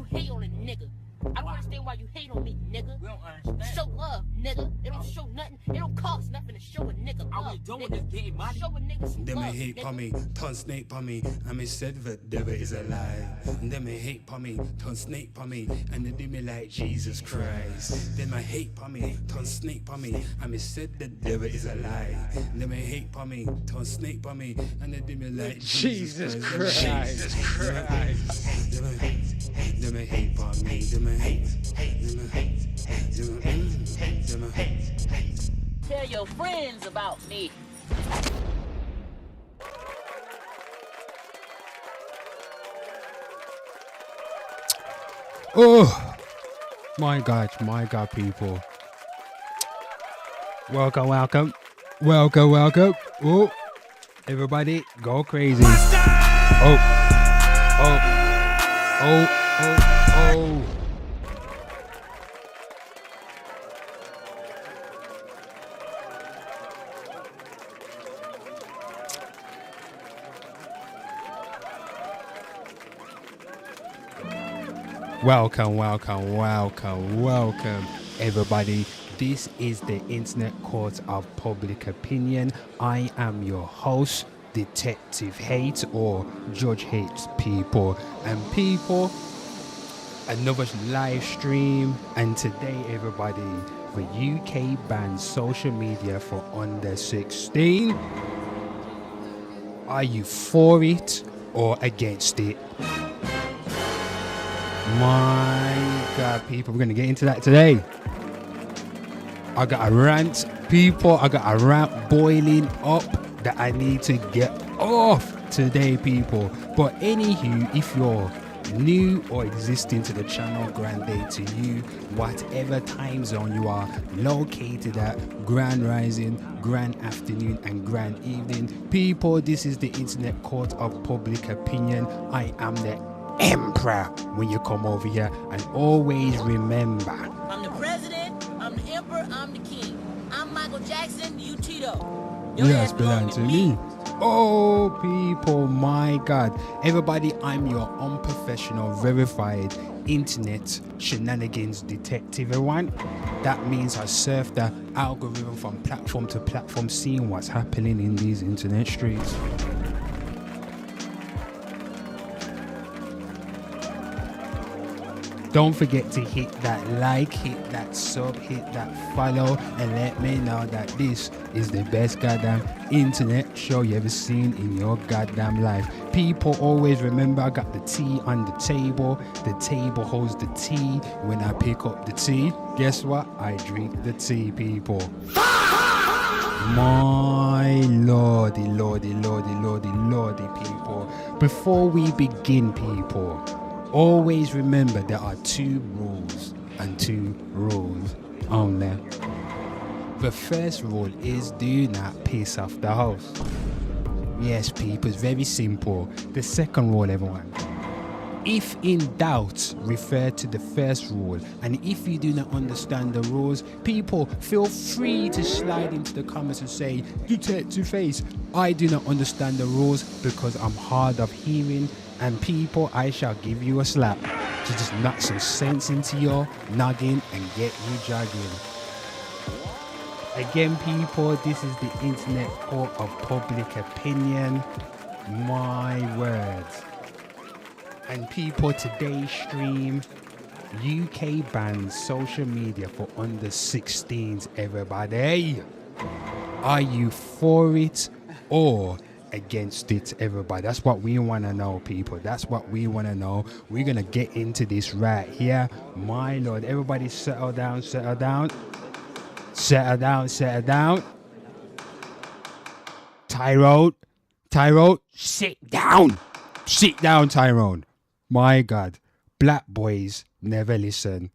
hate on a nigga. I don't understand why you hate on me, nigga. We don't understand. Show love, nigga. It don't show nothing. It don't cost nothing to show a nigga love. All we doing is getting money. Show a nigga some Them love, hate nigga. for me, turn snake for me, and me said that devil is a lie. Them hate for me, turn snake for me, and they do me like Jesus Christ. Them hate for me, turn snake for me, and me said the devil is a lie. Them hate for me, turn snake for me, and they do me like Jesus Christ. Jesus Christ. Them hate for me, them hate. Tell your friends about me. Oh, my God, people. Welcome. Oh, everybody, go crazy. Oh. Welcome, everybody. This is the Internet Court of Public Opinion. I am your host, Detective Hate, or Judge Hates People. And people, another live stream. And today, everybody, the UK bans social media for under 16. Are you for it or against it? My God, people, we're going to get into that today. I got a rant, people. I got a rant boiling up that I need to get off today, people. But anywho, if you're new or existing to the channel, grand day to you, whatever time zone you are located at, grand rising, grand afternoon, and grand evening. People, this is the Internet Court of Public Opinion. I am the Emperor when you come over here, and always remember, I'm the president, I'm the emperor, I'm the king. I'm Michael Jackson, you Tito. Yes, belong to me. Oh, people, my God. Everybody, I'm your unprofessional, verified internet shenanigans detective, everyone. That means I surf the algorithm from platform to platform, seeing what's happening in these internet streets. Don't forget to hit that like, hit that sub, hit that follow, and let me know that this is the best goddamn internet show you ever seen in your goddamn life. People, always remember I got the tea on the table. The table holds the tea. When I pick up the tea, guess what? I drink the tea, people. My lordy, lordy, lordy, lordy, lordy, people. Before we begin, people, always remember there are 2 rules and 2 rules only. The first rule is do not piss off the host. Yes, people, it's very simple. The second rule, everyone. If in doubt, refer to the first rule. And if you do not understand the rules, people, feel free to slide into the comments and say, Detective Face, I do not understand the rules because I'm hard of hearing. And people, I shall give you a slap to just knock some sense into your noggin and get you jogging. Again, people, this is the internet court of public opinion. My words. And people, today's stream, UK bans social media for under-16s, everybody. Are you for it or against it, everybody? That's what we want to know, people. That's what we want to know. We're going to get into this right here. My Lord, everybody settle down, settle down. Settle down, settle down. Tyrone, sit down. Sit down, Tyrone. My God, black boys never listen.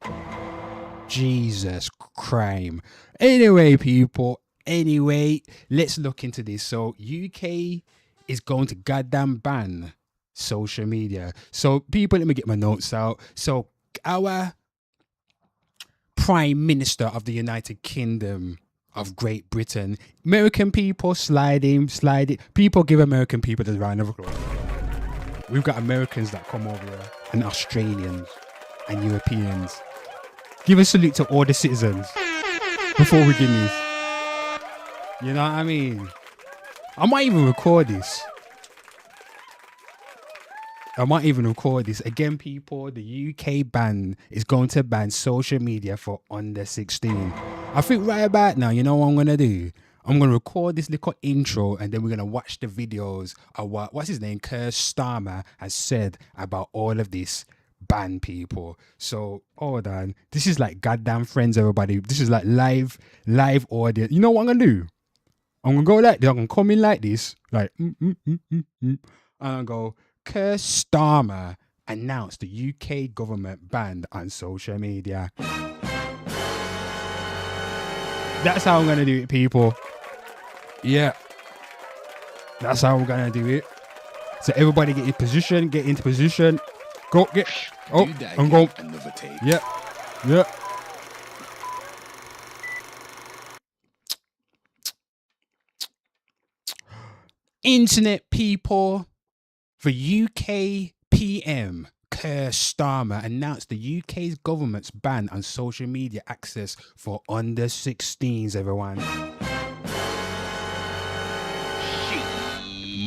Jesus crime. Anyway, people, let's look into this. So UK is going to goddamn ban social media. So people, let me get my notes out. So our Prime Minister of the United Kingdom of Great Britain, American people, slide in. People, give American people the round of applause. We've got Americans that come over here and Australians and Europeans. Give a salute to all the citizens before we begin this. You know what I mean? I might even record this. Again, people, the UK ban is going to ban social media for under 16. I think right about now, you know what I'm going to do? I'm going to record this little intro and then we're going to watch the videos of what's his name, Keir Starmer, has said about all of this ban, people. So, hold on. This is like goddamn Friends, everybody. This is like live audience. You know what I'm going to do? I'm going to go like this. I'm going to come in like this. Like, and I'll go, Keir Starmer announced the UK government banned on social media. That's how I'm going to do it, people. Yeah. That's how we're going to do it. So everybody get into position. Go, get. Oh, I'm going. Another take. Yeah. Yeah. Internet people, the UK PM Keir Starmer announced the UK's government's ban on social media access for under 16s, everyone.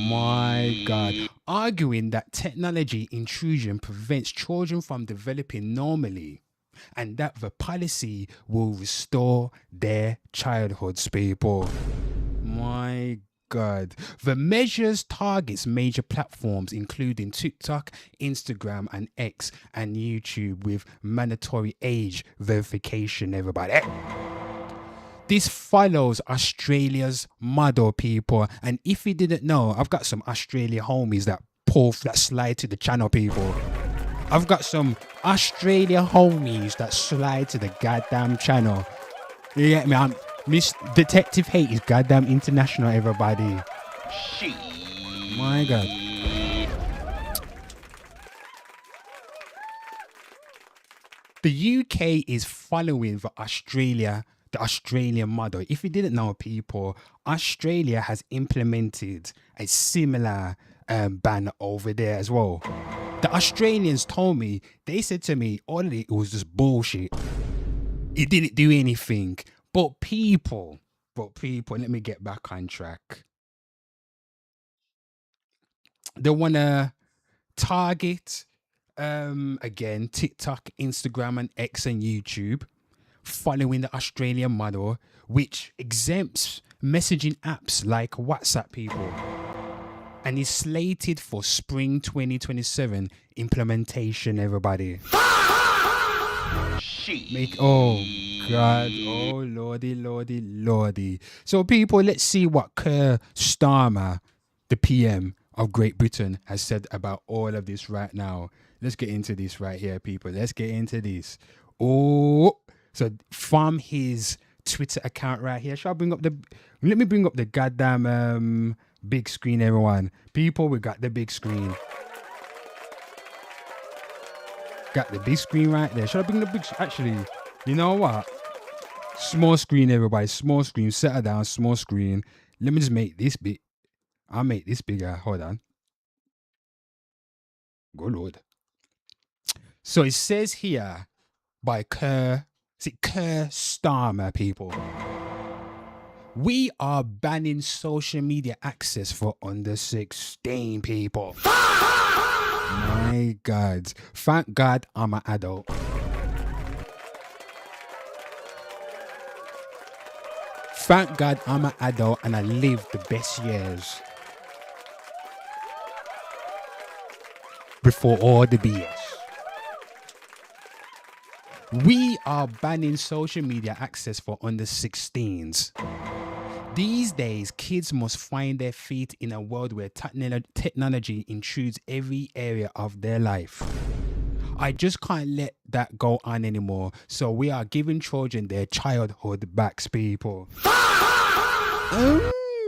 My God. Arguing that technology intrusion prevents children from developing normally and that the policy will restore their childhoods, people. My God. The measures targets major platforms including TikTok, Instagram and X and YouTube with mandatory age verification, everybody. This follows Australia's model, people. And if you didn't know, I've got some Australia homies that slide to the channel, people. I've got some Australia homies that slide to the goddamn channel. You get me? Miss Detective Hate is goddamn international, everybody. My God. The UK is following the the Australian model. If you didn't know, people, Australia has implemented a similar ban over there as well. The Australians told me, they said to me, all of it was just bullshit. It didn't do anything. But people, let me get back on track. They want to target, again, TikTok, Instagram, and X and YouTube, following the Australian model, which exempts messaging apps like WhatsApp, people, and is slated for spring 2027 implementation, everybody. Oh God, oh lordy. So people, let's see what Keir Starmer, the PM of Great Britain, has said about all of this right now. Let's get into this right here, people. Let's get into this. Oh, so from his Twitter account right here, let me bring up the goddamn big screen, everyone. People, we got the big screen. Got the big screen right there. Should I bring the big? Actually, you know what? Small screen, everybody. Small screen. Settle down. Small screen. Let me just make this big. I'll make this bigger. Hold on. Good Lord. So it says here by Keir Starmer, people. We are banning social media access for under 16 people. My God. Thank God I'm an adult. Thank God I'm an adult and I lived the best years before all the BS. We are banning social media access for under 16s. These days, kids must find their feet in a world where technology intrudes every area of their life. I just can't let that go on anymore. So we are giving children their childhood back, people.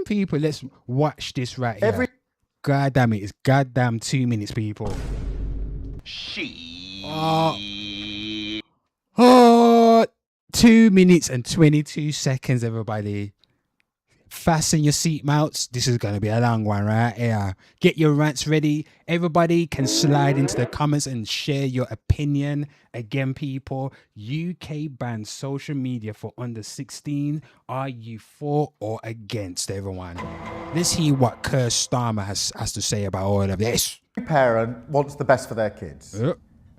People, let's watch this right here. God damn it, it's goddamn 2 minutes, people. 2 minutes and 22 seconds, everybody. Fasten your seatbelts. This is going to be a long one right here. Get your rants ready. Everybody can slide into the comments and share your opinion. Again, people, UK bans social media for under 16. Are you for or against, everyone? Let's hear what Keir Starmer has to say about all of this. Every parent wants the best for their kids.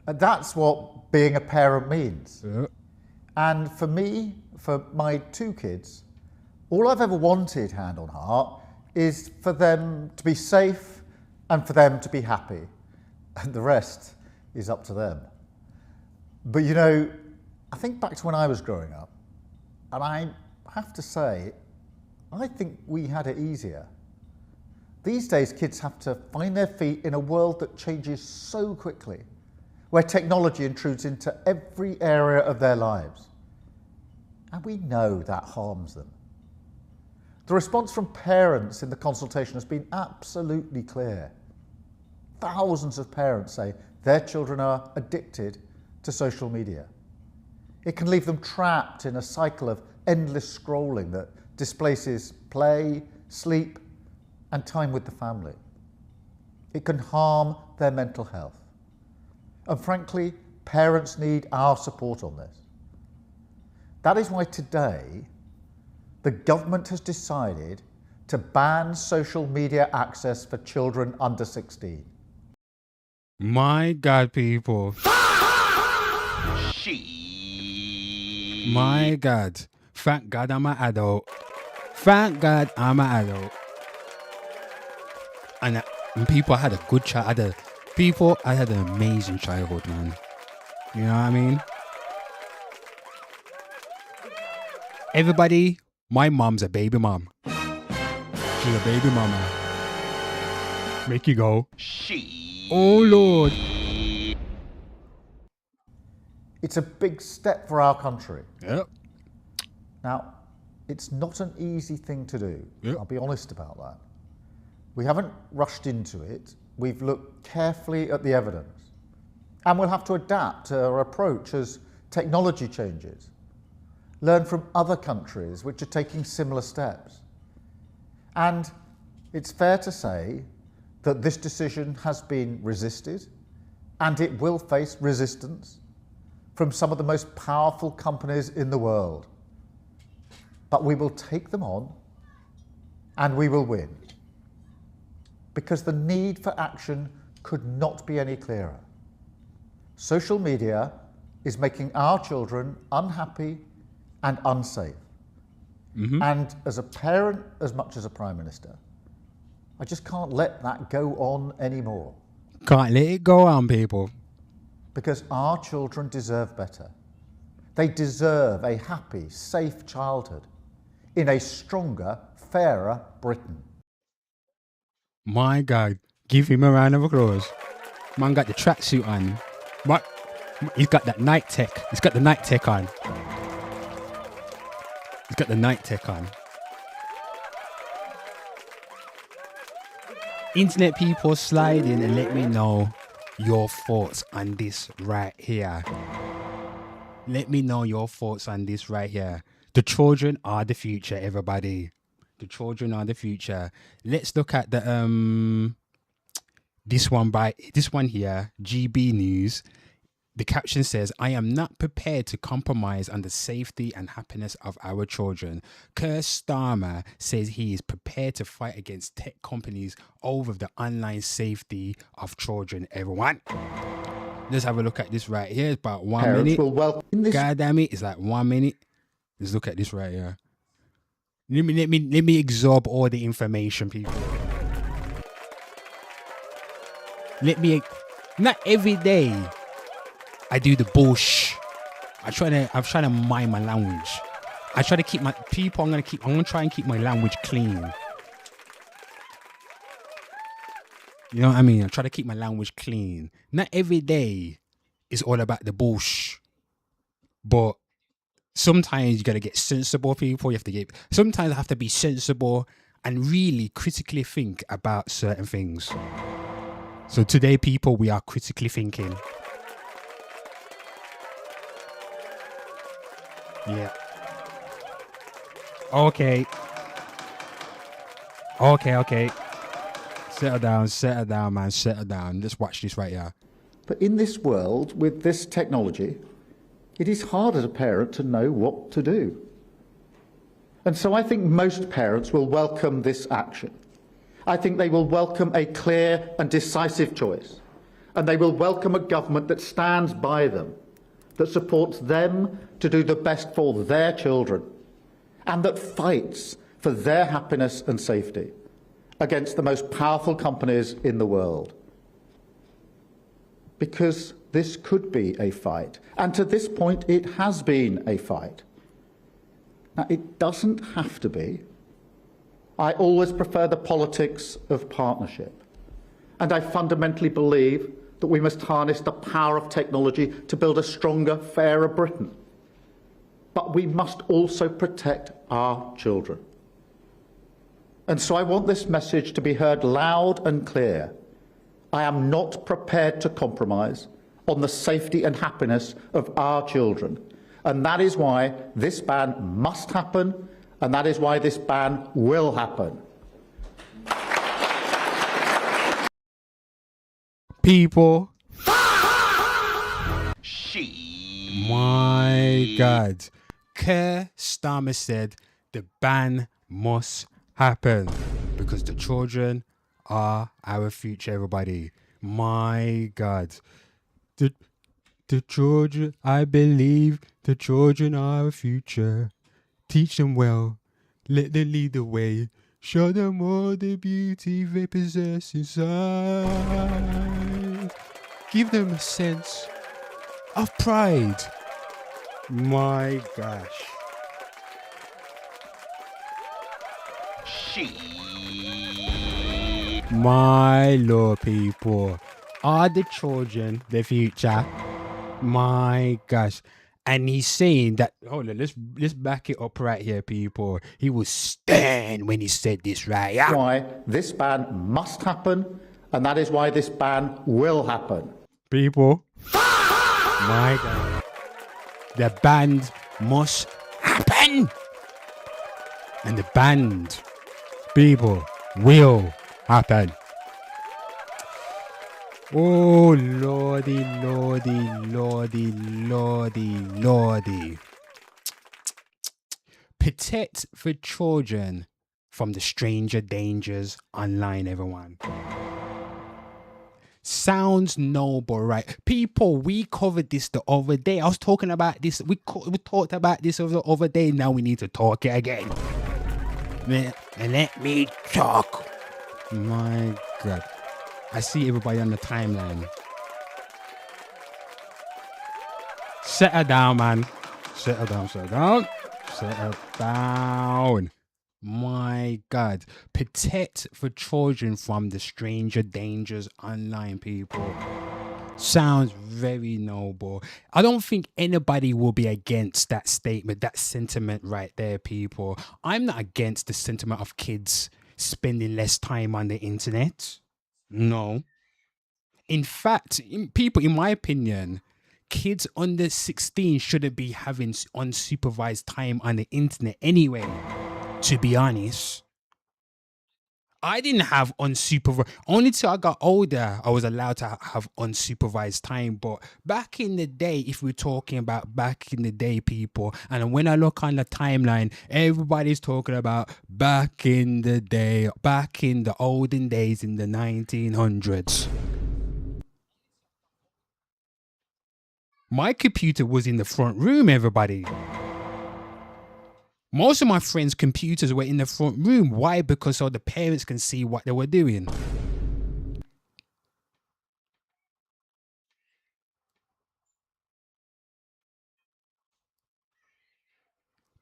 And that's what being a parent means. And for me, for my 2 kids, all I've ever wanted, hand on heart, is for them to be safe and for them to be happy. And the rest is up to them. But you know, I think back to when I was growing up, and I have to say, I think we had it easier. These days, kids have to find their feet in a world that changes so quickly, where technology intrudes into every area of their lives. And we know that harms them. The response from parents in the consultation has been absolutely clear. Thousands of parents say their children are addicted to social media. It can leave them trapped in a cycle of endless scrolling that displaces play, sleep, and time with the family. It can harm their mental health. And frankly, parents need our support on this. That is why today, the government has decided to ban social media access for children under 16. My God, people. My God. Thank God I'm an adult. Thank God I'm an adult. And people, I had a good child. I had an amazing childhood, man. You know what I mean? Everybody, my mom's a baby mom. She's a baby mama. Make you go. Oh, Lord. It's a big step for our country. Yep. Now, it's not an easy thing to do. Yep. I'll be honest about that. We haven't rushed into it. We've looked carefully at the evidence. And we'll have to adapt our approach as technology changes. learn from other countries which are taking similar steps. And it's fair to say that this decision has been resisted, and it will face resistance from some of the most powerful companies in the world. But we will take them on, and we will win. Because the need for action could not be any clearer. Social media is making our children unhappy and unsafe. And as a parent, as much as a Prime Minister, I just can't let that go on anymore. Can't let it go on, people. Because our children deserve better. They deserve a happy, safe childhood in a stronger, fairer Britain. My God, give him a round of applause. Man got the tracksuit on. What? He's got that night tech. He's got the night tech on. He's got the night tech on. Internet people, slide in and let me know your thoughts on this right here. Let me know your thoughts on this right here. The children are the future, everybody. The children are the future. Let's look at the this one here, GB News. The caption says, "I am not prepared to compromise on the safety and happiness of our children." Keir Starmer says he is prepared to fight against tech companies over the online safety of children. Everyone, let's have a look at this right here. It's about 1 minute. God damn it, it's like 1 minute. Let's look at this right here. Let me absorb all the information, people. Not every day I do the bullshit. I'm trying to mind my language. I try to keep my people. I'm gonna try and keep my language clean. You know what I mean? I try to keep my language clean. Not every day is all about the bullshit, but sometimes you gotta get sensible, people. Sometimes I have to be sensible and really critically think about certain things. So today, people, we are critically thinking. Yeah. Okay. Settle down, man. Settle down. Let's watch this right here. But in this world, with this technology, it is hard as a parent to know what to do. And so I think most parents will welcome this action. I think they will welcome a clear and decisive choice. And they will welcome a government that stands by them, that supports them to do the best for their children, and that fights for their happiness and safety against the most powerful companies in the world. Because this could be a fight, and to this point it has been a fight. Now, it doesn't have to be. I always prefer the politics of partnership, and I fundamentally believe that we must harness the power of technology to build a stronger, fairer Britain. But we must also protect our children. And so I want this message to be heard loud and clear. I am not prepared to compromise on the safety and happiness of our children. And that is why this ban must happen, and that is why this ban will happen. People. My God. Keir Starmer said the ban must happen because the children are our future, everybody. My God. The children, I believe the children are our future. Teach them well. Let them lead the way. Show them all the beauty they possess inside. Give them a sense of pride. My gosh. My Lord, people. Are the children the future? My gosh. And he's saying that, hold on, let's back it up right here, people. He was stern when he said this, right? Yeah. Why this ban must happen, and that is why this ban will happen. People. My God. The ban must happen. happen. And the band, people, will happen. Oh, lordy, lordy, lordy, lordy, lordy. Protect the children from the stranger dangers online, everyone. Sounds noble, right? People, we covered this the other day. I was talking about this. We talked about this the other day. Now we need to talk it again. And let me talk. My God. I see everybody on the timeline. Settle down, man. Settle down, settle down. Settle down. My God. Protect the children from the stranger dangers online, people. Sounds very noble. I don't think anybody will be against that statement, that sentiment right there, people. I'm not against the sentiment of kids spending less time on the internet. No. In fact, people, in my opinion, kids under 16 shouldn't be having unsupervised time on the internet anyway. To be honest, I didn't have unsupervised. Only till I got older, I was allowed to have unsupervised time. But back in the day, if we're talking about back in the day, people, and when I look on the timeline, everybody's talking about back in the day, back in the olden days in the 1900s. My computer was in the front room, everybody. Most of my friends' computers were in the front room. Why? Because so the parents can see what they were doing.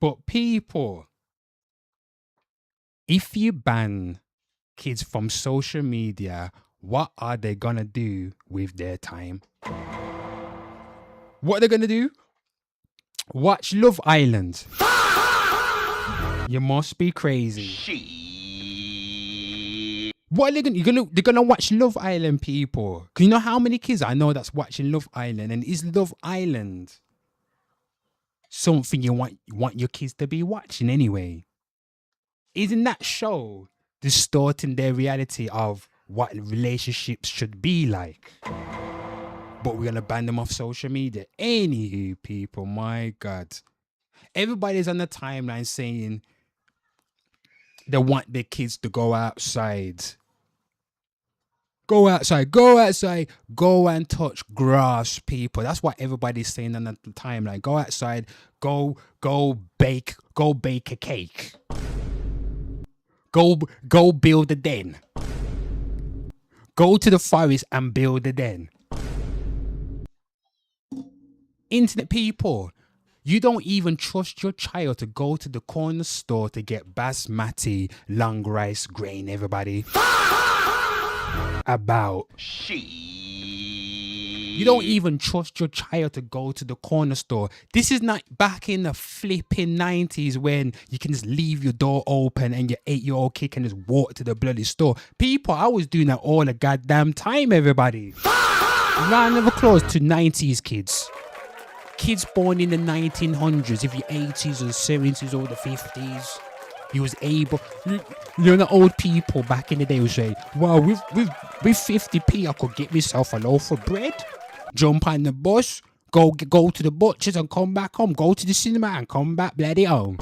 But people, if you ban kids from social media, what are they gonna do with their time? What are they gonna do? Watch Love Island. You must be crazy. What are they gonna? They're gonna watch Love Island, people. Cause you know how many kids I know that's watching Love Island, and is Love Island something you want your kids to be watching anyway? Isn't that show distorting their reality of what relationships should be like? But we're gonna ban them off social media. Anywho, people, my God, everybody's on the timeline saying they want their kids to go outside. Go outside, go outside, go and touch grass, people. That's what everybody's saying on the timeline. Go outside, go bake a cake. Go build a den. Go to the forest and build a den. Internet people, you don't even trust your child to go to the corner store to get basmati long rice grain, everybody. About you don't even trust your child to go to the corner store. This is not back in the flipping 90s when you can just leave your door open and your 8-year-old kid can just walk to the bloody store. People, I was doing that all the goddamn time, everybody. Round never closed to 90s kids. Kids born in the 1900s, if you're 80s or 70s or the 50s, he was able. You know, the old people back in the day would say, "Well, with 50p, I could get myself a loaf of bread, jump on the bus, go to the butchers and come back home, go to the cinema and come back bloody home."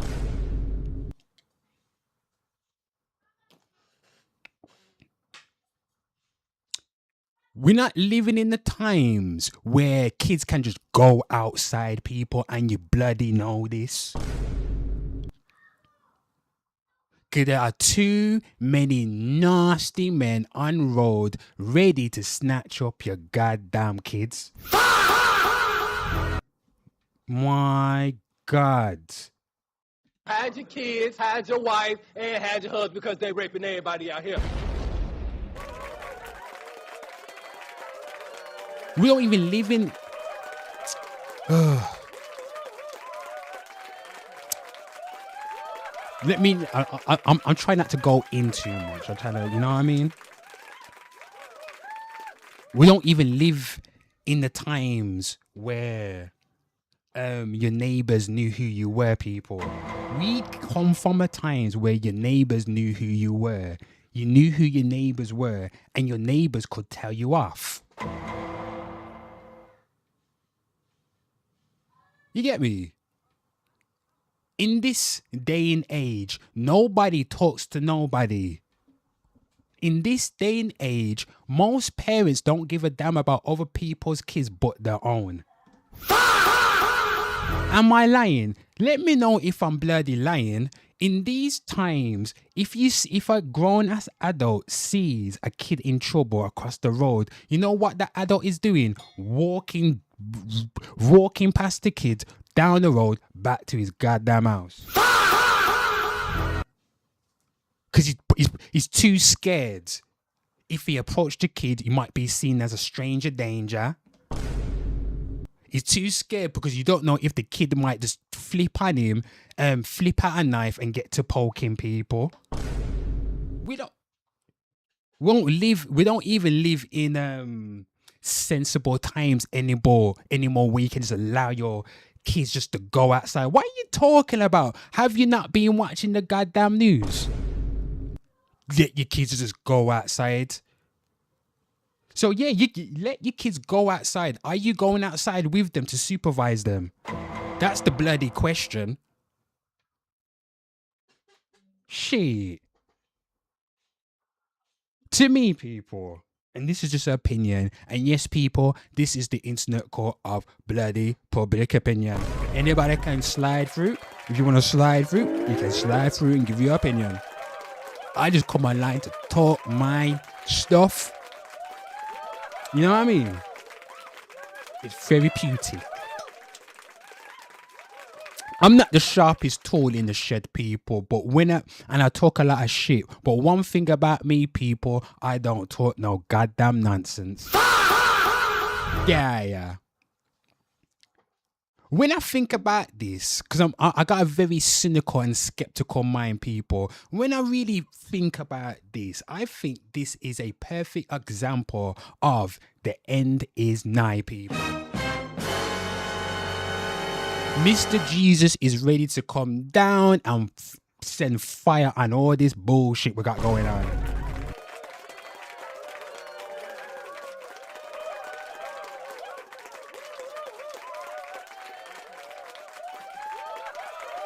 We're not living in the times where kids can just go outside, people, and you bloody know this. Because there are too many nasty men on road ready to snatch up your goddamn kids. My God. Hide your kids, hide your wife, and hide your husband because they raping everybody out here. We don't even live in. I'm trying not to go in too much. I'm trying to, you know what I mean? We don't even live in the times where your neighbors knew who you were, people. We come from a times where your neighbors knew who you were. You knew who your neighbors were, and your neighbors could tell you off. You get me? In this day and age, nobody talks to nobody. In this day and age, most parents don't give a damn about other people's kids but their own. Am I lying? Let me know if I'm bloody lying. In these times, if a grown-ass adult sees a kid in trouble across the road, you know what the adult is doing? Walking past the kid down the road back to his goddamn house. Because he's too scared. If he approached the kid, he might be seen as a stranger danger. He's too scared because you don't know if the kid might just flip on him, flip out a knife and get to poking people. We don't even live in sensible times anymore. Where you can just allow your kids just to go outside. What are you talking about? Have you not been watching the goddamn news? Let your kids just go outside. So yeah, you let your kids go outside. Are you going outside with them to supervise them? That's the bloody question. Shit. To me, people, and this is just an opinion, and yes, people, this is the internet court of bloody public opinion. Anybody can slide through. If you want to slide through, you can slide through and give your opinion. I just come online to talk my stuff. You know what I mean? It's therapeutic. I'm not the sharpest tool in the shed, people, but I talk a lot of shit. But one thing about me, people, I don't talk no goddamn nonsense. Yeah. When I think about this, because I got a very cynical and skeptical mind, people. When I really think about this, I think this is a perfect example of the end is nigh, people. Mr. Jesus is ready to come down and send fire on all this bullshit we got going on.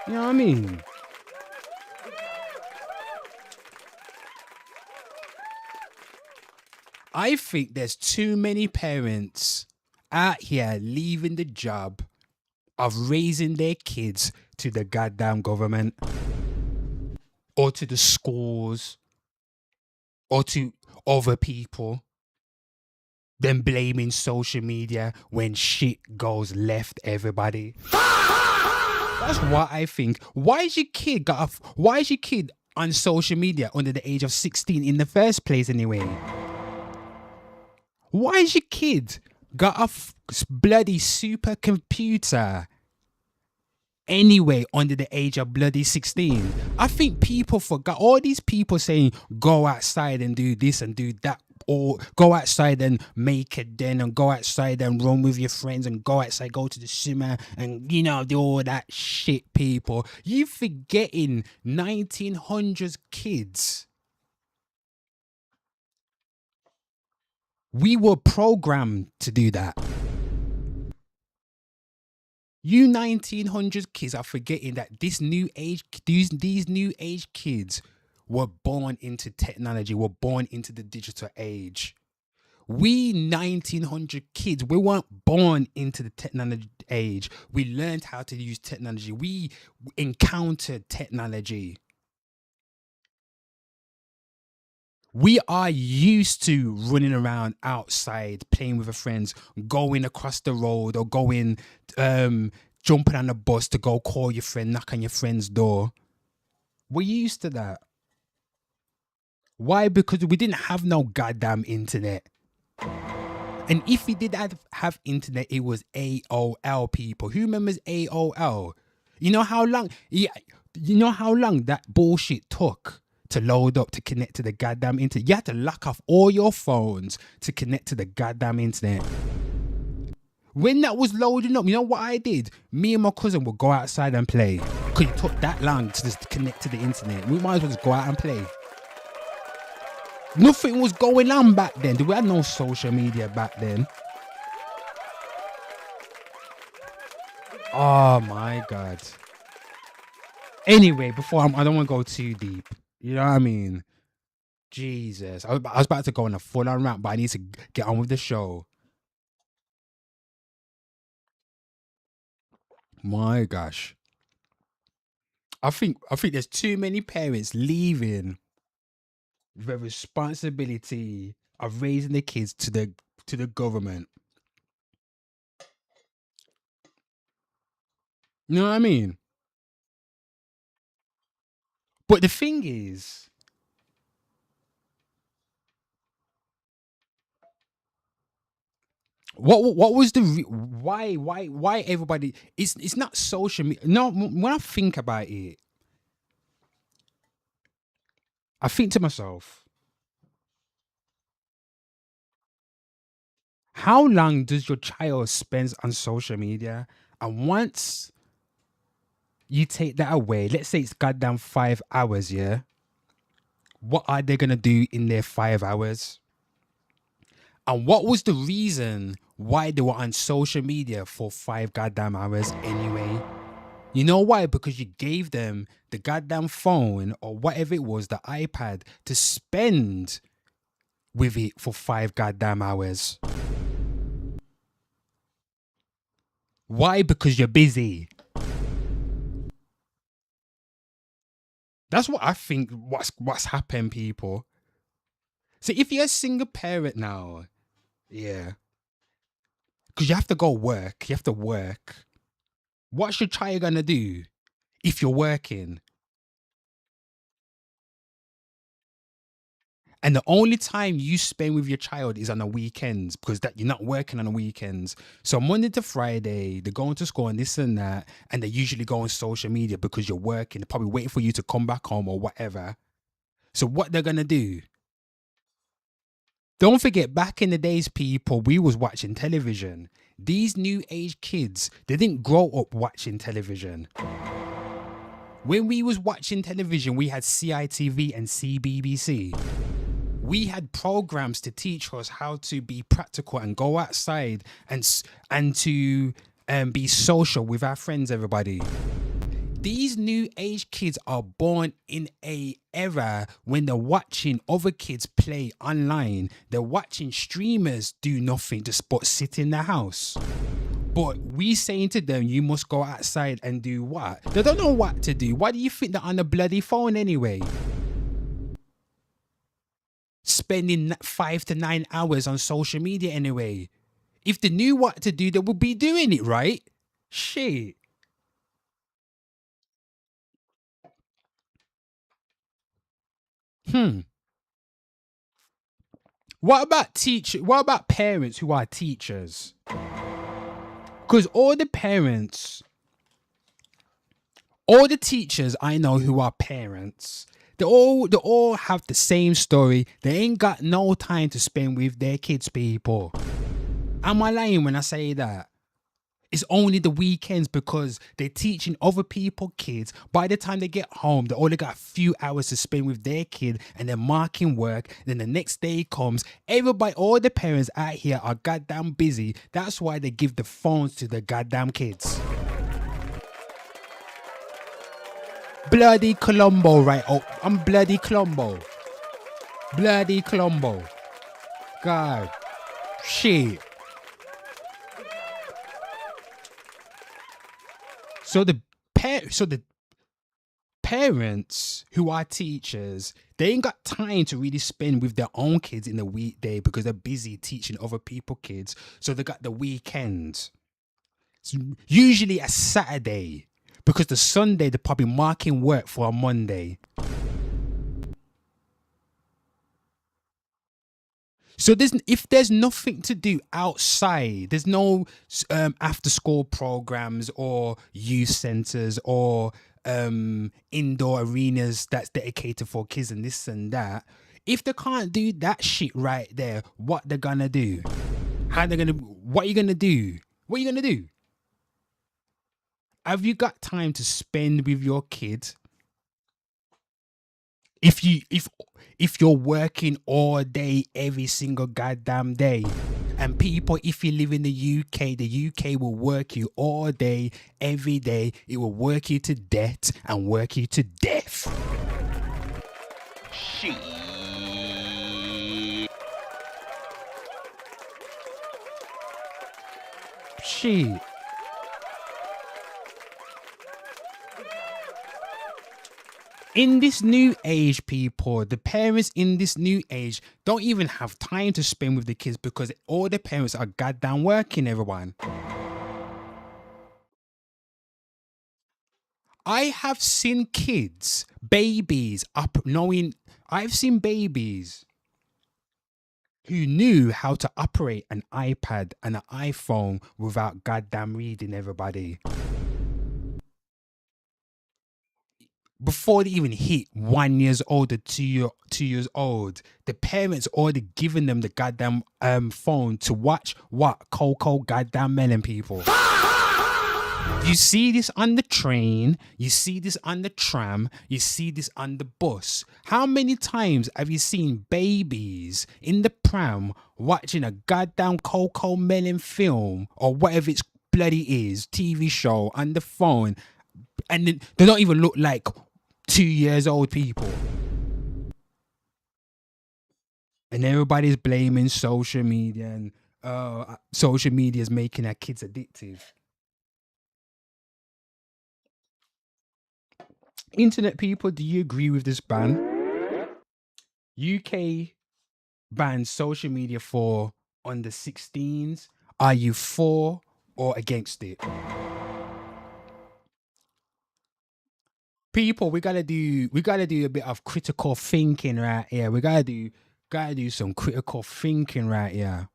You know what I mean? I think there's too many parents out here leaving the job of raising their kids to the goddamn government or to the schools or to other people, then blaming social media when shit goes left, everybody. That's what I think. Why is your kid on social media under the age of 16 in the first place anyway? Why is your kid got a bloody supercomputer anyway under the age of bloody 16? I think people forgot. All these people saying go outside and do this and do that, or go outside and make a den, and go outside and run with your friends, and go outside, go to the cinema, and do all that shit, people. You forgetting 1900s kids. We were programmed to do that. You 1900s kids are forgetting that these new age kids were born into technology, were born into the digital age. We 1900 kids, we weren't born into the technology age. We learned how to use technology. We encountered technology. We are used to running around outside, playing with our friends, going across the road, or going, jumping on a bus to go call your friend, knock on your friend's door. We're used to that. Why? Because we didn't have no goddamn internet. And if we did have internet, it was AOL, people. Who remembers AOL? You know how long that bullshit took to load up, to connect to the goddamn internet? You had to lock off all your phones to connect to the goddamn internet. When that was loading up, you know what I did? Me and my cousin would go outside and play. Because it took that long to just connect to the internet. We might as well just go out and play. Nothing was going on back then. We had no social media back then. Oh my God. Anyway, I don't want to go too deep. You know what I mean? Jesus. I was about to go on a full-on rant, but I need to get on with the show. My gosh. I think there's too many parents leaving the responsibility of raising the kids to the government. You know what I mean? But the thing is, what was the why everybody? It's not social media. No, when I think about it, I think to myself, how long does your child spend on social media? And once you take that away, let's say it's goddamn 5 hours, yeah? What are they gonna do in their 5 hours? And what was the reason why they were on social media for 5 goddamn hours anyway? You know why? Because you gave them the goddamn phone or whatever it was, the iPad, to spend with it for 5 goddamn hours. Why? Because you're busy. That's what I think what's happened, people. So if you're a single parent now, yeah, because you have to go work, you have to work. What's your child gonna do if you're working? And the only time you spend with your child is on the weekends, because that you're not working on the weekends. So Monday to Friday, they're going to school and this and that, and they usually go on social media because you're working. They're probably waiting for you to come back home or whatever. So what they're gonna do? Don't forget, back in the days, people, we was watching television. These new age kids, they didn't grow up watching television. When we was watching television, we had CITV and CBBC. We had programs to teach us how to be practical and go outside and to be social with our friends, everybody. These new age kids are born in a era when they're watching other kids play online. They're watching streamers do nothing just but sit in the house. But we saying to them, you must go outside and do what? They don't know what to do. Why do you think they're on a bloody phone anyway? Spending 5 to 9 hours on social media anyway. If they knew what to do, they would be doing it, right? Shit. What about parents who are teachers? Because all the teachers I know who are parents, they all have the same story. They ain't got no time to spend with their kids, people. Am I lying when I say that? It's only the weekends because they're teaching other people kids. By the time they get home, they only got a few hours to spend with their kid and they're marking work. Then the next day comes. Everybody, all the parents out here are goddamn busy. That's why they give the phones to the goddamn kids. Bloody Colombo, right? Oh, I'm bloody Colombo. Bloody Colombo. God. Shit. So the parents who are teachers, they ain't got time to really spend with their own kids in the weekday because they're busy teaching other people kids. So they got the weekends. So usually a Saturday, because the Sunday they're probably marking work for a Monday. So if there's nothing to do outside, there's no after school programs or youth centers or indoor arenas that's dedicated for kids and this and that. If they can't do that shit right there, what they're gonna do? What are you gonna do? What are you gonna do? Have you got time to spend with your kids? If you're working all day, every single goddamn day, and people, if you live in the UK will work you all day, every day. It will work you to death and work you to death. Shit. In this new age, people, the parents in this new age don't even have time to spend with the kids because all the parents are goddamn working, everyone. I have seen kids, babies, I've seen babies who knew how to operate an iPad and an iPhone without goddamn reading, everybody. Before they even hit 1 year old or 2 years old, the parents already given them the goddamn phone to watch what? Coco goddamn Melon, people. You see this on the train, you see this on the tram, you see this on the bus. How many times have you seen babies in the pram watching a goddamn Coco Melon film or whatever it's bloody is, TV show on the phone, and they don't even look like 2 years old people? And everybody's blaming social media and social media is making our kids addictive. Internet people, do you agree with this ban? UK bans social media for under-16s. Are you for or against it? People, we gotta do a bit of critical thinking right here. We gotta do some critical thinking right here.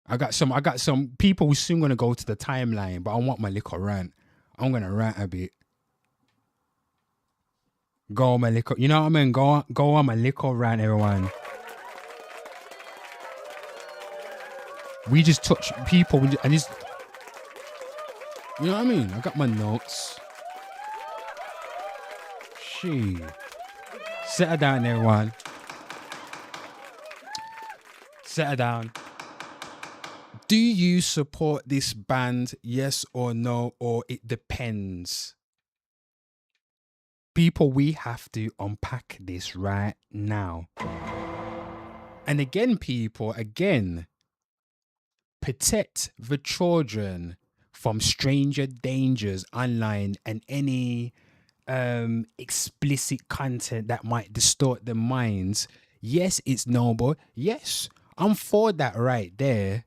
I got some people who soon gonna go to the timeline, but I want my little rant. I'm gonna rant a bit. Go on my little, you know what I mean? Go on my little rant, everyone. We just touch people, and it's, you know what I mean? I got my notes. Settle down, everyone. Settle down. Do you support this band? Yes or no, or it depends? People, we have to unpack this right now. And again, people, protect the children from stranger dangers online and any explicit content that might distort their minds. Yes, it's noble. Yes, I'm for that right there.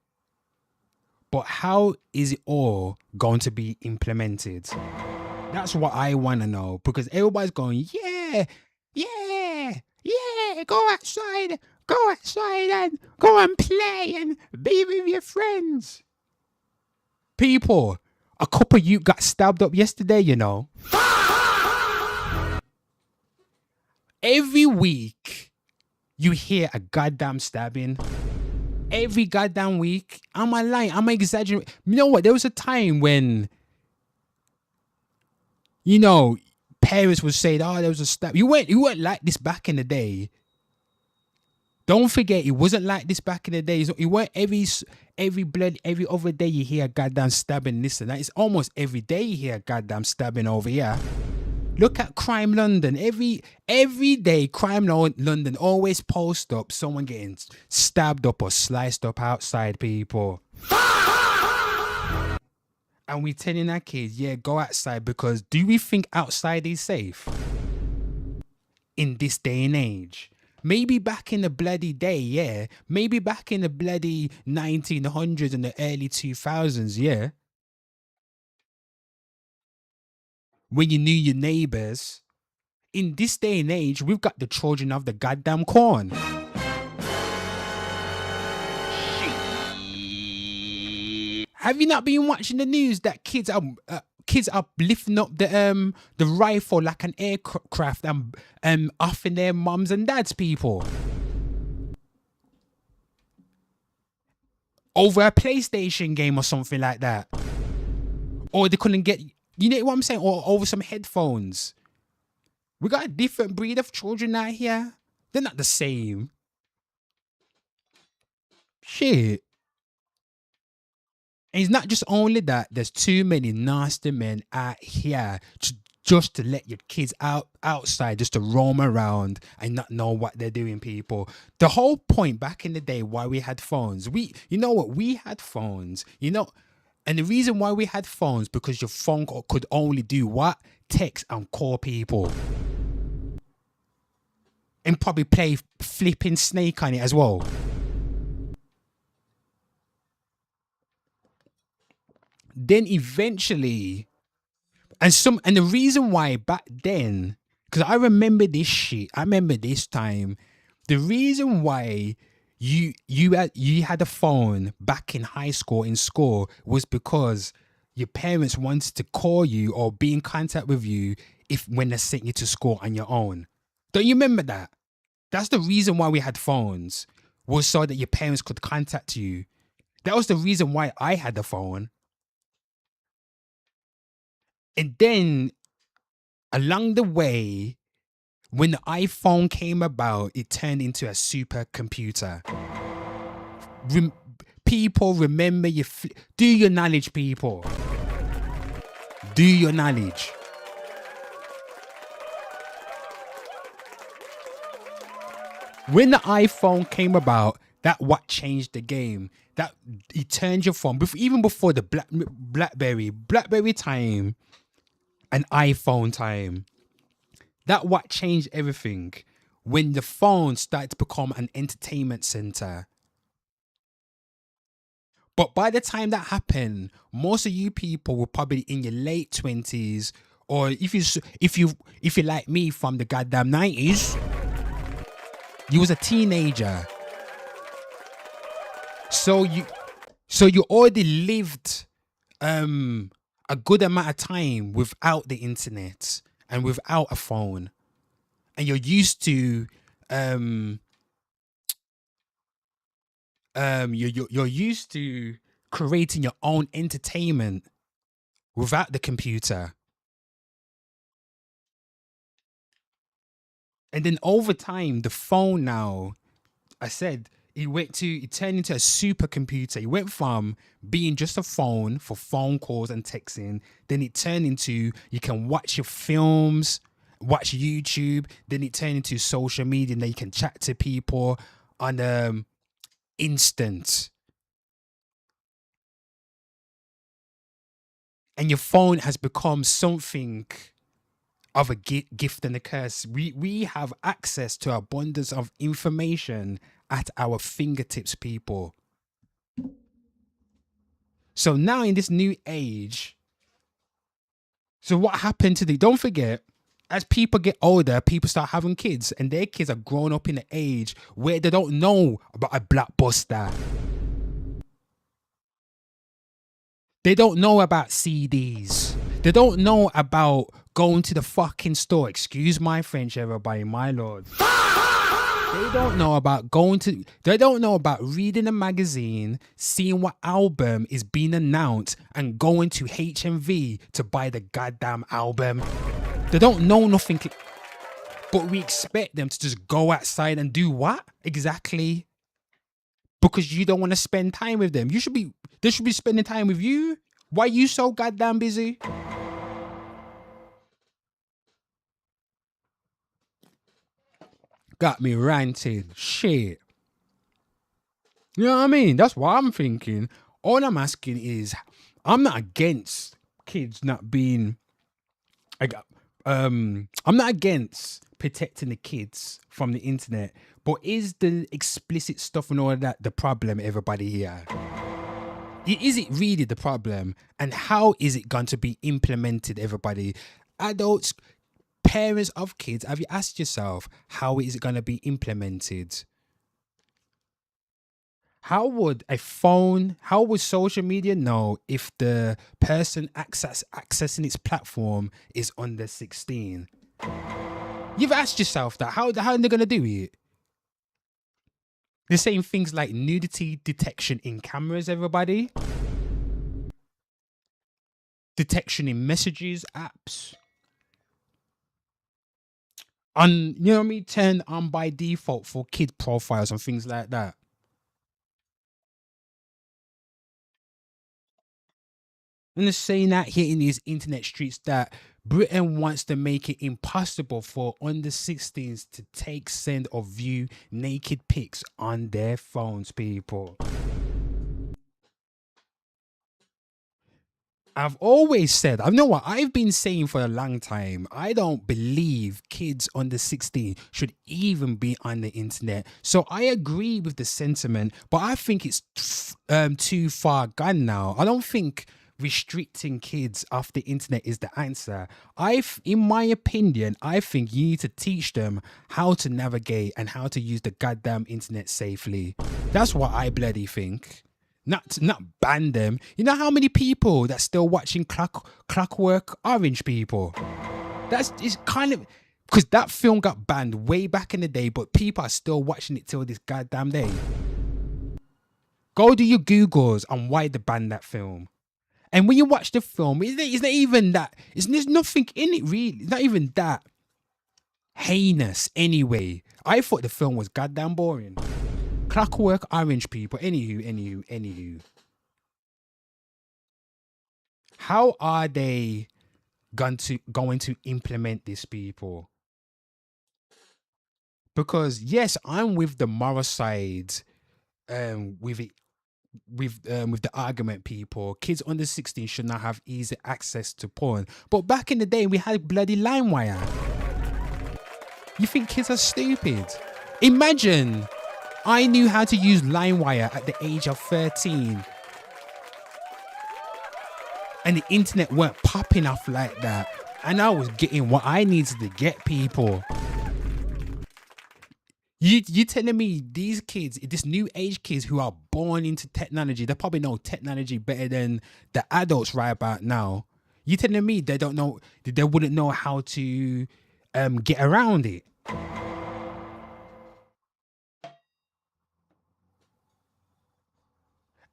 But how is it all going to be implemented? That's what I want to know, because everybody's going, yeah, go outside and go and play and be with your friends. People, a couple of you got stabbed up yesterday, you know. Every week, you hear a goddamn stabbing. Every goddamn week. Am I lying? Am I exaggerating? You know what? There was a time when, you know, parents would say, oh, there was a stab. You weren't like this back in the day. Don't forget, it wasn't like this back in the day. It weren't every other day you hear a goddamn stabbing, this and that. It's almost every day you hear a goddamn stabbing over here. Look at Crime London. Every day, Crime London always post up someone getting stabbed up or sliced up outside, people. And we telling our kids, yeah, go outside, because do we think outside is safe? In this day and age. Maybe back in the bloody day, yeah. Maybe back in the bloody 1900s and the early 2000s, yeah. When you knew your neighbors. In this day and age, we've got the children of the goddamn corn. Have you not been watching the news that kids are lifting up the rifle like an aircraft and offing their mums and dads, people? over a PlayStation game or something like that. Or they couldn't get, you know what I'm saying? Or over some headphones. We got a different breed of children out here. They're not the same. Shit. And it's not just only that, there's too many nasty men out here just to let your kids outside, just to roam around and not know what they're doing, people. The whole point back in the day why we had phones, you know what, we had phones, you know, and the reason why we had phones, because your phone could only do what? Text and call people. And probably play flipping Snake on it as well. Then eventually, and the reason why back then, because I remember this shit, I remember this time, the reason why you had a phone back in high school, in school, was because your parents wanted to call you or be in contact with you when they sent you to school on your own. Don't you remember that? That's the reason why we had phones, was so that your parents could contact you. That was the reason why I had a phone. And then along the way, when the iPhone came about, it turned into a supercomputer. People remember do your knowledge, people. Do your knowledge. When the iPhone came about, that what changed the game. That it turned your phone, even before the Blackberry time and iPhone time. That what changed everything. When the phone started to become an entertainment center. But by the time that happened, most of you people were probably in your late 20s, or if you're like me from the goddamn 90s, you was a teenager. So you already lived a good amount of time without the internet and without a phone, and you're used to you're used to creating your own entertainment without the computer. And then over time, the phone now, I said, it turned into a supercomputer. It went from being just a phone for phone calls and texting. Then it turned into, you can watch your films, watch YouTube. Then it turned into social media, and then you can chat to people on instant. And your phone has become something of a gift and a curse. We have access to abundance of information at our fingertips, people. So now in this new age, so what happened to don't forget, as people get older, people start having kids, and their kids are grown up in an age where they don't know about a Blockbuster. They don't know about CDs. They don't know about going to the fucking store. Excuse my French, everybody, my lord. They don't know about they don't know about reading a magazine, seeing what album is being announced, and going to HMV to buy the goddamn album. They don't know nothing. But we expect them to just go outside and do what? Exactly. Because you don't want to spend time with them. They should be spending time with you. Why are you so goddamn busy? Got me ranting. Shit. You know what I mean? That's what I'm thinking. All I'm asking is, I'm not against kids not being... I'm not against protecting the kids from the internet, but is the explicit stuff and all of that the problem, everybody here? Is it really the problem? And how is it going to be implemented, everybody? Adults, parents of kids, have you asked yourself, how is it going to be implemented? How would social media know if the person accessing its platform is under 16? You've asked yourself that. How are they going to do it? They're saying things like nudity detection in cameras, everybody. Detection in messages, apps. You know what I mean? Turned on by default for kid profiles and things like that. And they're saying that here in these internet streets that Britain wants to make it impossible for under-16s to take, send or view naked pics on their phones, people. I've always said, I know what I've been saying for a long time. I don't believe kids under 16 should even be on the internet. So I agree with the sentiment, but I think it's too far gone now. I don't think restricting kids off the internet is the answer. In my opinion, I think you need to teach them how to navigate and how to use the goddamn internet safely. That's what I bloody think. Not ban them. You know how many people that's still watching Clockwork Orange, people? It's kind of because that film got banned way back in the day, but people are still watching it till this goddamn day. Go do your Googles on why they banned that film. And when you watch the film, it's not even that. There's nothing in it really. It's not even that heinous anyway. I thought the film was goddamn boring. Clockwork Orange, people. Anywho. How are they going to implement this, people? Because yes, I'm with the moral side, with the argument, people. Kids under 16 should not have easy access to porn. But back in the day, we had bloody LimeWire. You think kids are stupid? Imagine I knew how to use LimeWire at the age of 13. And the internet weren't popping off like that. And I was getting what I needed to get, people. You telling me these kids, this new age kids who are born into technology, they probably know technology better than the adults right about now. You telling me they don't know, they wouldn't know how to get around it?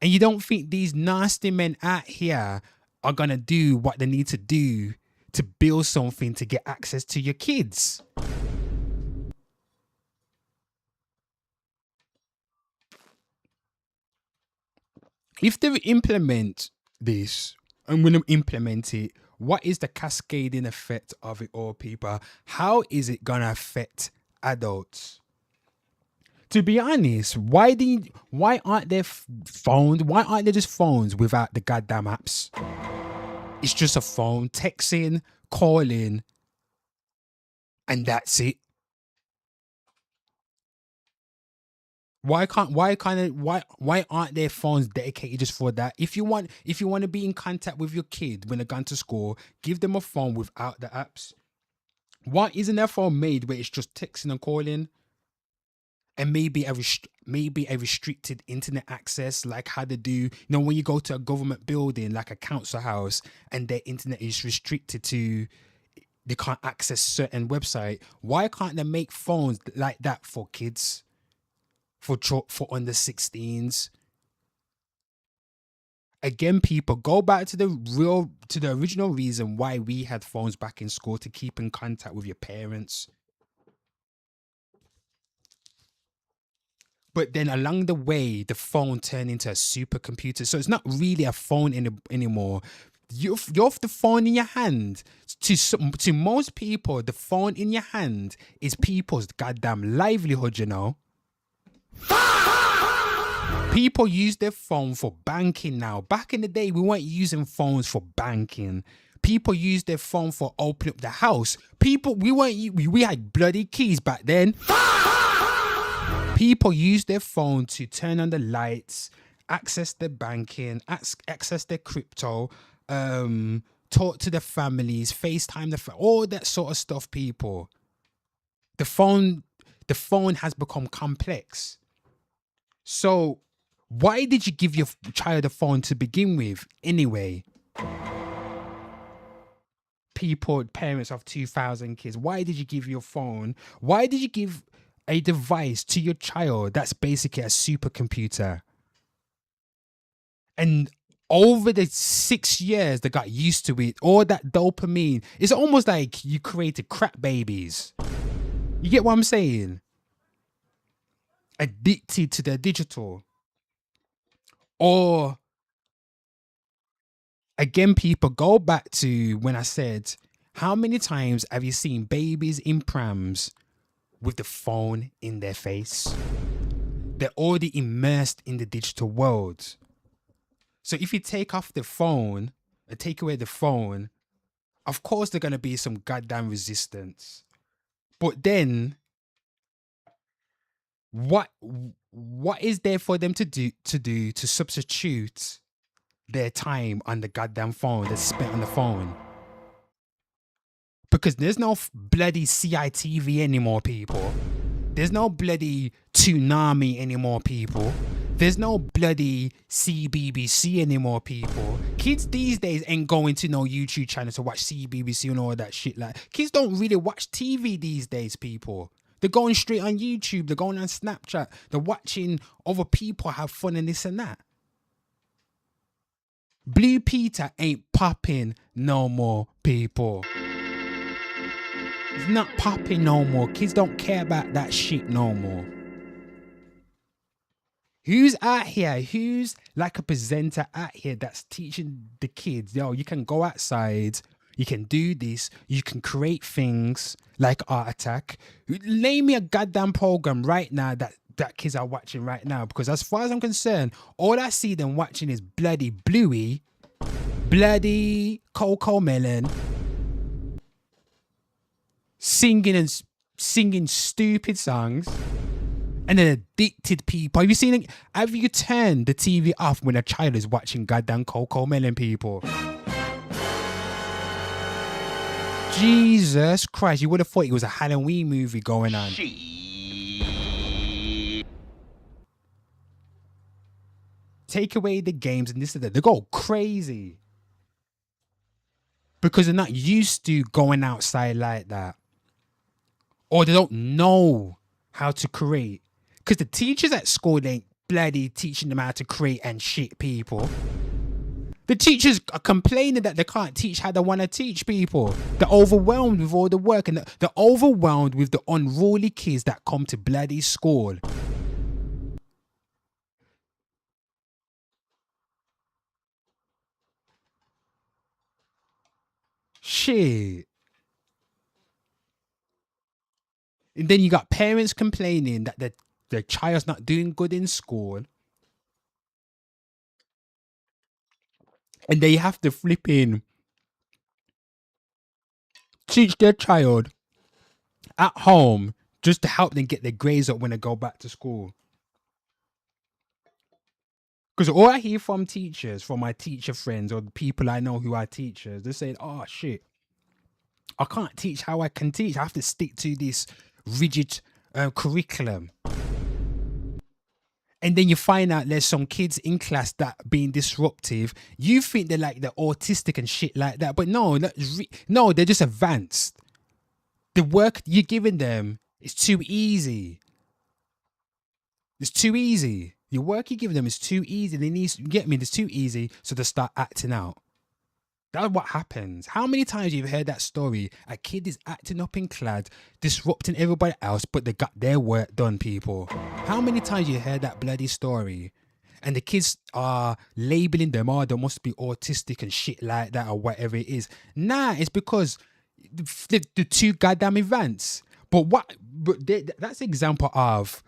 And you don't think these nasty men out here are gonna do what they need to do to build something to get access to your kids? If they implement this, I'm going to implement it, what is the cascading effect of it all, people? How is it going to affect adults? To be honest, why aren't there phones? Why aren't there just phones without the goddamn apps? It's just a phone, texting, calling, and that's it. Why aren't there phones dedicated just for that? If you want to be in contact with your kid when they're gone to school, give them a phone without the apps. Why isn't there a phone made where it's just texting and calling? And maybe a restricted internet access, like how they do, when you go to a government building, like a council house, and their internet is restricted to, they can't access certain website. Why can't they make phones like that for kids, for under 16s? Again, people, go back to the original reason why we had phones back in school, to keep in contact with your parents. But then along the way, the phone turned into a supercomputer. So it's not really a phone anymore. You have the phone in your hand. To most people, the phone in your hand is people's goddamn livelihood, People use their phone for banking now. Back in the day, we weren't using phones for banking. People use their phone for opening up the house. We had bloody keys back then. People use their phone to turn on the lights, access their banking, access their crypto, talk to their families, FaceTime all that sort of stuff, people. The phone has become complex. So why did you give your child a phone to begin with anyway? Parents of 2,000 kids, why did you give your phone? Why did you give a device to your child that's basically a supercomputer. And over the 6 years they got used to it, all that dopamine, it's almost like you created crap babies. You get what I'm saying? Addicted to the digital. Or again, people, go back to when I said, how many times have you seen babies in prams with the phone in their face? They're already immersed in the digital world. So if you take off the phone and take away the phone, of course there's going to be some goddamn resistance. But then what is there for them to do to substitute their time on the goddamn phone that's spent on the phone? Because there's no bloody CITV anymore, people. There's no bloody Toonami anymore, people. There's no bloody CBBC anymore, people. Kids these days ain't going to no YouTube channel to watch CBBC and all that shit. Like, kids don't really watch TV these days, people. They're going straight on YouTube. They're going on Snapchat. They're watching other people have fun and this and that. Blue Peter ain't popping no more, people. It's not popping no more. Kids don't care about that shit no more. Who's out here? Who's like a presenter out here that's teaching the kids, yo, you can go outside, you can do this, you can create things like Art Attack. Name me a goddamn program right now that kids are watching right now. Because as far as I'm concerned, all I see them watching is bloody Bluey, bloody Coco Melon, singing stupid songs, and then addicted people. Have you turned the TV off when a child is watching goddamn Coco Melon, people? Jesus Christ, you would have thought it was a Halloween movie going on. Take away the games and this and that. They go crazy. Because they're not used to going outside like that. Or they don't know how to create. Because the teachers at school ain't bloody teaching them how to create and shit, people. The teachers are complaining that they can't teach how they want to teach people. They're overwhelmed with all the work, and they're overwhelmed with the unruly kids that come to bloody school. Shit. And then you got parents complaining that their child's not doing good in school. And they have to flip in, teach their child at home just to help them get their grades up when they go back to school. Because all I hear from teachers, from my teacher friends or the people I know who are teachers, they're saying, oh shit, I can't teach how I can teach. I have to stick to this rigid curriculum. And then you find out there's some kids in class that being disruptive. You think they're autistic and shit like that. But no, they're just advanced. The work you're giving them is too easy. It's too easy. Your work you give them is too easy. It's too easy, so they start acting out. That's what happens. How many times you've heard that story? A kid is acting up in class, disrupting everybody else, but they got their work done, people. How many times you heard that bloody story? And the kids are labeling them, oh, they must be autistic and shit like that or whatever it is. Nah, it's because the two goddamn events. But that's an example of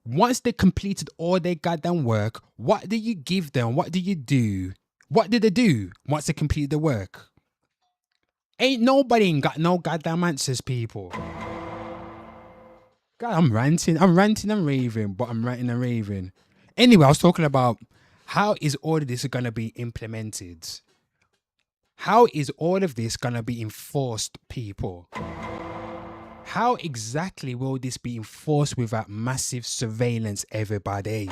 once they completed all their goddamn work, what do you give them? What do you do? What did they do once they completed the work? Ain't nobody got no goddamn answers, people. God, I'm ranting and raving, but I'm ranting and raving. Anyway, I was talking about how is all of this going to be implemented? How is all of this going to be enforced, people? How exactly will this be enforced without massive surveillance, everybody?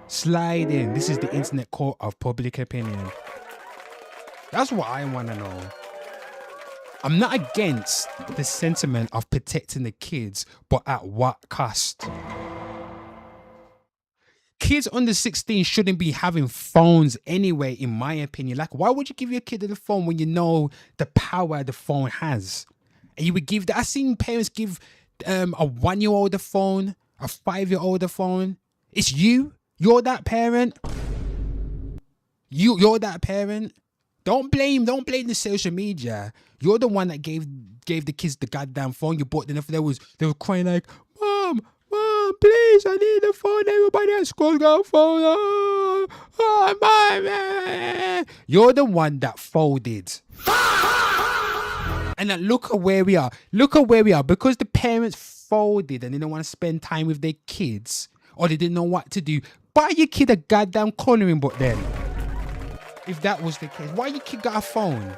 Slide in. This is the internet court of public opinion. That's what I want to know. I'm not against the sentiment of protecting the kids, but at what cost? Kids under 16 shouldn't be having phones anyway, in my opinion. Like, why would you give your kid the phone when you know the power the phone has? And you would give that. I've seen parents give a 1-year-old a phone, a 5-year-old a phone. It's you. You're that parent. You're that parent. Don't blame the social media. You're the one that gave the kids the goddamn phone. You bought them. They were crying like, Mom, please, I need the phone. Everybody at school got a phone. Mom. You're the one that folded. And look at where we are. Because the parents folded and they don't want to spend time with their kids, or they didn't know what to do. Buy your kid a goddamn coloring book then. If that was the case, why your kid got a phone?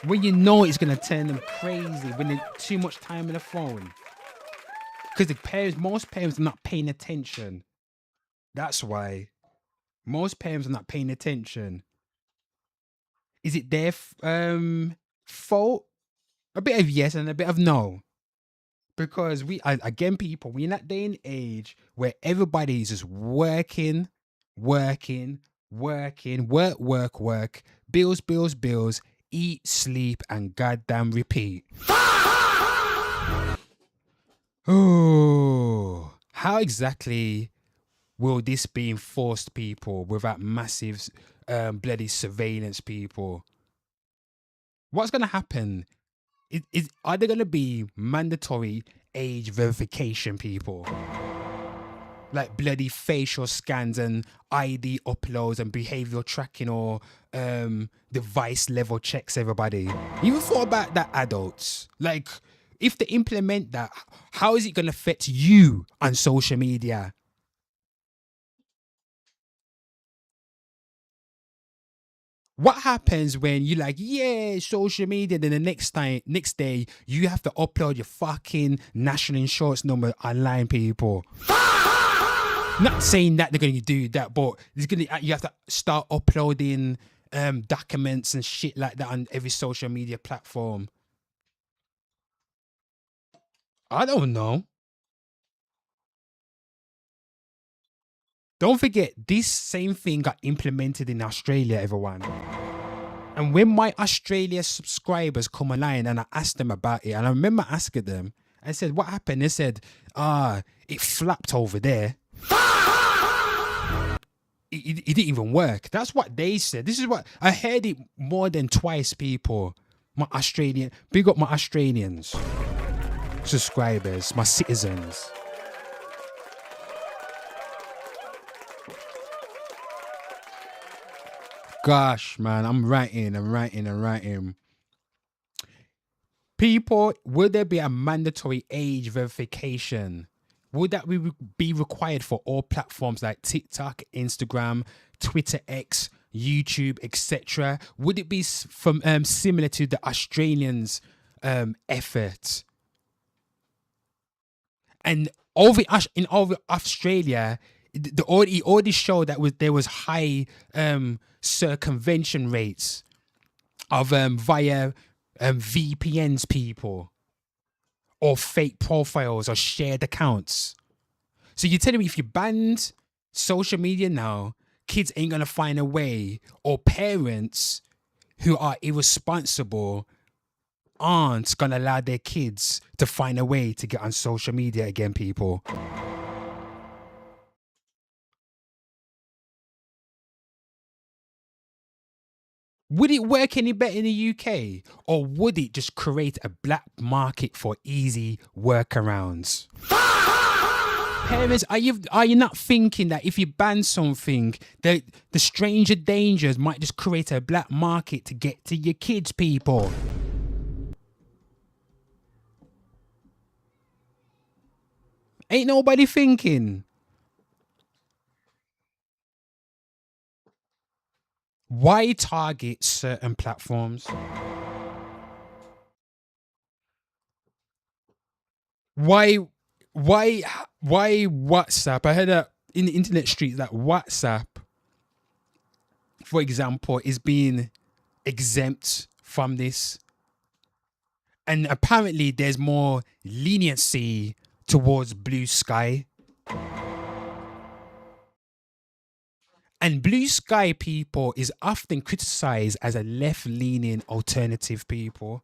When you know it's gonna turn them crazy when they too much time on the phone. Because most parents are not paying attention. That's why. Most parents are not paying attention. Is it their fault? A bit of yes and a bit of no. Because we're in that day and age where everybody is just working, work, bills, eat, sleep, and goddamn repeat. Oh, how exactly will this be enforced, people, without massive bloody surveillance, people? What's going to happen? Are there going to be mandatory age verification, people? Like bloody facial scans and ID uploads and behavioral tracking, or device level checks, everybody. You ever thought about that, adults? Like, if they implement that, how is it going to affect you on social media? What happens when you like, yeah, social media, then the next day, you have to upload your fucking national insurance number online, people? Not saying that they're going to do that, but you have to start uploading documents and shit like that on every social media platform. I don't know. Don't forget, this same thing got implemented in Australia, everyone. And when my Australia subscribers come online and I asked them about it, and I remember asking them, I said, what happened? They said, it flapped over there. It didn't even work. That's what they said. This is what I heard it more than twice, people. Big up my Australians, subscribers, my citizens. Gosh, man, I'm writing. People, would there be a mandatory age verification? Would that be required for all platforms like TikTok, Instagram, Twitter X, YouTube, etc.? Would it be similar to the Australians' effort? And over Australia, it already showed that there was high circumvention rates of via VPNs, people, or fake profiles or shared accounts. So you're telling me if you banned social media now, kids ain't gonna find a way, or parents who are irresponsible aren't gonna allow their kids to find a way to get on social media again, people? Would it work any better in the UK, or would it just create a black market for easy workarounds? Parents, are you not thinking that if you ban something, the stranger dangers might just create a black market to get to your kids, people? Ain't nobody thinking. Why target certain platforms? Why WhatsApp? I heard that in the internet streets, like WhatsApp, for example, is being exempt from this. And apparently there's more leniency towards Blue Sky. And Blue Sky people is often criticized as a left-leaning alternative people.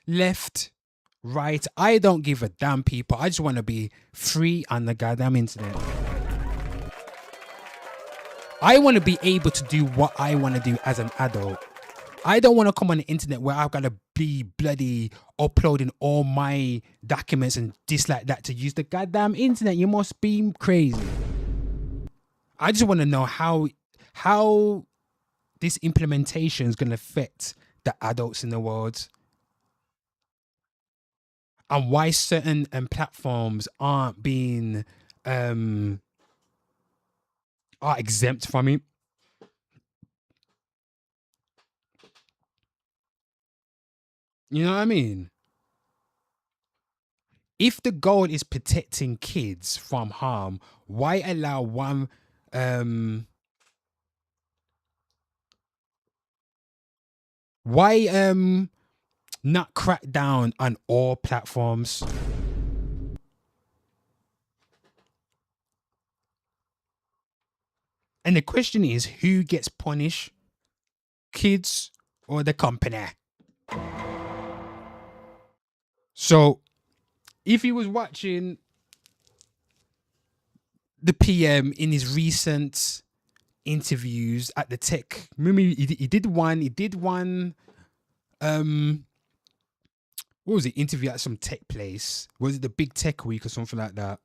Left, right, I don't give a damn, people. I just want to be free on the goddamn internet. I want to be able to do what I want to do as an adult. I don't want to come on the internet where I've got to be bloody uploading all my documents and this like that to use the goddamn internet. You must be crazy. I just want to know how this implementation is going to affect the adults in the world. And why certain platforms aren't being are exempt from it. You know what I mean? If the goal is protecting kids from harm, why allow one why not crack down on all platforms? And the question is, who gets punished? Kids or the company? So, if he was watching the PM in his recent interviews at the tech, remember he did one, what was it? Interview at some tech place. Was it the Big Tech Week or something like that?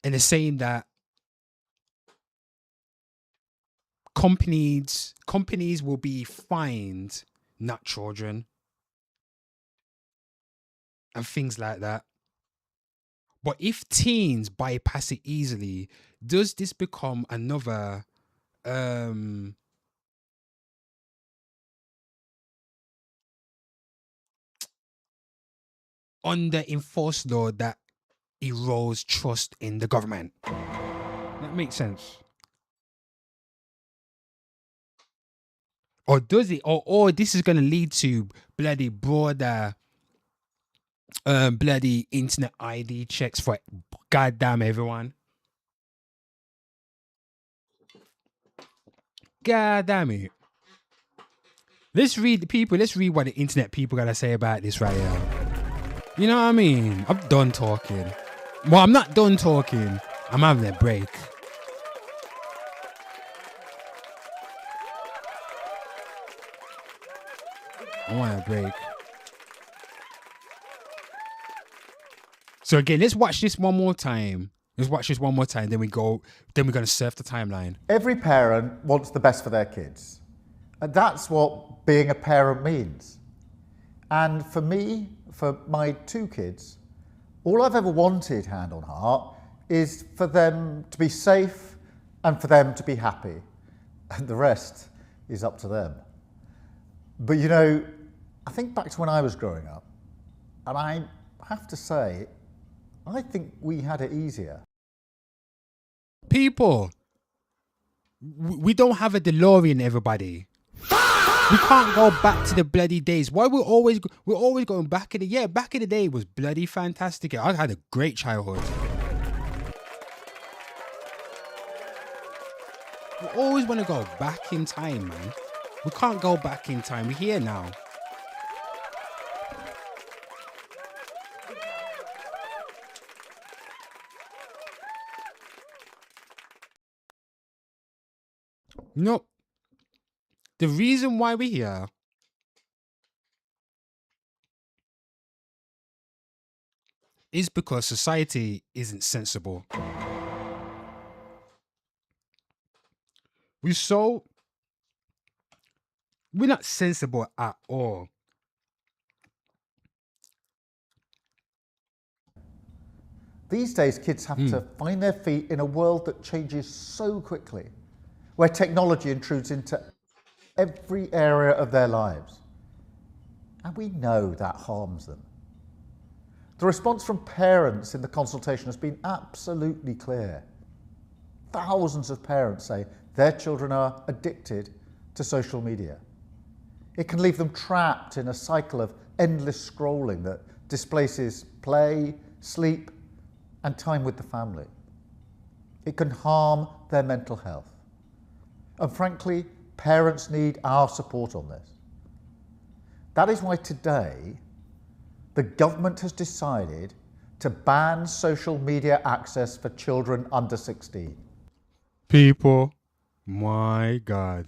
And they're saying that companies will be fined, not children, and things like that. But if teens bypass it easily, does this become another under enforced law that erodes trust in the government? That makes sense. Or does it? Or this is going to lead to bloody broader bloody internet ID checks for goddamn everyone. God damn it. Let's read what the internet people gotta say about this right here. You know what I mean? I'm done talking. Well, I'm not done talking. I'm having a break. I want a break. So again, let's watch this one more time. Then we're gonna surf the timeline. Every parent wants the best for their kids. And that's what being a parent means. And for me, for my two kids, all I've ever wanted, hand on heart, is for them to be safe and for them to be happy. And the rest is up to them. But you know, I think back to when I was growing up, and I have to say, I think we had it easier. People, we don't have a DeLorean, everybody. We can't go back to the bloody days. Why we're always going back in back in the day was bloody fantastic. I had a great childhood. We always want to go back in time, man. We can't go back in time. We're here now. No. The reason why we're here is because society isn't sensible. We're not sensible at all. These days, kids have to find their feet in a world that changes so quickly, where technology intrudes into every area of their lives. And we know that harms them. The response from parents in the consultation has been absolutely clear. Thousands of parents say their children are addicted to social media. It can leave them trapped in a cycle of endless scrolling that displaces play, sleep, and time with the family. It can harm their mental health. And frankly, parents need our support on this. That is why today, the government has decided to ban social media access for children under 16. People, my God.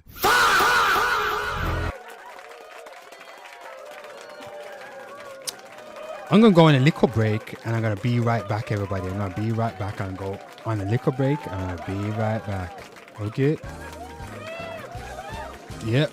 I'm going to go on a little break and I'm going to be right back, everybody. I'm going to be right back and go on a little break and I'm going to be right back. Okay? Yep.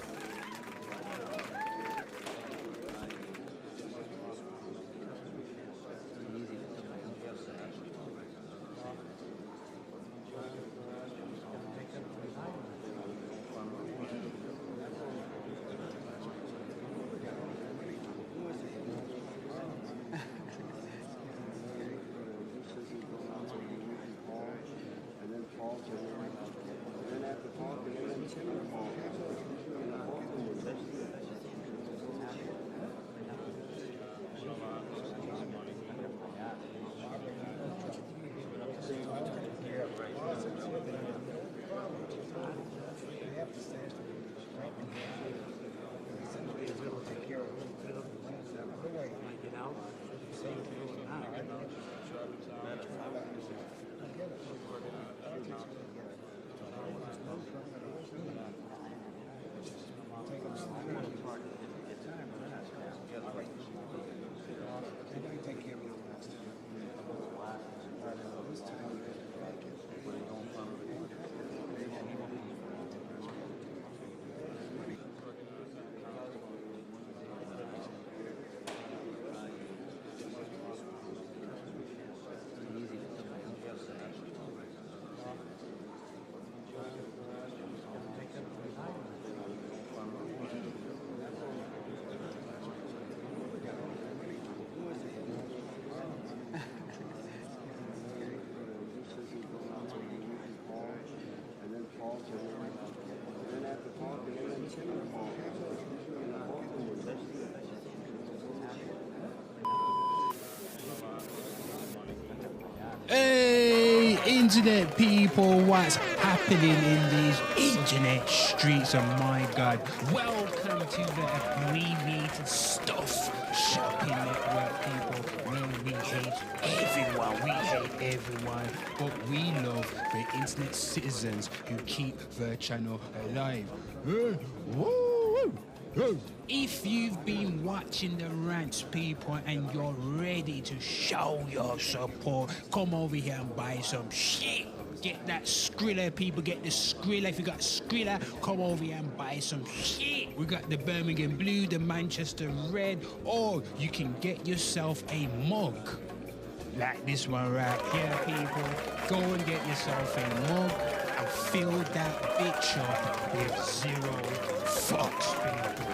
Hey, internet people, what's happening in these internet streets? Oh my God. Welcome to the abbreviated stuff shopping network, people. We hate everyone. We hate everyone. But we love the internet citizens who keep the channel alive. If you've been watching the rants, people, and you're ready to show your support, come over here and buy some shit. Get that Skrilla, people. Get the Skrilla. If you got Skrilla, come over here and buy some shit. We got the Birmingham Blue, the Manchester Red, or you can get yourself a mug. Like this one right here, people. Go and get yourself a mug and fill that bitch up with 0 fucks, people.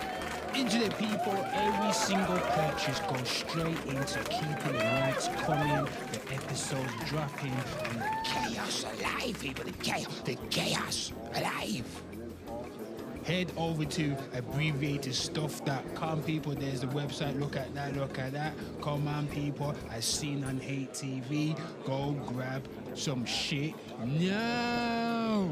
Internet people, every single purchase goes straight into keeping the rants coming, the episodes dropping, and the chaos alive, people. The chaos alive. Head over to abbreviatedstuff.com, people. There's the website. Look at that. Come on, people. As seen on Hate TV. Go grab some shit now.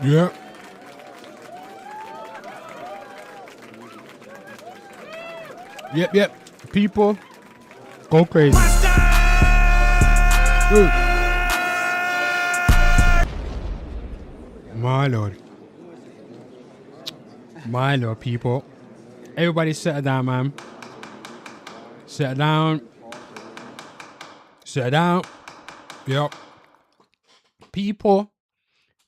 Yeah. Yep. People, go crazy. Ooh. My lord. My lord, people. Everybody settle down, man. Settle down. Settle down. Yep. People.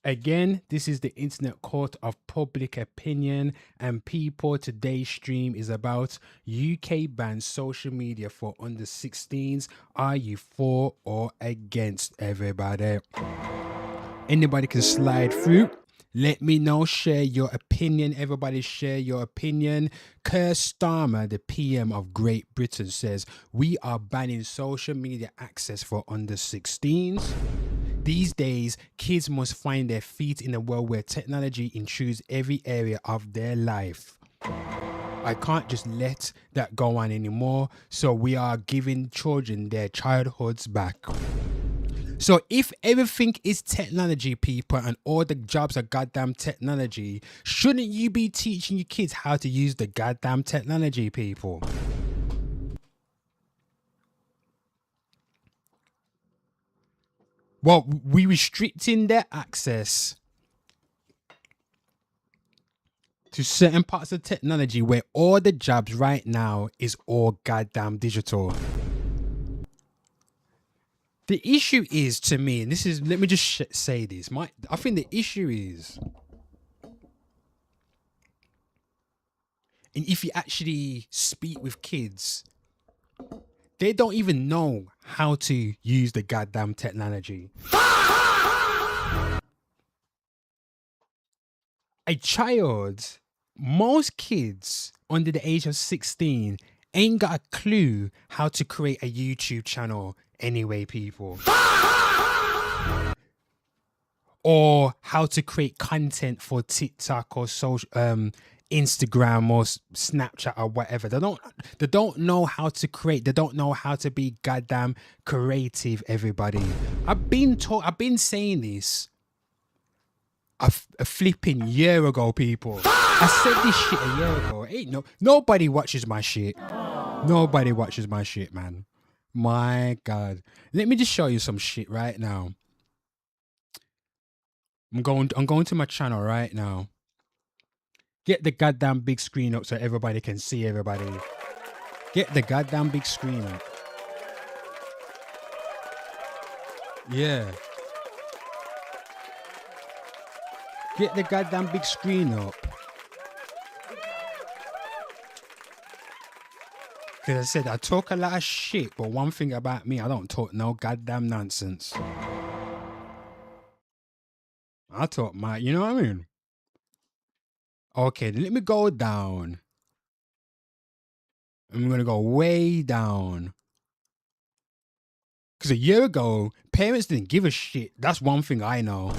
Again, this is the internet court of public opinion, and people, today's stream is about UK bans social media for under 16s. Are you for or against, everybody? Anybody can slide through. Let me know, share your opinion. Everybody share your opinion. Keir Starmer, the PM of Great Britain, says, we are banning social media access for under 16s. These days, kids must find their feet in a world where technology intrudes every area of their life. I can't just let that go on anymore, so we are giving children their childhoods back. So if everything is technology, people, and all the jobs are goddamn technology, shouldn't you be teaching your kids how to use the goddamn technology, people? Well, we restricting their access to certain parts of technology where all the jobs right now is all goddamn digital. The issue is, to me, and this is, let me just say this, I think the issue is, and if you actually speak with kids, they don't even know how to use the goddamn technology. A child, most kids under the age of 16 ain't got a clue how to create a YouTube channel anyway, people. Or how to create content for TikTok or social Instagram or Snapchat or whatever. They don't know how to create. They don't know how to be goddamn creative, everybody. I've been saying this a flipping year ago, people. I said this shit a year ago. Nobody watches my shit. Nobody watches my shit, man. My God. Let me just show you some shit right now. I'm going to my channel right now. Get the goddamn big screen up so everybody can see everybody. Get the goddamn big screen up. Yeah. Get the goddamn big screen up. Because I said I talk a lot of shit, but one thing about me, I don't talk no goddamn nonsense. I talk you know what I mean? Okay, let me go down. I'm going to go way down. Because a year ago, parents didn't give a shit. That's one thing I know.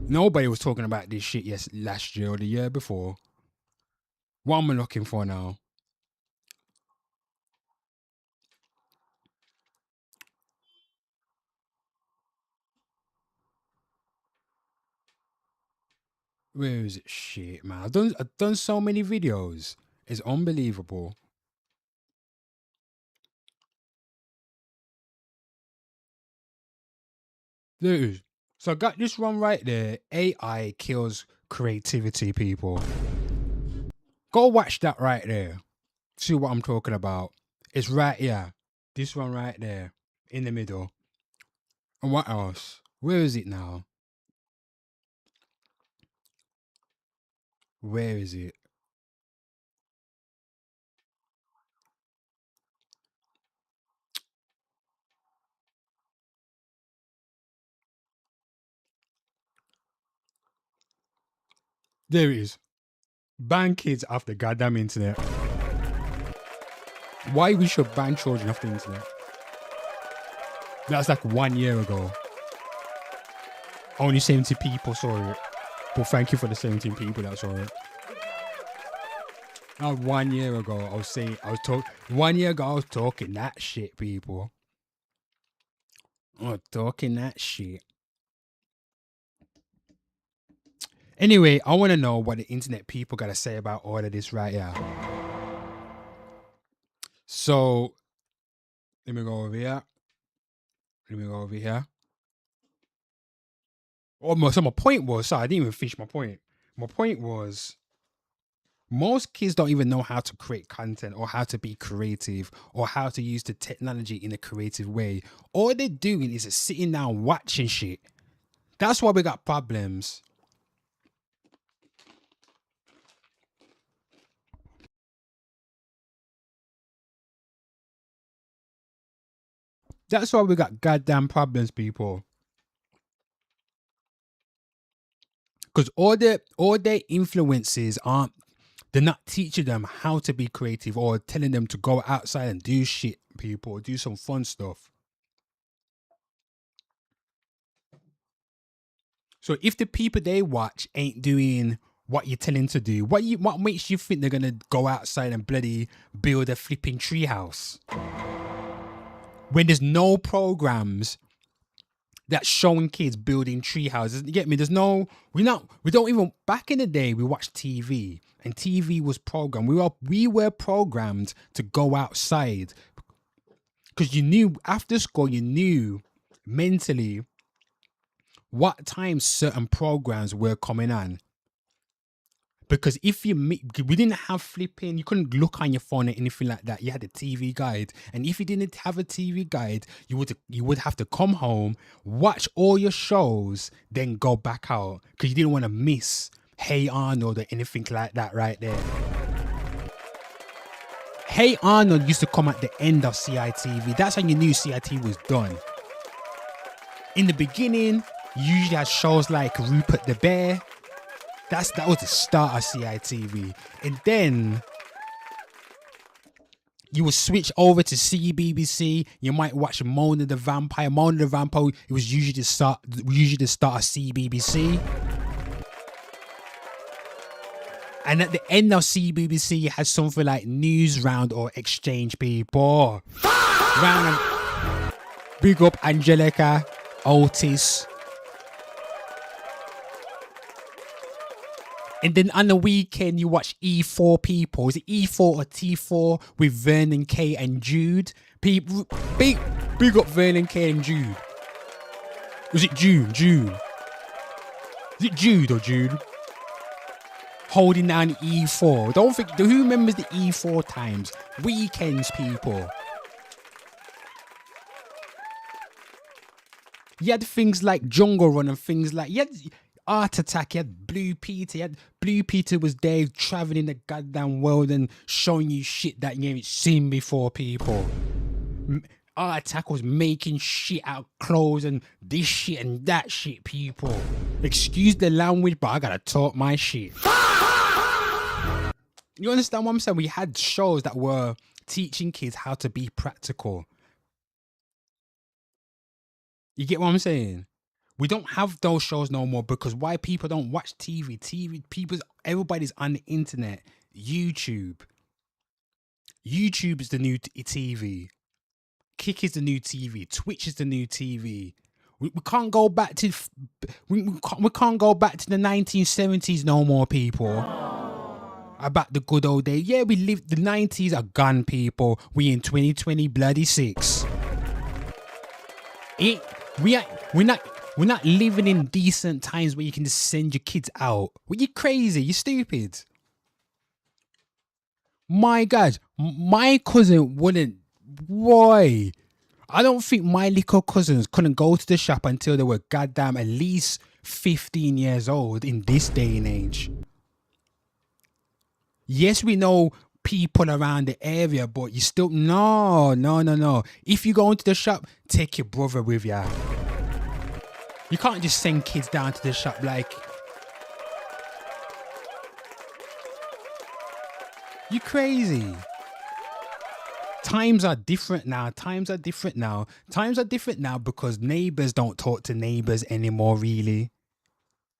Nobody was talking about this shit last year or the year before. What am I looking for now? Where is it? Shit, man. I've done so many videos. It's unbelievable. There it is. So I got this one right there. AI kills creativity, people. Go watch that right there. See what I'm talking about. It's right here. This one right there. In the middle. And what else? Where is it now? Where is it? There it is. Ban kids off the goddamn internet. Why we should ban children off the internet? That's like 1 year ago. Only 70 people saw it. But thank you for the 17 people that saw it. Now 1 year ago, I was 1 year ago, I was talking that shit, people. I was talking that shit. Anyway, I want to know what the internet people got to say about all of this right here. So, let me go over here. Oh, so my point was, sorry, I didn't even finish my point. My point was, most kids don't even know how to create content or how to be creative or how to use the technology in a creative way. All they're doing is just sitting down watching shit. That's why we got problems. That's why we got goddamn problems, people. Because all their influences they're not teaching them how to be creative or telling them to go outside and do shit, people, do some fun stuff. So if the people they watch ain't doing what you're telling to do, what makes you think they're gonna go outside and bloody build a flipping treehouse? When there's no programs that's showing kids building tree houses. You get me? We don't even, back in the day, we watched TV and TV was programmed. We were programmed to go outside because you knew after school, you knew mentally what time certain programs were coming on. Because if we didn't have flipping, you couldn't look on your phone or anything like that. You had a TV guide, and if you didn't have a TV guide, you would have to come home, watch all your shows, then go back out because you didn't want to miss Hey Arnold or anything like that right there. Hey Arnold used to come at the end of CITV. That's how you knew CITV was done. In the beginning, you usually had shows like Rupert the Bear. That was the start of CITV. And then you would switch over to CBBC. You might watch Mona the Vampire. Mona the Vampire, it was usually the start of CBBC. And at the end of CBBC, you had something like News Round or Exchange People. Big up Angelica, Otis. And then on the weekend, you watch E4 People. Is it E4 or T4 with Vernon K and Jude? Big up Vernon K and Jude. Was it June? Is it Jude or Jude? Holding down E4. Who remembers the E4 times? Weekends, people. You had things like Jungle Run and things like... You had Art Attack, you had Blue Peter. Blue Peter was there traveling the goddamn world and showing you shit that you haven't seen before, people. Art Attack was making shit out of clothes and this shit and that shit, people. Excuse the language, but I gotta talk my shit. You understand what I'm saying? We had shows that were teaching kids how to be practical. You get what I'm saying? We don't have those shows no more because why people don't watch TV? Everybody's on the internet. YouTube is the new TV. Kick is the new TV. Twitch is the new TV. We can't go back to we can't go back to the 1970s no more, people. About the good old days. Yeah, we lived the 90s are gone, people. We in 2020 bloody 6. We're not living in decent times where you can just send your kids out. Well, you crazy, you stupid. My God, my cousin wouldn't. Why? I don't think my little cousins couldn't go to the shop until they were goddamn at least 15 years old in this day and age. Yes, we know people around the area, but you still no. If you go into the shop, take your brother with you. You can't just send kids down to the shop like you crazy. Times are different now because neighbors don't talk to neighbors anymore, really.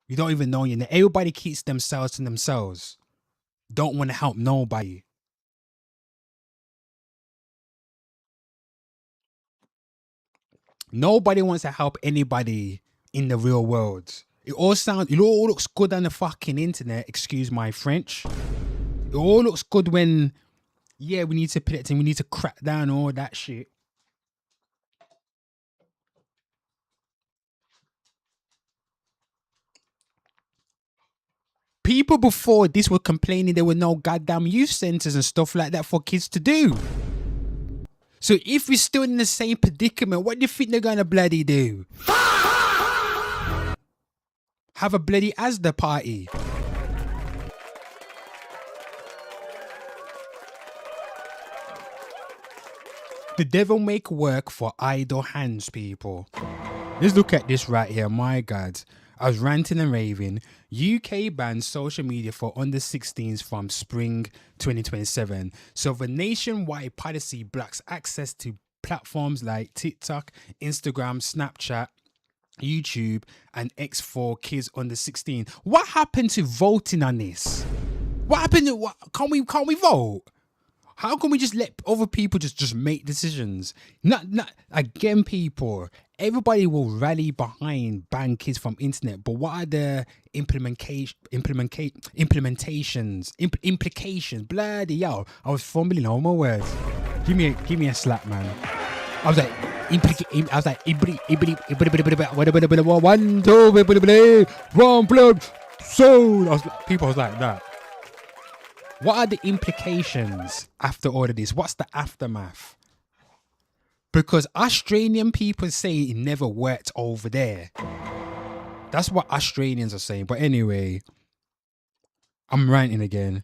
You don't even know your neighbor. Everybody keeps themselves to themselves. Don't want to help nobody. Nobody wants to help anybody in the real world. It all looks good on the fucking internet, excuse my French. It all looks good when, yeah, we need to protect and we need to crack down all that shit. People before this were complaining there were no goddamn youth centers and stuff like that for kids to do. So if we're still in the same predicament, what do you think they're gonna bloody do? Have a bloody Asda party? The devil make work for idle hands, people. Let's look at this right here. My God. I was ranting and raving. UK bans social media for under-16s from spring 2027. So the nationwide policy blocks access to platforms like TikTok, Instagram, Snapchat, YouTube, and X for kids under 16. What happened to voting on this? What happened to what? Can't we vote? How can we just let other people just make decisions? Not again, people. Everybody will rally behind ban kids from internet, but what are the implications? Bloody hell! I was fumbling on my words. Give me a slap, man. I was like, one, two, one blood soul. People was like that. What are the implications after all of this? What's the aftermath? Because Australian people say it never worked over there. That's what Australians are saying. But anyway, I'm ranting again.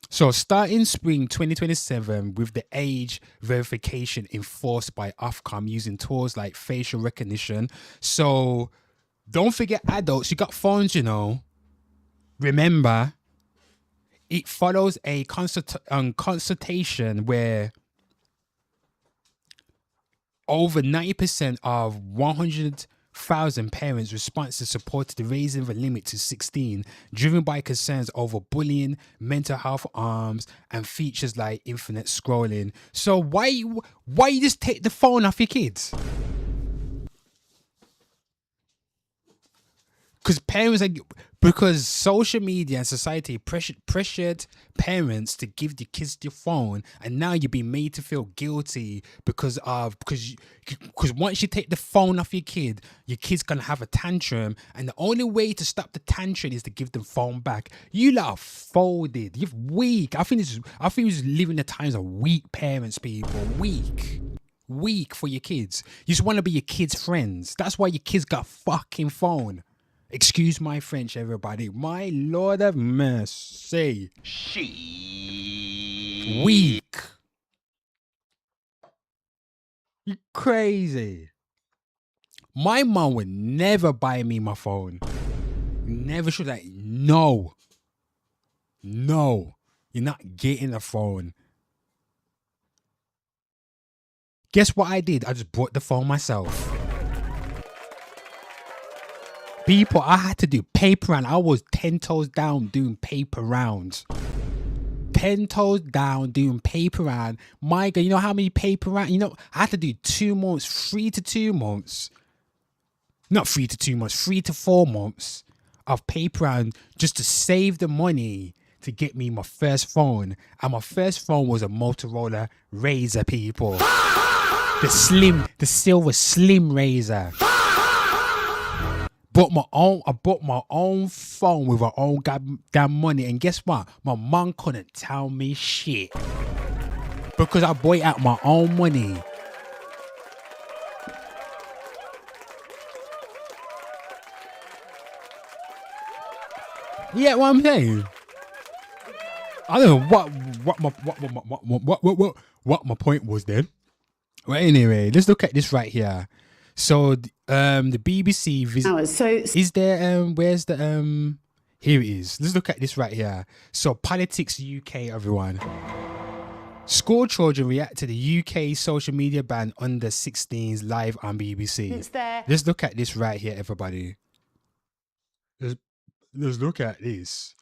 So starting spring 2027 with the age verification enforced by Ofcom using tools like facial recognition. So don't forget adults, you got phones, you know. Remember, it follows a consultation where over 90% of 100,000 parents' responses supported the raising the limit to 16, driven by concerns over bullying, mental health harms, and features like infinite scrolling. So why you just take the phone off your kids? Because social media and society pressured parents to give the kids your phone, and now you're being made to feel guilty because once you take the phone off your kid's gonna have a tantrum, and the only way to stop the tantrum is to give them phone back. You lot are folded. You're weak. I think we're just living the times of weak parents, people. Weak for your kids. You just want to be your kids' friends. That's why your kids got a fucking phone. Excuse my French, everybody. My Lord of mercy. Weak. You crazy. My mom would never buy me my phone. Never should I. No. You're not getting a phone. Guess what I did? I just bought the phone myself. People, I had to do paper round. I was 10 toes down doing paper rounds. 10 toes down doing paper round. My God, you know how many paper round? You know, I had to do 2 months, 3 to 2 months. Not 3 to 2 months, 3 to 4 months of paper round just to save the money to get me my first phone. And my first phone was a Motorola Razr, people. The silver slim Razr. I bought my own phone with my own goddamn money, and guess what? My mom couldn't tell me shit because I bought it out my own money. Yeah, what I'm saying. I don't know what my point was then. Well, anyway, let's look at this right here. So the BBC is there where's the here it is. Let's look at this right here. So Politics UK, everyone. School children react to the UK social media ban Under-16s live on BBC. It's there. Let's look at this right here, everybody. Let's look at this.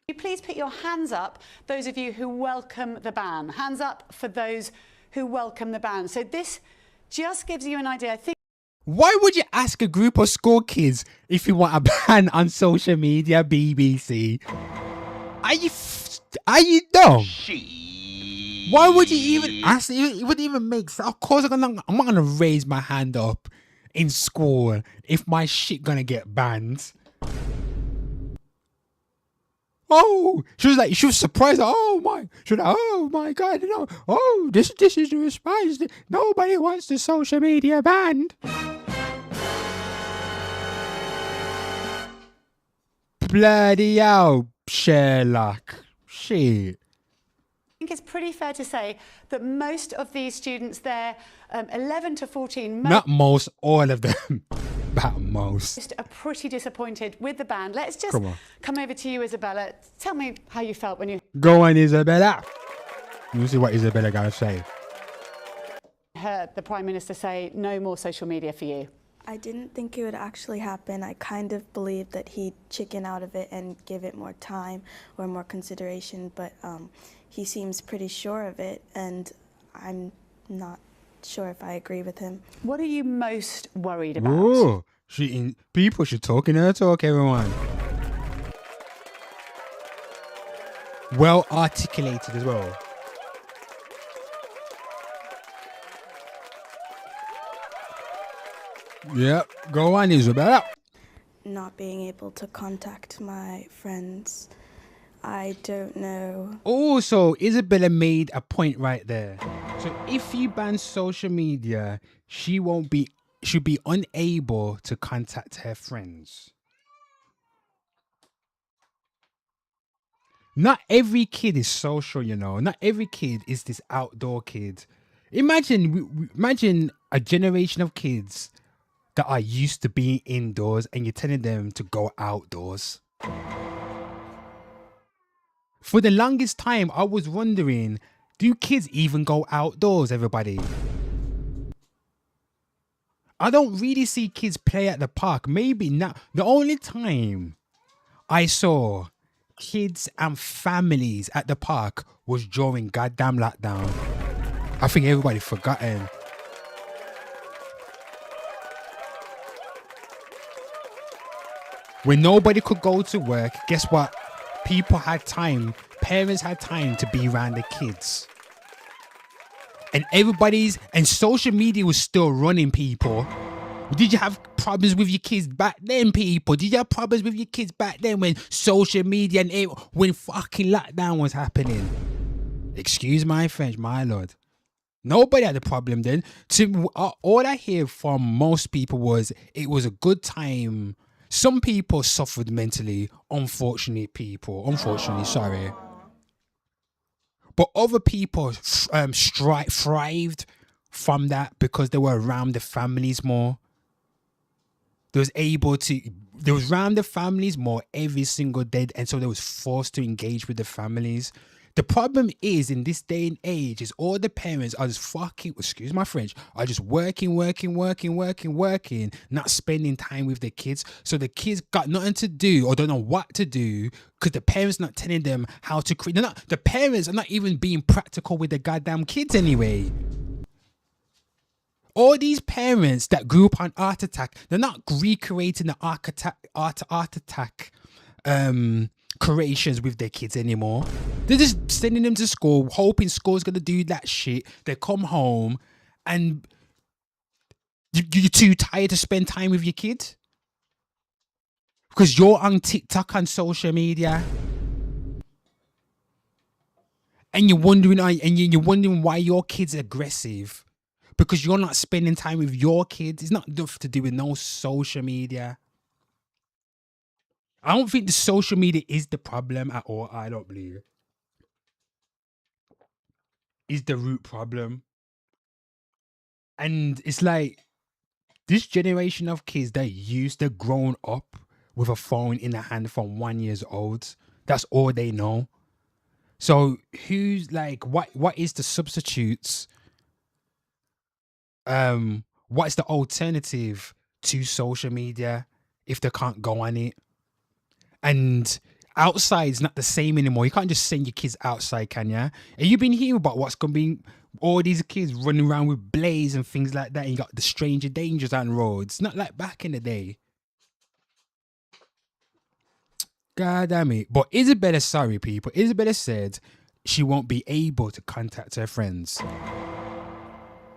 Will you please put your hands up, those of you who welcome the ban. Hands up for those who welcome the ban. So this just gives you an idea. I think. Why would you ask a group of school kids if you want a ban on social media, BBC? Are you dumb? Why would you even ask? It wouldn't even make sense. Of course, I'm not gonna raise my hand up in school if my shit gonna get banned. Oh, she was surprised. Oh my God, you know. Oh, this is the response. Nobody wants the social media banned. Bloody hell, Sherlock. Shit. I think it's pretty fair to say that most of these students there, 11 to 14, not most, all of them. But most are pretty disappointed with the ban. Let's just come over to you, Isabella. Tell me how you felt when you go on, Isabella. We'll see what Isabella gonna say. Heard the Prime Minister say no more social media for you. I didn't think it would actually happen. I kind of believed that he'd chicken out of it and give it more time or more consideration, but he seems pretty sure of it, and I'm not sure if I agree with him. What are you most worried about? Ooh, people should talk in her talk, everyone. Well articulated as well. Yep, go on, Isabella. Not being able to contact my friends. I don't know. Oh, so Isabella made a point right there. So if you ban social media, she'll be unable to contact her friends. Not every kid is social, you know. Not every kid is this outdoor kid. Imagine a generation of kids that are used to being indoors and you're telling them to go outdoors. For the longest time, I was wondering, do kids even go outdoors, everybody? I don't really see kids play at the park. Maybe not. The only time I saw kids and families at the park was during goddamn lockdown. I think everybody forgotten. When nobody could go to work, guess what? People had time, parents had time to be around the kids. And social media was still running, people. Did you have problems with your kids back then, people? Did you have problems with your kids back then when social media and when fucking lockdown was happening? Excuse my French, my lord. Nobody had a problem then. All I hear from most people was it was a good time. Some people suffered mentally, unfortunately, sorry. But other people thrived from that because they were around the families more. They was around the families more every single day, and so they was forced to engage with the families. The problem is in this day and age is all the parents are just fucking, excuse my French, are just working, not spending time with their kids. So the kids got nothing to do or don't know what to do because the parents not telling them how to create. The parents are not even being practical with the goddamn kids anyway. All these parents that grew up on Art Attack, they're not recreating the Art Attack creations with their kids anymore. They're just sending them to school, hoping school's gonna do that shit. They come home and you're too tired to spend time with your kid because you're on TikTok and social media, and you're wondering why your kid's aggressive because you're not spending time with your kids. It's not enough to do with no social media. I don't think the social media is the problem at all. I don't believe it is the root problem. And it's like this generation of kids that used to grown up with a phone in their hand from 1 year old. That's all they know. So who's like, what is the substitutes? What's the alternative to social media if they can't go on it? And outside's not the same anymore. You can't just send your kids outside, can ya? And you've been hearing about what's going to be all these kids running around with blades and things like that. And you got the stranger dangers on roads. Not like back in the day. God damn it. But Isabella, sorry people, Isabella said she won't be able to contact her friends.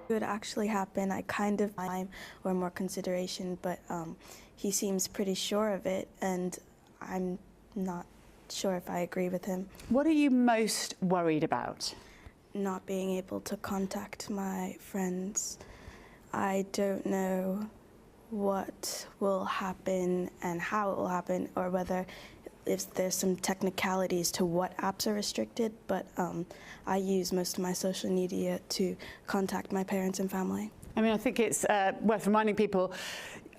Would actually happen. I kind of time or more consideration, but he seems pretty sure of it, and I'm not sure if I agree with him. What are you most worried about? Not being able to contact my friends. I don't know what will happen and how it will happen, or whether if there's some technicalities to what apps are restricted, but I use most of my social media to contact my parents and family. I mean, I think it's worth reminding people,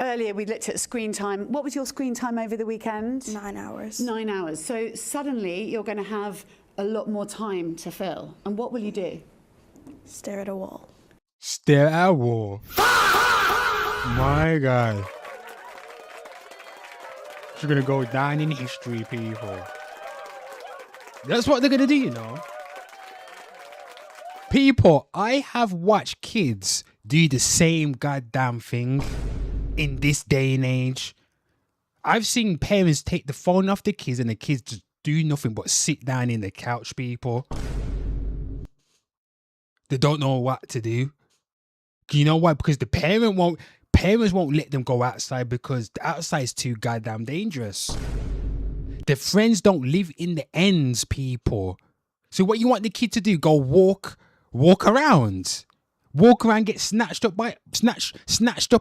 earlier we looked at screen time. What was your screen time over the weekend? 9 hours. 9 hours. So suddenly you're going to have a lot more time to fill. And what will you do? Stare at a wall. Stare at a wall. My God. She's going to go down in history, people. That's what they're going to do, you know. People, I have watched kids do the same goddamn thing in this day and age. I've seen parents take the phone off the kids and the kids just do nothing but sit down in the couch, people. They don't know what to do. You know why? Because the parents won't let them go outside because the outside is too goddamn dangerous. The friends don't live in the ends, people. So what you want the kid to do? Go walk around. Walk around, get snatched up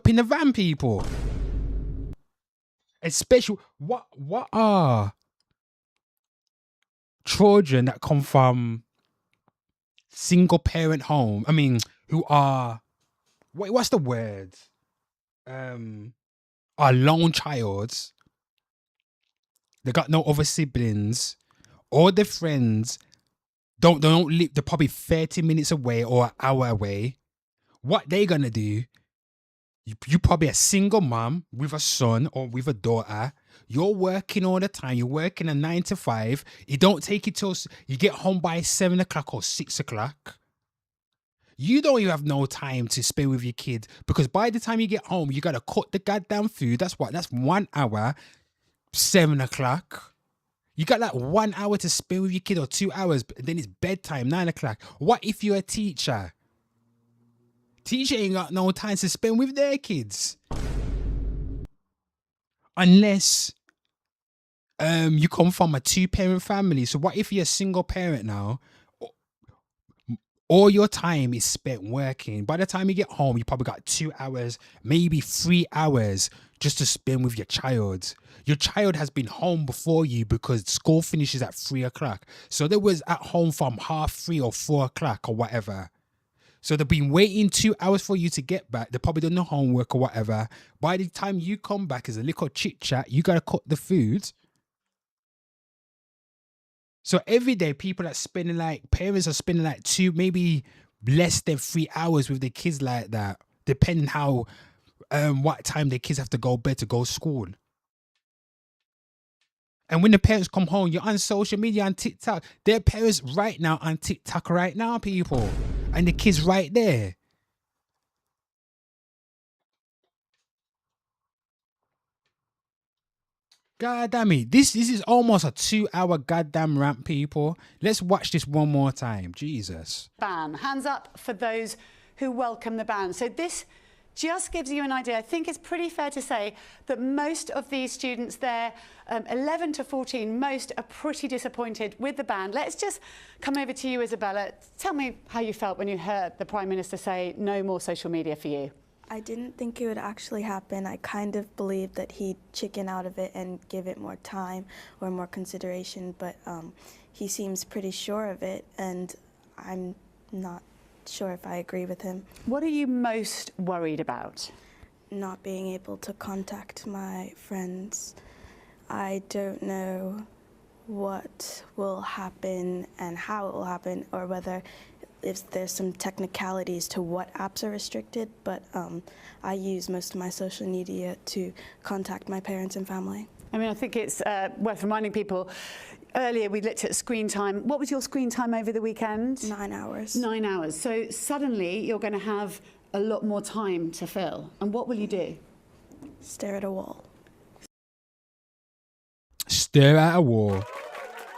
in the van, people. Especially what are children that come from single parent home? I mean, who are what's the word? Are lone childs. They got no other siblings. All their friends don't live. They're probably 30 minutes away or an hour away. What they gonna do? You probably a single mom with a son or with a daughter. You're working all the time. You're working a 9 to 5. It don't take you till you get home by 7 o'clock or 6 o'clock. You don't even have no time to spend with your kid because by the time you get home, you gotta cook the goddamn food. That's 1 hour, 7 o'clock. You got like 1 hour to spend with your kid or 2 hours, but then it's bedtime, 9 o'clock. What if you're a teacher? Teacher ain't got no time to spend with their kids. Unless you come from a 2-parent family. So what if you're a single parent now? All your time is spent working. By the time you get home, you probably got 2 hours, maybe 3 hours just to spend with your child. Your child has been home before you because school finishes at 3 o'clock. So they was at home from 3:30 or 4 o'clock or whatever. So they've been waiting 2 hours for you to get back. They probably done the homework or whatever. By the time you come back, there's a little chit chat. You got to cook the food. So every day, parents are spending like 2, maybe less than 3 hours with their kids like that, depending how, what time their kids have to go to bed to go to school. And when the parents come home, you're on social media, on TikTok. Their parents right now on TikTok right now, people. And the kids right there. God damn it. This is almost a 2-hour goddamn rant, people. Let's watch this one more time. Jesus. Ban. Hands up for those who welcome the ban. So this just gives you an idea. I think it's pretty fair to say that most of these students there, 11 to 14, most are pretty disappointed with the ban. Let's just come over to you, Isabella. Tell me how you felt when you heard the Prime Minister say no more social media for you. I didn't think it would actually happen. I kind of believed that he'd chicken out of it and give it more time or more consideration, but he seems pretty sure of it, and I'm not sure if I agree with him. What are you most worried about? Not being able to contact my friends. I don't know what will happen and how it will happen, or whether if there's some technicalities to what apps are restricted, but I use most of my social media to contact my parents and family. I mean, I think it's worth reminding people, earlier we looked at screen time. What was your screen time over the weekend? 9 hours. 9 hours. So suddenly you're going to have a lot more time to fill. And what will you do? Stare at a wall. Stare at a wall.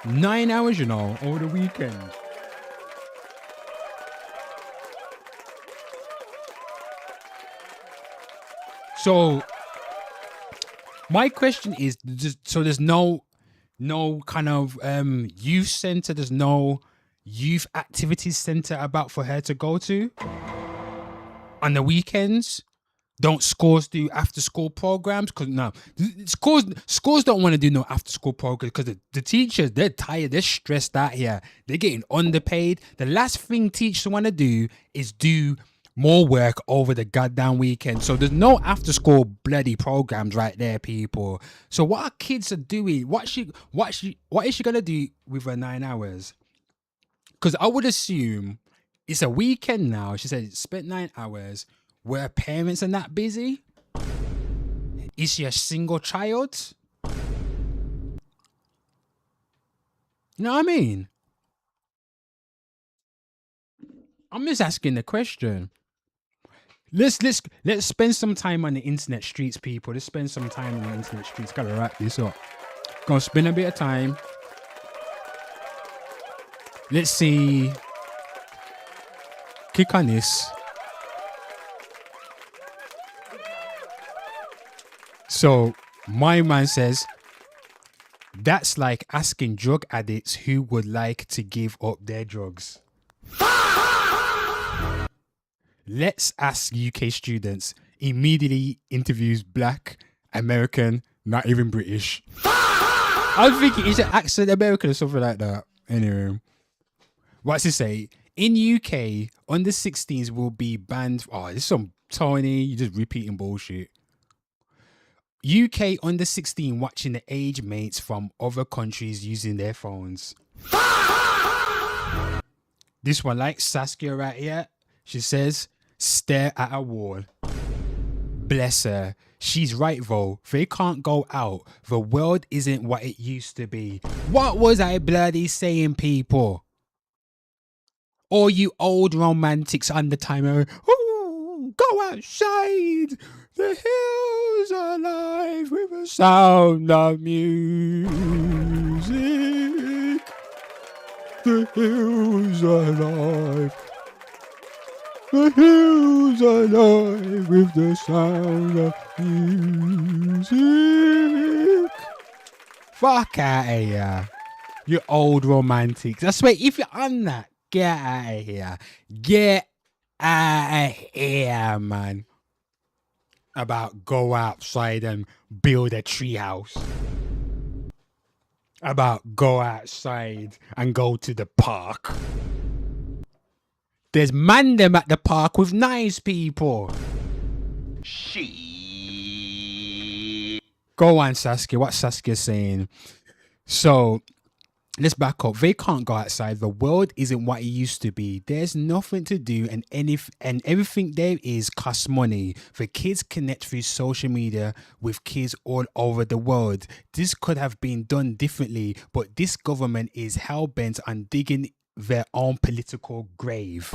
9 hours, you know, over the weekend. So my question is, so there's no kind of youth center, there's no youth activities center about for her to go to on the weekends? Don't schools do after school programs? Because no, schools don't want to do no after school programs because the teachers, they're tired, they're stressed out here, they're getting underpaid. The last thing teachers want to do is do more work over the goddamn weekend. So there's no after school bloody programs right there, people. So what our kids are doing, what is she gonna do with her 9 hours? Because I would assume it's a weekend now. She said spent 9 hours. Were her parents are not busy? Is she a single child? You know what I mean? I'm just asking the question. Let's spend some time on the internet streets, people. Let's spend some time on the internet streets. Gotta wrap this up. Gonna spend a bit of time. Let's see. Click on this. So my man says, that's like asking drug addicts who would like to give up their drugs. Let's ask UK students. Immediately interviews Black, American, not even British. I'm thinking it's an accent American or something like that. Anyway, what's it say? In UK, under-16s will be banned. Oh, this is some Tony. You're just repeating bullshit. UK under-16 watching the age mates from other countries using their phones. This one, like Saskia right here. She says, stare at a wall. Bless her. She's right though. They can't go out. The world isn't what it used to be. What was I bloody saying, people? All you old romantics on the timer. Oh, go outside. The hills are alive with the sound of music. The hills are alive. The hills are alive with the sound of music. Fuck out of here, you old romantics. I swear, if you're on that, get out of here. Get out of here, man. About go outside and build a treehouse. About go outside and go to the park. There's man them at the park with nice people. Go on, Saskia. What's Saskia saying? So, let's back up. They can't go outside. The world isn't what it used to be. There's nothing to do, and everything there is costs money. The kids connect through social media with kids all over the world. This could have been done differently, but this government is hell-bent on digging their own political grave.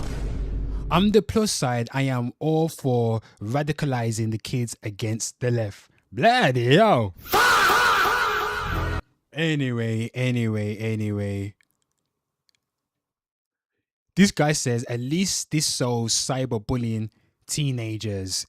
On the plus side, I am all for radicalizing the kids against the left. Bloody hell. Anyway. This guy says, at least this sows cyberbullying teenagers.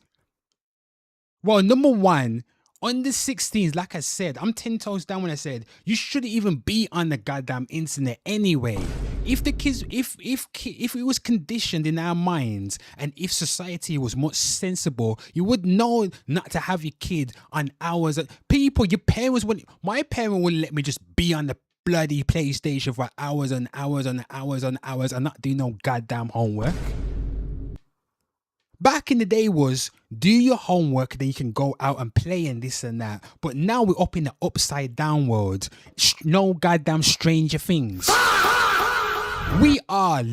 Well, number one, Under-16s, like I said, I'm 10 toes down when I said, you shouldn't even be on the goddamn internet anyway. If the kids, if it was conditioned in our minds, and if society was more sensible, you would know not to have your kid on hours. People, your parents wouldn't. My parent wouldn't let me just be on the bloody PlayStation for hours and hours and hours and hours and not do no goddamn homework. Back in the day was do your homework, then you can go out and play and this and that. But now we're up in the upside down world. No goddamn Stranger Things. We are,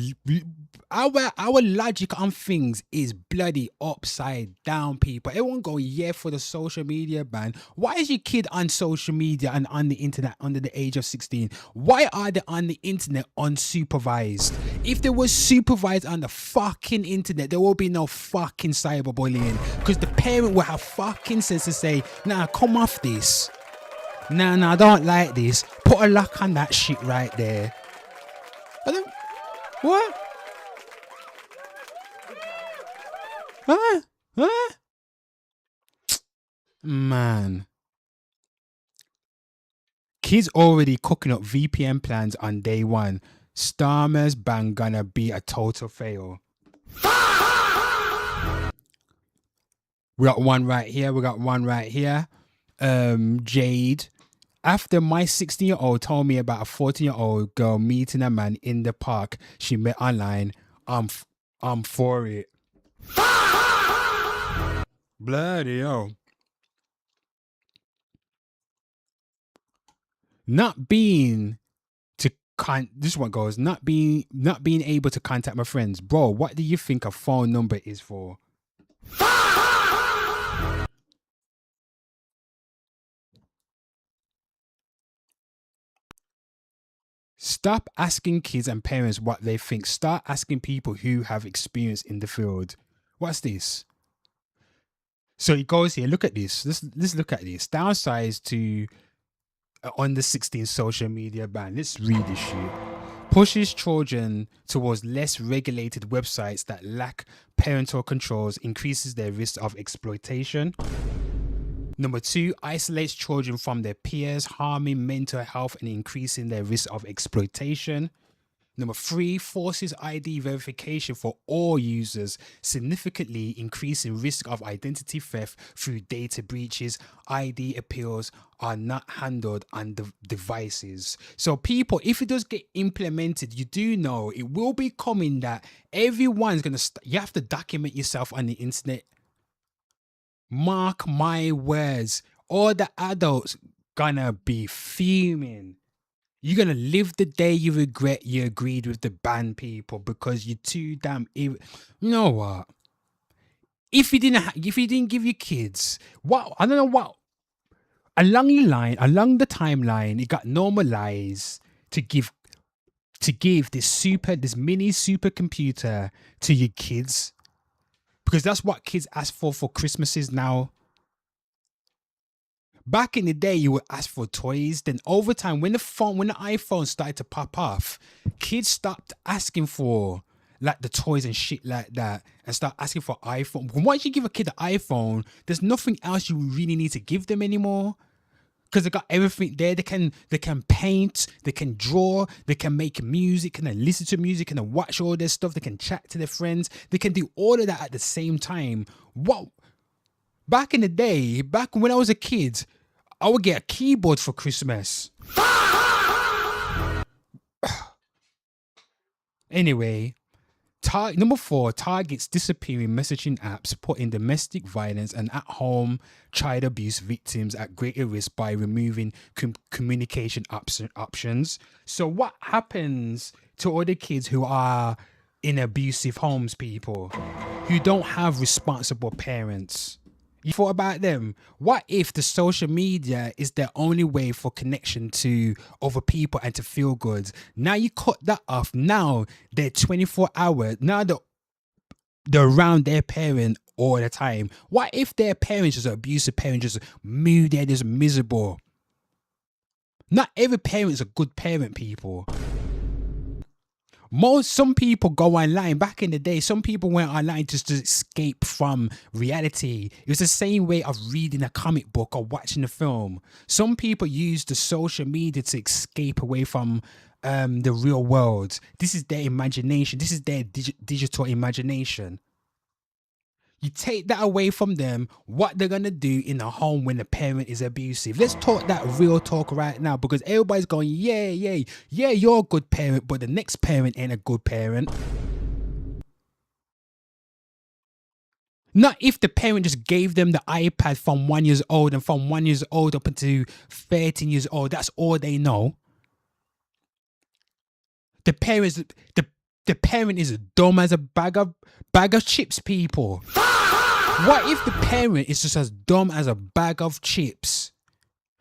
our logic on things is bloody upside down, people. Everyone go, yeah, for the social media ban. Why is your kid on social media and on the internet under the age of 16? Why are they on the internet unsupervised? If they were supervised on the fucking internet, there will be no fucking cyberbullying, because the parent will have fucking sense to say, nah, come off this. Nah, I don't like this. Put a lock on that shit right there. What? Huh? Man. Kids already cooking up VPN plans on day one. Starmer's ban gonna be a total fail. We got one right here. Jade. After my 16-year-old told me about a 14-year-old girl meeting a man in the park she met online, I'm for it. Bloody hell. Not being able to contact my friends. Bro, what do you think a phone number is for? Stop asking kids and parents what they think. Start asking people who have experience in the field. What's this? So it goes here. Look at this. Let's look at this. Downsides to Under-16 social media ban. Let's read this shit. Pushes children towards less regulated websites that lack parental controls, increases their risk of exploitation. Number 2, isolates children from their peers, harming mental health and increasing their risk of exploitation. Number 3, forces ID verification for all users, significantly increasing risk of identity theft through data breaches. ID appeals are not handled on the devices. So people, if it does get implemented, you do know it will be coming that everyone's going to, you have to document yourself on the internet. Mark my words, all the adults gonna be fuming. You're gonna live the day you regret you agreed with the ban, people, because you're too damn you know what? If you didn't give your kids what, I don't know what, along the timeline, it got normalized to give this mini supercomputer to your kids. Because that's what kids ask for Christmases now. Back in the day, you would ask for toys. Then over time, when the iPhone started to pop off, kids stopped asking for like the toys and shit like that, and start asking for iPhone. Once you give a kid an iPhone, there's nothing else you really need to give them anymore. Because they got everything there. They can paint, they can draw, they can make music, and then listen to music, and then watch all their stuff. They can chat to their friends. They can do all of that at the same time. What? Back in the day, back when I was a kid, I would get a keyboard for Christmas. Anyway, Number 4, targets disappearing messaging apps, putting domestic violence and at-home child abuse victims at greater risk by removing communication options. So what happens to all the kids who are in abusive homes, people, who don't have responsible parents? You thought about them? What if the social media is their only way for connection to other people and to feel good? Now you cut that off. Now they're 24 hours. Now they're around their parent all the time. What if their parents is an abusive parent, just moody and just miserable? Not every parent is a good parent, people. Some people go online. Back in the day, some people went online just to escape from reality. It was the same way of reading a comic book or watching a film. Some people use the social media to escape away from the real world. This is their imagination. This is their digital imagination. You take that away from them, what they're going to do in a home when the parent is abusive. Let's talk that real talk right now, because everybody's going, yeah, you're a good parent, but the next parent ain't a good parent. Not if the parent just gave them the iPad from 1 year old, and from 1 year old up until 13 years old, that's all they know. The parent is as dumb as a bag of chips, people. What if the parent is just as dumb as a bag of chips?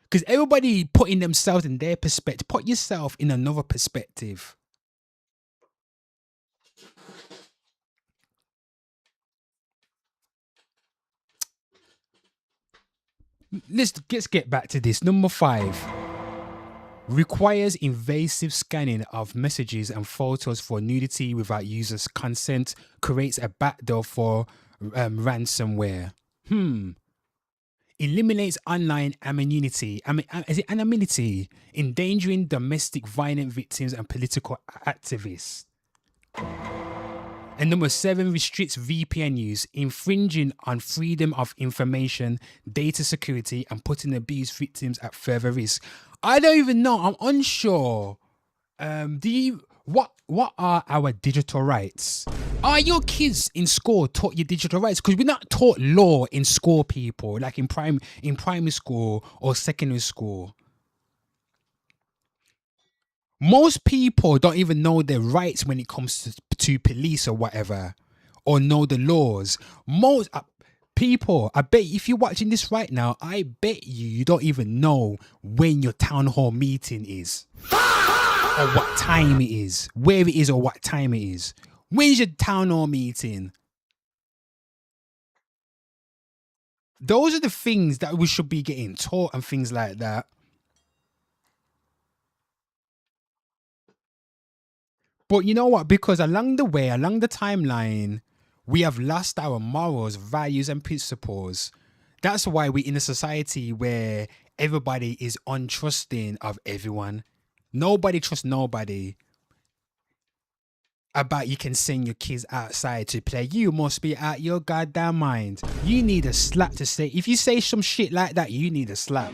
Because everybody putting themselves in their perspective. Put yourself in another perspective. Let's get back to this. Number 5. Requires invasive scanning of messages and photos for nudity without users' consent. Creates a backdoor for ransomware. Eliminates online anonymity. Is it anonymity? Endangering domestic violent victims and political activists. And number 7, restricts VPN use, infringing on freedom of information, data security, and putting abuse victims at further risk. I don't even know. I'm unsure. What are our digital rights? Are your kids in school taught your digital rights? Because we're not taught law in school, people, like in primary school or secondary school. Most people don't even know their rights when it comes to police or whatever, or know the laws. Most people, I bet if you're watching this right now, I bet you don't even know when your town hall meeting is, or what time it is, where it is, or what time it is. When's your town hall meeting? Those are the things that we should be getting taught and things like that. But you know what? Because along the way, along the timeline, we have lost our morals, values, and principles. That's why we're in a society where everybody is untrusting of everyone. Nobody trusts nobody. About you can send your kids outside to play. You must be out your goddamn mind. You need a slap to say. If you say some shit like that, you need a slap.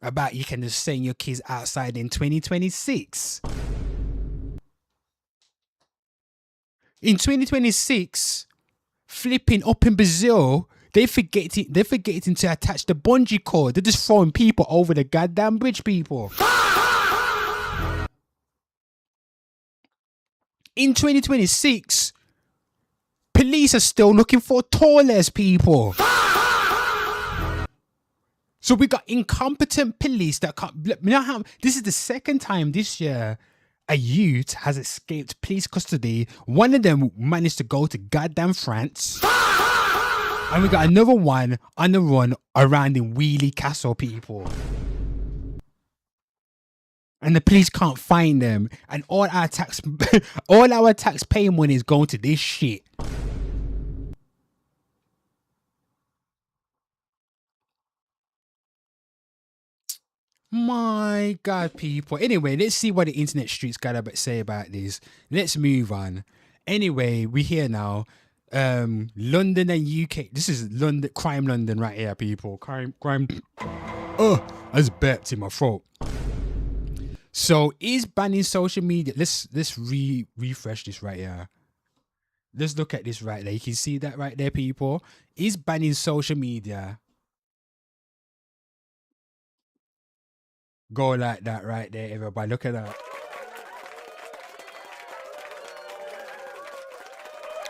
About you can just send your kids outside in 2026. In 2026, flipping up in Brazil, they're forgetting to attach the bungee cord. They're just throwing people over the goddamn bridge, people. In 2026, police are still looking for toilets, people. So we got incompetent police that can't. You know how this is the second time this year a youth has escaped police custody. One of them managed to go to goddamn France. And we got another one on the run around in Wheelie Castle, people. And the police can't find them. And all our taxpayer money is going to this shit. My God, people. Anyway, let's see what the internet streets got to say about this. Let's move on. Anyway, we're here now. London and UK. This is London, crime London right here, people. Crime. Oh, I just burped in my throat. So is banning social media? Let's refresh this right here. Let's look at this right there. You can see that right there, people. Is banning social media? Go like that right there, everybody. Look at that.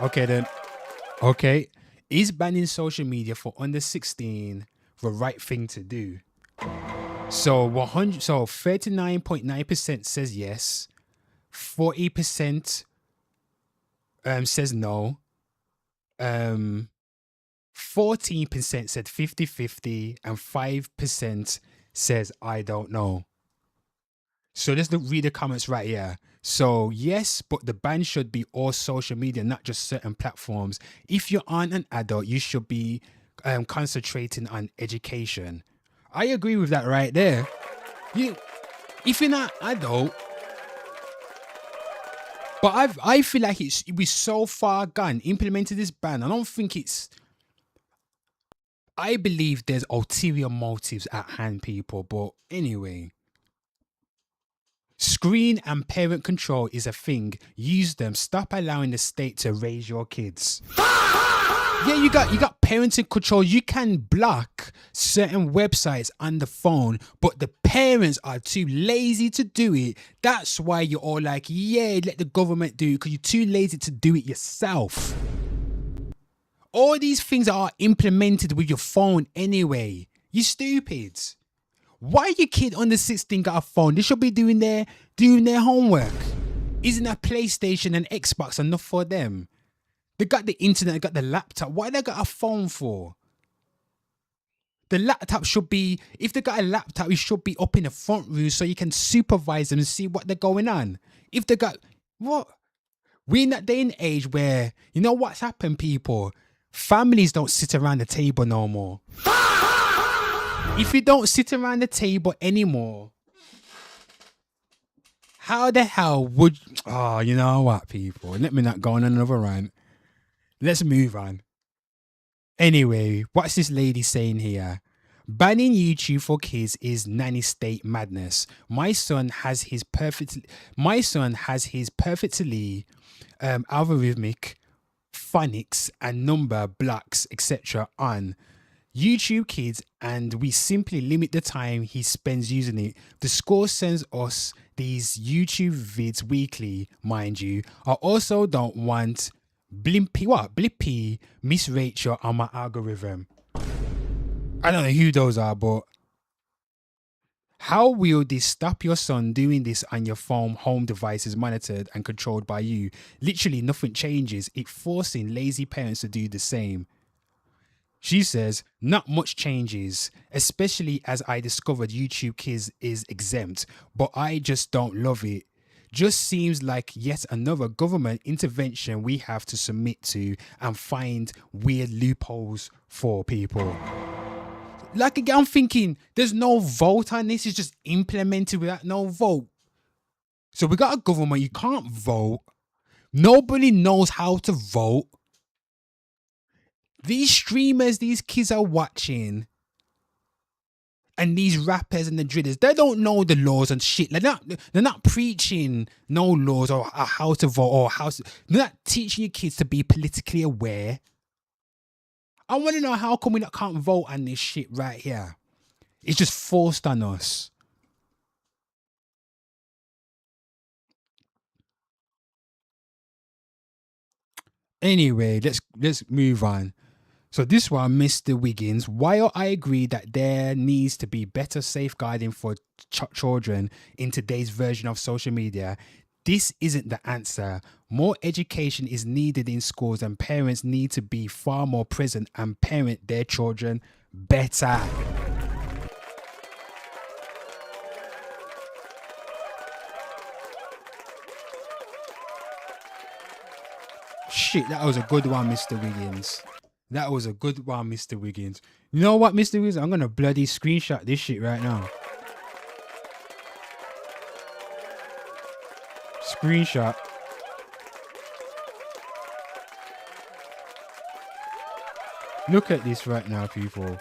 Okay then. Okay. Is banning social media for under 16 the right thing to do? So 39.9% says yes. 40% says no. 14% said 50-50 and 5% says I don't know. So let's read the comments right here. So yes, but the ban should be all social media, not just certain platforms. If you aren't an adult, you should be concentrating on education. I agree with that right there. If you're not adult, but I feel like it was so far gone, implemented this ban. I don't think it's. I believe there's ulterior motives at hand, people. But anyway. Screen and parent control is a thing. Use them. Stop allowing the state to raise your kids. Yeah, you got parenting control. You can block certain websites on the phone, but the parents are too lazy to do it. That's why you're all like, yeah, let the government do it, because you're too lazy to do it yourself. All these things are implemented with your phone anyway. You stupid. Why your kid under 16 got a phone? They should be doing their homework. Isn't a PlayStation and Xbox enough for them? They got the internet, they got the laptop. Why they got a phone for? The laptop should be, if they got a laptop, it should be up in the front room so you can supervise them and see what they're going on. If they got, what? We're in that day and age where, you know what's happened, people? Families don't sit around the table no more. If you don't sit around the table anymore, how the hell would... Oh, you know what, people? Let me not go on another rant. Let's move on. Anyway, what's this lady saying here? Banning YouTube for kids is nanny state madness. My son has his perfectly algorithmic phonics and number blocks, etc. on YouTube Kids, and we simply limit the time he spends using it. The school sends us these YouTube vids weekly, mind you. I also don't want Blippy, Miss Rachel on my algorithm. I don't know who those are, but how will this stop your son doing this on your phone? Home devices monitored and controlled by you. Literally nothing changes. It's forcing lazy parents to do the same. She says, not much changes, especially as I discovered YouTube Kids is exempt, but I just don't love it. Just seems like yet another government intervention we have to submit to and find weird loopholes for people. Like, again, I'm thinking, there's no vote on this. It's just implemented without no vote. So we got a government, you can't vote. Nobody knows how to vote. These streamers, these kids are watching, and these rappers and the drillers, they don't know the laws and shit. They're not preaching no laws or how to vote or they're not teaching your kids to be politically aware. I want to know, how come we can't vote on this shit right here? It's just forced on us. Anyway, let's move on. So this one, Mr. Wiggins, while I agree that there needs to be better safeguarding for children in today's version of social media, this isn't the answer. More education is needed in schools, and parents need to be far more present and parent their children better. Shit, that was a good one, Mr. Wiggins. That was a good one, Mr. Wiggins. You know what, Mr. Wiggins? I'm going to bloody screenshot this shit right now. Screenshot. Look at this right now, people.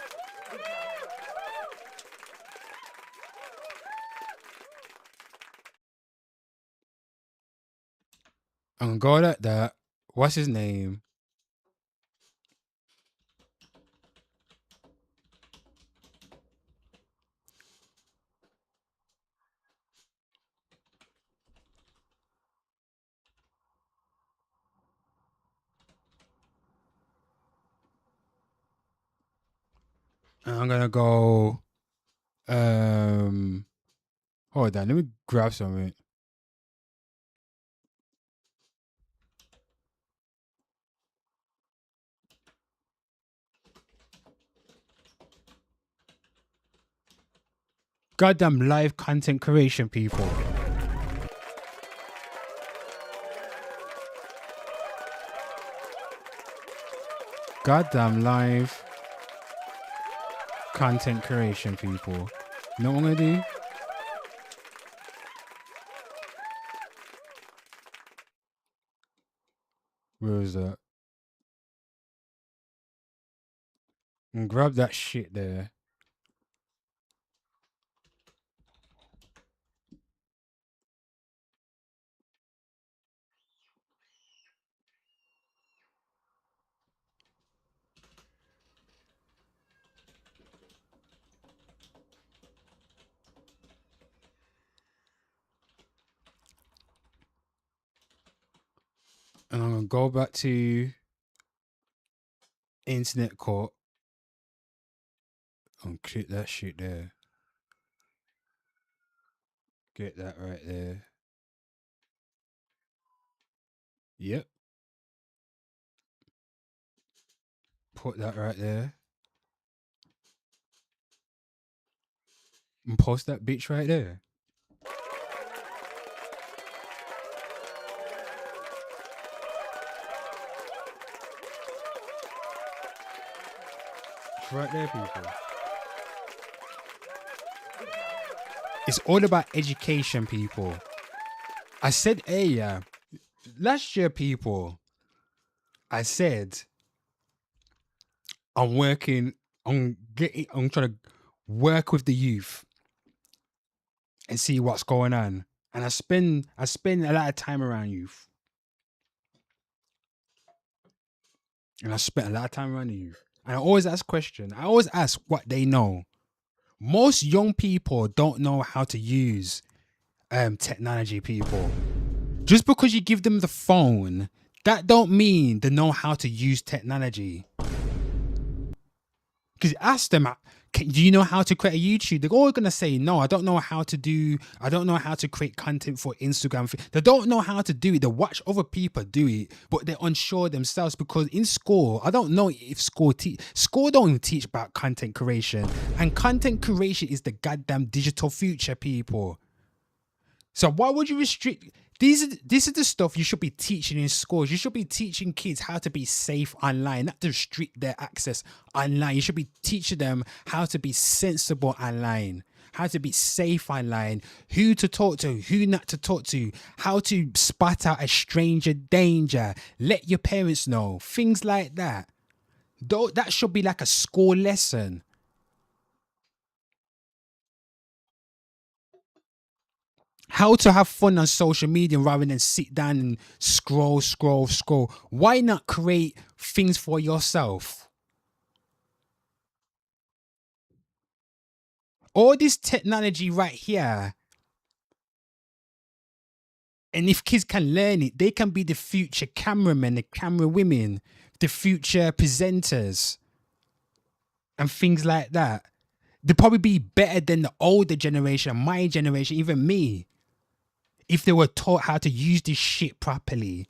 I'm gonna go like that. What's his name? And I'm gonna go. Hold on. Let me grab something. Goddamn live content creation, people. Goddamn live content creation, people. You know what I'm gonna do? Where is that? And grab that shit there. And I'm gonna go back to internet court and click that shit there. Get that right there. Yep. Put that right there. And post that bitch right there. It's right there, people. It's all about education, people. I said earlier, last year, people, I said I'm trying to work with the youth and see what's going on. And I spend a lot of time around youth. And I spent a lot of time around the youth. And I always ask questions. I always ask what they know. Most young people don't know how to use technology, people. Just because you give them the phone, that don't mean they know how to use technology. Because ask them, do you know how to create a YouTube? They're all going to say, no, I don't know how to create content for Instagram. They don't know how to do it. They watch other people do it, but they're unsure themselves because in school, I don't know if school don't even teach about content creation. And content creation is the goddamn digital future, people. So why would you restrict? This is the stuff you should be teaching in schools. You should be teaching kids how to be safe online, not to restrict their access online. You should be teaching them how to be sensible online, how to be safe online, who to talk to, who not to talk to, how to spot out a stranger danger, let your parents know, things like that. That should be like a school lesson. How to have fun on social media rather than sit down and scroll. Why not create things for yourself? All this technology right here, and if kids can learn it, they can be the future cameramen, the camera women, the future presenters, and things like that. They'd probably be better than the older generation, my generation, even me, if they were taught how to use this shit properly.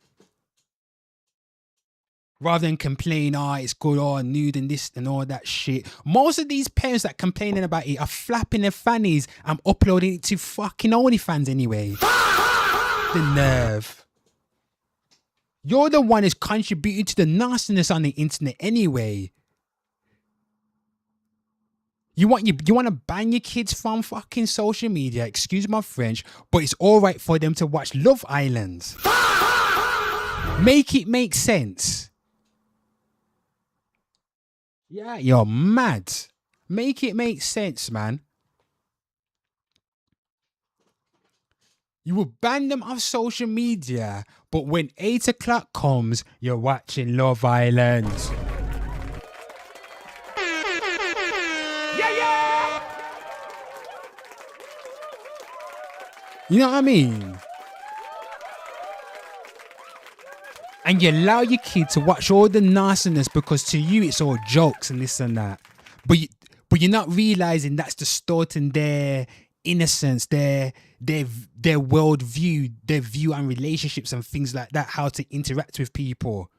Rather than complain, it's good, nude and this and all that shit. Most of these parents that complaining about it are flapping their fannies and uploading it to fucking OnlyFans anyway. The nerve. You're the one who's contributing to the nastiness on the internet anyway. You want to ban your kids from fucking social media, excuse my French, but it's all right for them to watch Love Island. Make it make sense. Yeah, you're mad. Make it make sense, man. You will ban them off social media, But when 8 o'clock comes, you're watching Love Island. You know what I mean? And you allow your kid to watch all the nastiness because to you it's all jokes and this and that. But you're not realizing that's distorting their innocence, their world view, their view on relationships and things like that, how to interact with people.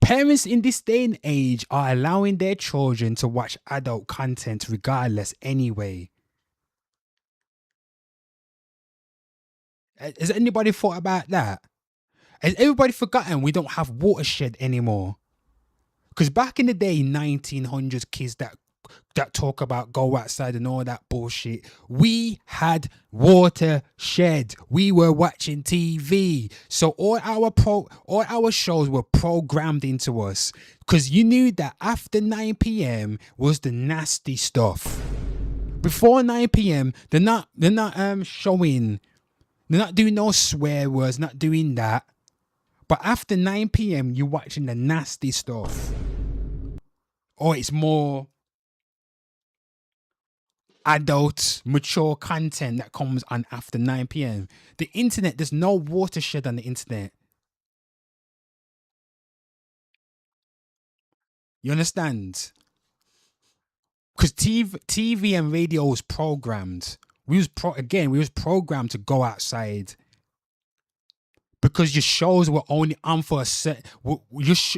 Parents in this day and age are allowing their children to watch adult content regardless anyway. Has anybody thought about that? Has everybody forgotten we don't have watershed anymore? Because back in the day, 1900s, kids that talk about go outside and all that bullshit, we had watershed. We were watching TV. So all our shows were programmed into us. Because you knew that after 9 p.m. was the nasty stuff. Before 9 p.m., they're not showing. They're not doing no swear words, not doing that. But after 9 p.m, you're watching the nasty stuff. Or it's more adult, mature content that comes on after 9 p.m. The internet, there's no watershed on the internet. You understand? Because TV and radio was programmed. We was programmed to go outside. Because your shows were only on for a set.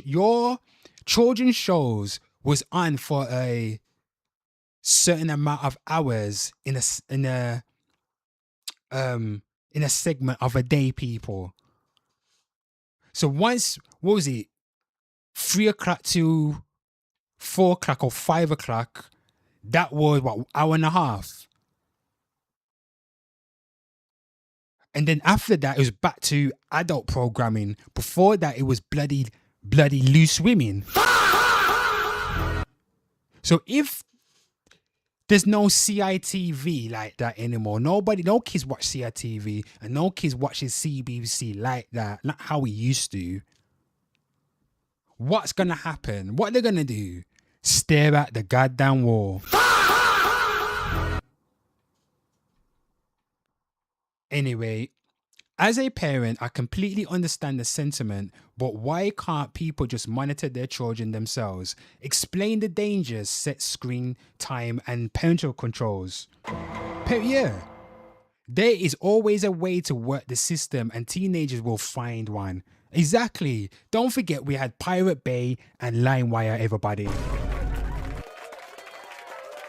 Your children's shows was on for a certain amount of hours in a segment of a day, people. So once, what was it, 3 o'clock to 4 o'clock or 5 o'clock, that was what, hour and a half. And then after that, it was back to adult programming. Before that, it was bloody loose women. So if there's no CITV like that anymore, no kids watch CITV and no kids watches CBBC like that, not how we used to. What's gonna happen? What they're gonna do? Stare at the goddamn wall. Anyway, as a parent, I completely understand the sentiment, but why can't people just monitor their children themselves? Explain the dangers, set screen time and parental controls. Yeah. There is always a way to work the system and teenagers will find one. Exactly. Don't forget we had Pirate Bay and LimeWire, everybody.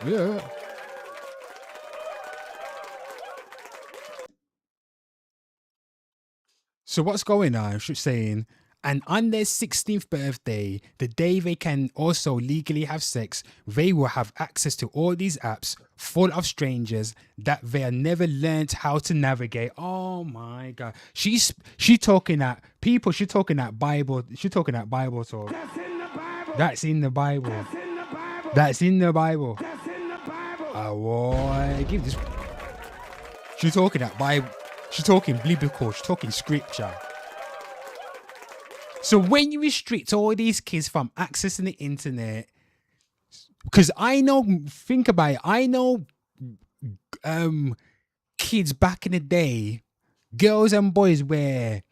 Yeah. So what's going on? She's saying, and on their 16th birthday, the day they can also legally have sex, they will have access to all these apps full of strangers that they have never learned how to navigate. Oh my God. She's talking that people, she's talking that Bible, she's talking that Bible talk. That's in the Bible. That's in the Bible. That's in the Bible. Oh boy, give this. She's talking that Bible. She's talking biblical, she's talking scripture. So when you restrict all these kids from accessing the internet, because I know, think about it, I know kids back in the day, girls and boys where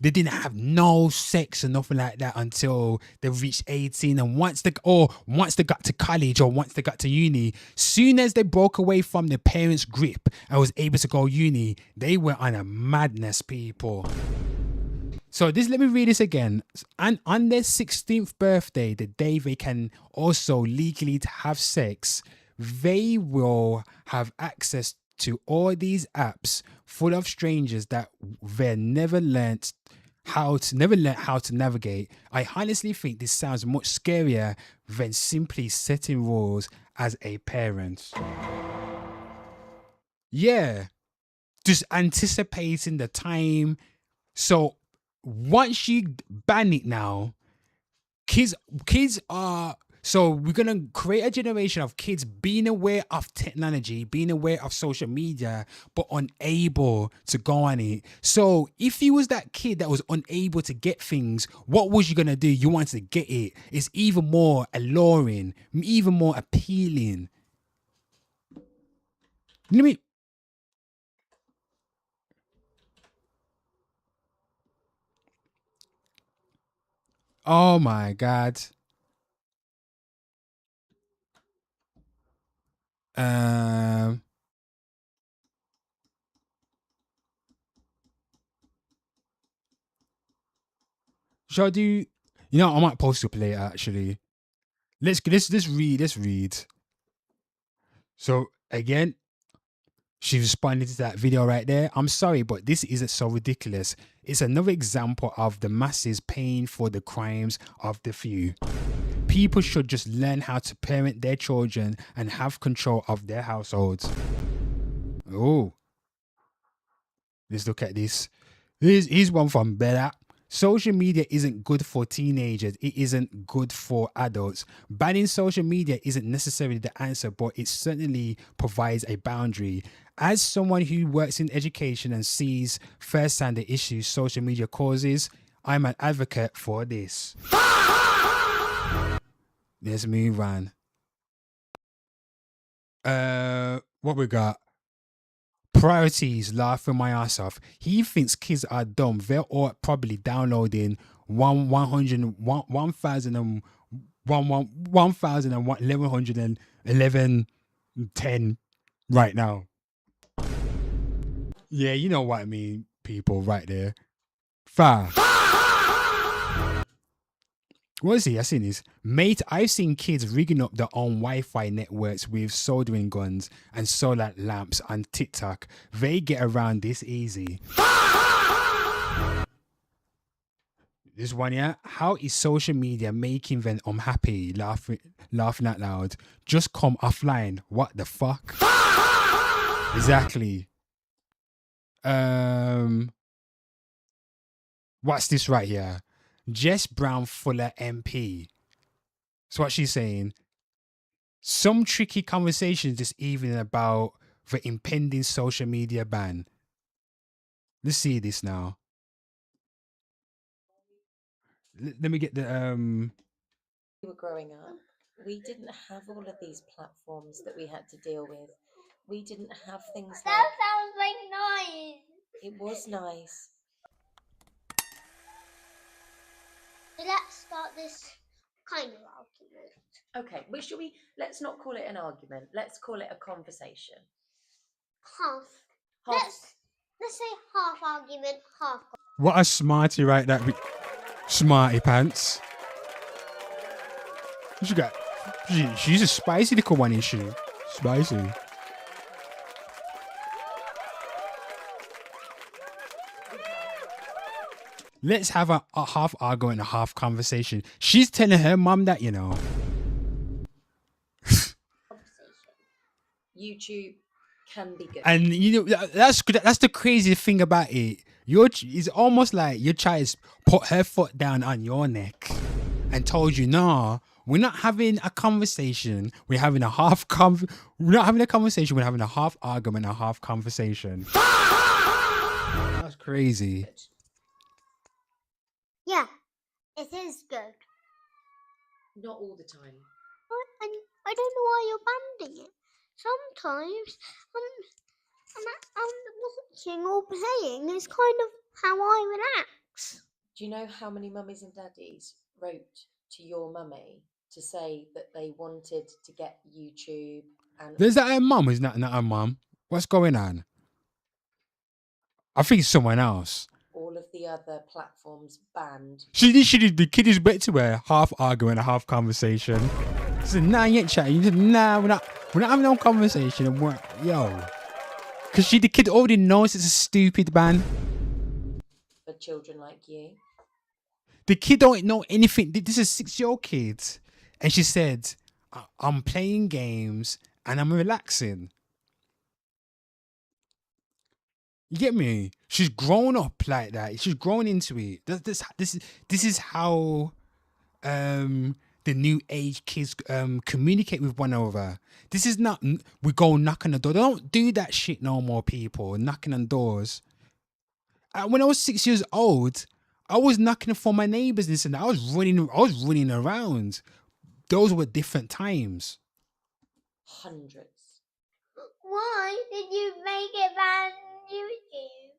they didn't have no sex or nothing like that until they reached 18, and once they got to college or once they got to uni, soon as they broke away from their parents' grip and was able to go uni, they were on a madness, people. So let me read this again. And on their 16th birthday, the day they can also legally have sex, they will have access to all these apps full of strangers that they never learnt how to navigate. I honestly think this sounds much scarier than simply setting rules as a parent. Yeah, just anticipating the time. So once you ban it now, kids are So we're going to create a generation of kids being aware of technology, being aware of social media, but unable to go on it. So if you was that kid that was unable to get things, what was you going to do? You wanted to get it. It's even more alluring, even more appealing. Let me... Oh my God. Shall I do? You know, I might post up later actually. Let's read. So again, she responded to that video right there. I'm sorry, but this isn't so ridiculous. It's another example of the masses paying for the crimes of the few. People should just learn how to parent their children and have control of their households. Oh, let's look at this. Here's one from Bella. Social media isn't good for teenagers. It isn't good for adults. Banning social media isn't necessarily the answer, but it certainly provides a boundary. As someone who works in education and sees firsthand the issues social media causes, I'm an advocate for this. Let's move on. What we got? Priorities, laughing my ass off. He thinks kids are dumb. They're all probably downloading 1110 right now. Yeah, you know what I mean, people right there. Far. What is he? I seen this. Mate, I've seen kids rigging up their own Wi-Fi networks with soldering guns and solar lamps on TikTok. They get around this easy. This one, yeah. How is social media making them unhappy? Laughing out loud. Just come offline. What the fuck? Exactly. What's this right here? Jess Brown Fuller MP. So what she's saying, some tricky conversations this evening about the impending social media ban. Let's see this now. Let me get the We were growing up, we didn't have all of these platforms that we had to deal with. We didn't have things That like... sounds like nice. It was nice. So let's start this kind of argument. Okay, well, let's not call it an argument. Let's call it a conversation. Half. Half. Let's say half argument, half. what a smarty right that smarty pants. She got she's a spicy little one, isn't she? Spicy. Let's have a half argument, a half conversation. She's telling her mum that, you know. YouTube can be good. And you know that's the crazy thing about it. It's almost like your child's put her foot down on your neck and told you, nah, we're not having a conversation. We're having a half we're not having a conversation. We're having a half argument, a half conversation. That's crazy. Yeah, it is good. Not all the time. I don't know why you're banning it. Sometimes watching or playing is kind of how I relax. Do you know how many mummies and daddies wrote to your mummy to say that they wanted to get YouTube and... Is that her mum? Is not her mum? What's going on? I think it's someone else. all of the other platforms banned? The kid is back to her, half arguing, a half conversation. She said, nah, you ain't chatting. You said, nah, we're not having no conversation. And because the kid already knows it's a stupid ban. For children like you? The kid don't know anything. This is a 6-year-old kid. And she said, I'm playing games and I'm relaxing. You get me? She's grown up like that. She's grown into it. This is how the new age kids communicate with one another. This is not, we go knock on the door. They don't do that shit no more, people, knocking on doors. When I was 6 years old, I was knocking for my neighbors and this and that. I was running around. Those were different times. Hundreds. Why did you make it on YouTube?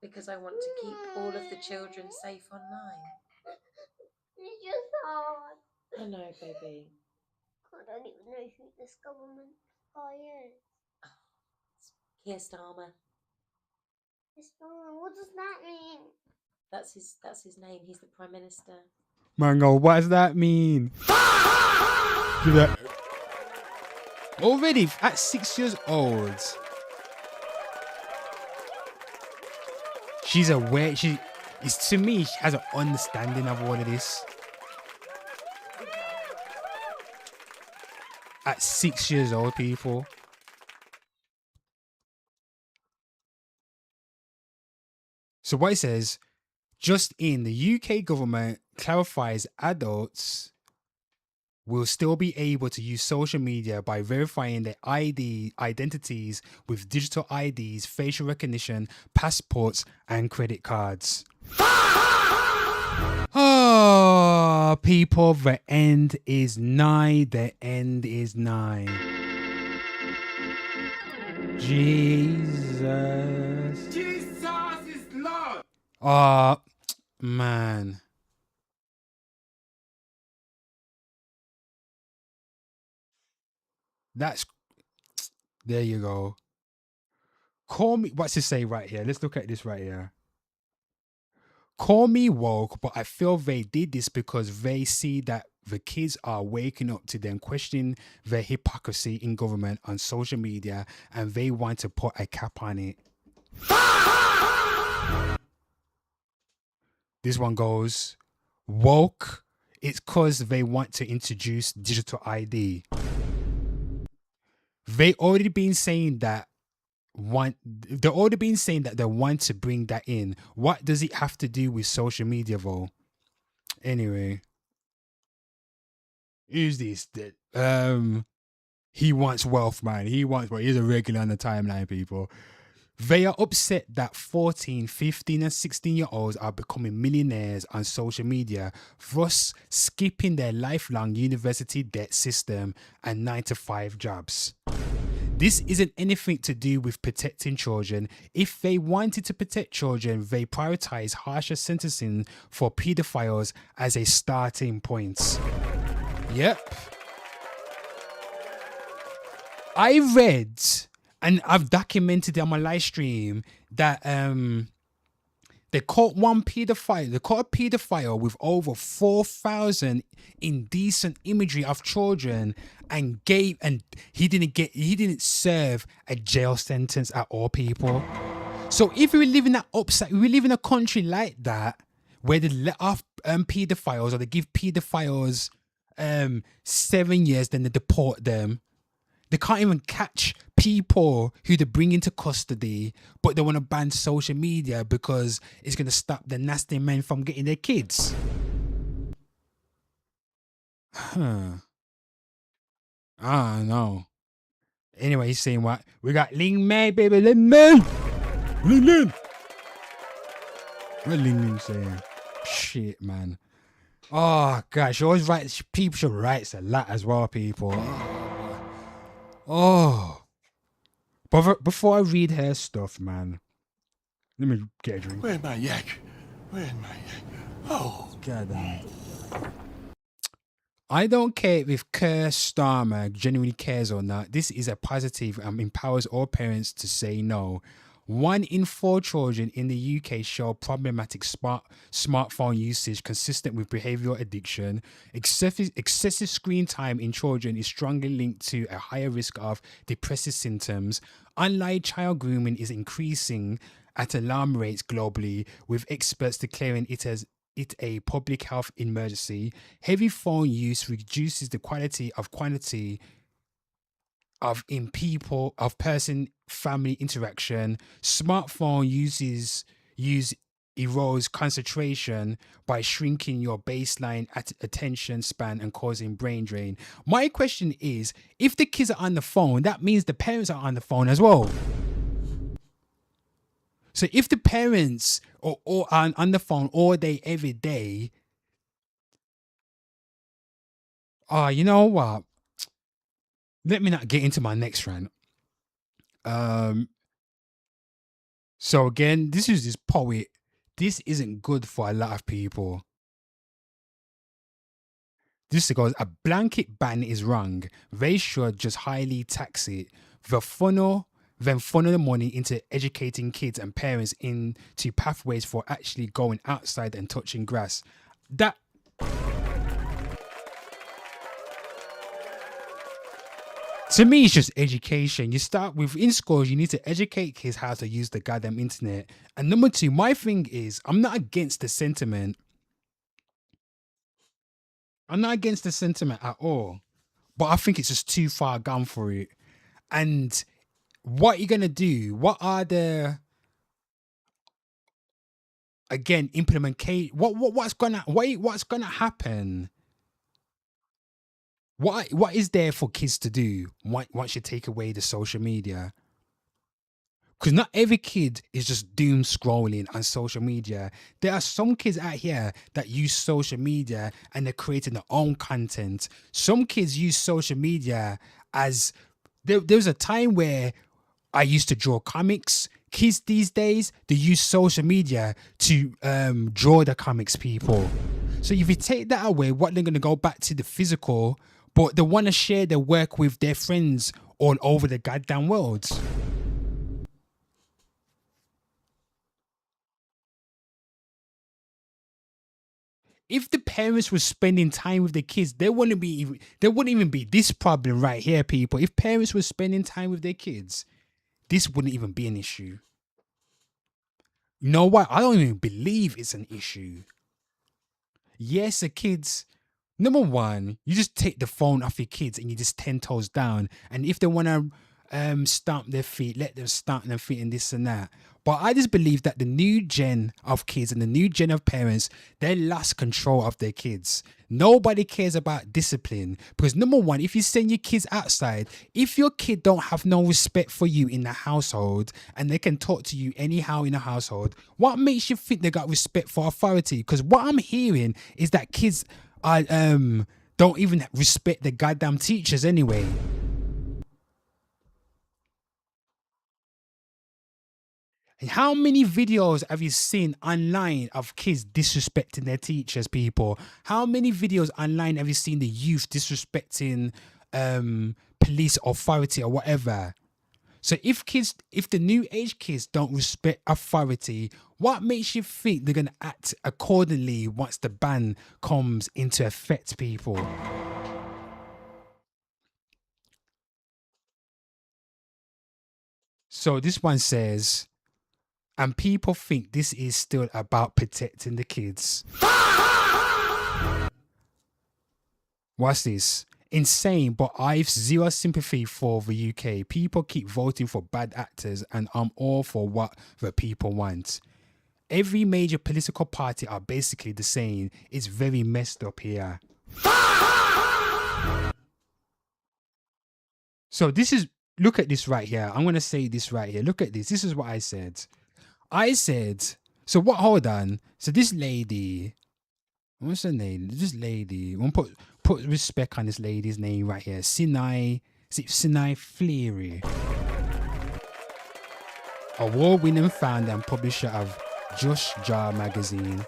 Because I want to keep all of the children safe online. It's just hard. I know, baby. I don't even know who this government guy is. Keir Starmer. What does that mean? That's his name. He's the Prime Minister. Mango, what does that mean? Already at 6 years old, she's aware. To me, she has an understanding of all of this. At 6 years old, people. So what it says, just in, the UK government clarifies adults will still be able to use social media by verifying their identities with digital IDs, facial recognition, passports, and credit cards. Oh, people, the end is nigh. The end is nigh. Jesus. Jesus is Lord. Oh, man. There you go. Call me, what's it say right here? Let's look at this right here. Call me woke, but I feel they did this because they see that the kids are waking up to them, questioning the hypocrisy in government on social media, and they want to put a cap on it. This one goes, woke, it's because they want to introduce digital ID. They already been saying that they want to bring that in. What does it have to do with social media though? Anyway, who's this? He wants wealth, man. He's a regular on the timeline, people. They are upset that 14, 15 and 16-year-olds are becoming millionaires on social media, thus skipping their lifelong university debt system and 9-to-5 jobs. This isn't anything to do with protecting children. If they wanted to protect children, they prioritize harsher sentencing for pedophiles as a starting point. Yep. I read, and I've documented it on my live stream, that they caught one pedophile. They caught a pedophile with over 4,000 indecent imagery of children, and he didn't serve a jail sentence at all, people. So if we live in a country like that, where they let off pedophiles, or they give pedophiles 7 years, then they deport them. They can't even catch people who they bring into custody, but they want to ban social media because it's going to stop the nasty men from getting their kids. I don't know. Anyway, he's saying what? We got Ling Mei, baby. Ling Mei! Ling Ling! What Ling Ling saying? Shit, man. Oh, gosh. She always writes, people should write a lot as well, people. Oh. But before I read her stuff, man, let me get a drink. Where's my yak? Where's my yak? Oh. God damn. I don't care if Keir Starmer genuinely cares or not. This is a positive and empowers all parents to say no. 1 in 4 children in the UK show problematic smartphone usage consistent with behavioral addiction. Excessive screen time in children is strongly linked to a higher risk of depressive symptoms. Online child grooming is increasing at alarm rates globally, with experts declaring it a public health emergency. Heavy phone use reduces the quality of quantity of person family interaction. Smartphone use erodes concentration by shrinking your baseline attention span and causing brain drain. My question is, if the kids are on the phone, that means the parents are on the phone as well. So if the parents are on the phone all day, every day, you know what? Let me not get into my next rant. So again, this is this poet. This isn't good for a lot of people. This goes, a blanket ban is wrong. They should just highly tax it. Then funnel the money into educating kids and parents into pathways for actually going outside and touching grass. That to me, it's just education. You start with, in schools, you need to educate kids how to use the goddamn internet. And number two, my thing is, I'm not against the sentiment. I'm not against the sentiment at all. But I think it's just too far gone for it. And what you're going to do, what are the, again, what's going to happen? What is there for kids to do once you take away the social media? Because not every kid is just doom scrolling on social media. There are some kids out here that use social media and they're creating their own content. Some kids use social media as... There was a time where I used to draw comics. Kids these days, they use social media to draw the comics, people. So if you take that away, what they're going to go back to the physical, but they want to share their work with their friends all over the goddamn world. If the parents were spending time with the kids, there wouldn't even be this problem right here, people. If parents were spending time with their kids, this wouldn't even be an issue. You know what? I don't even believe it's an issue. Yes, the kids... Number one, you just take the phone off your kids and you just 10 toes down. And if they want to stomp their feet, let them stomp their feet and this and that. But I just believe that the new gen of kids and the new gen of parents, they lost control of their kids. Nobody cares about discipline. Because number one, if you send your kids outside, if your kid don't have no respect for you in the household and they can talk to you anyhow in the household, what makes you think they got respect for authority? Because what I'm hearing is that kids... don't even respect the goddamn teachers anyway. And how many videos have you seen online of kids disrespecting their teachers, people? How many videos online have you seen the youth disrespecting police authority or whatever? So if the new age kids don't respect authority, what makes you think they're going to act accordingly once the ban comes into effect, people? So this one says, and people think this is still about protecting the kids. What's this? Insane, but I've zero sympathy for the UK. People keep voting for bad actors and I'm all for what the people want. Every major political party are basically the same. It's very messed up here. So this is, look at this right here. I'm going to say this right here. Look at this. This is what I said. So what, hold on. So this lady, what's her name? This lady, I'm going to put respect on this lady's name right here. Sinai Fleary. Award-winning founder and publisher of Just Jar magazine,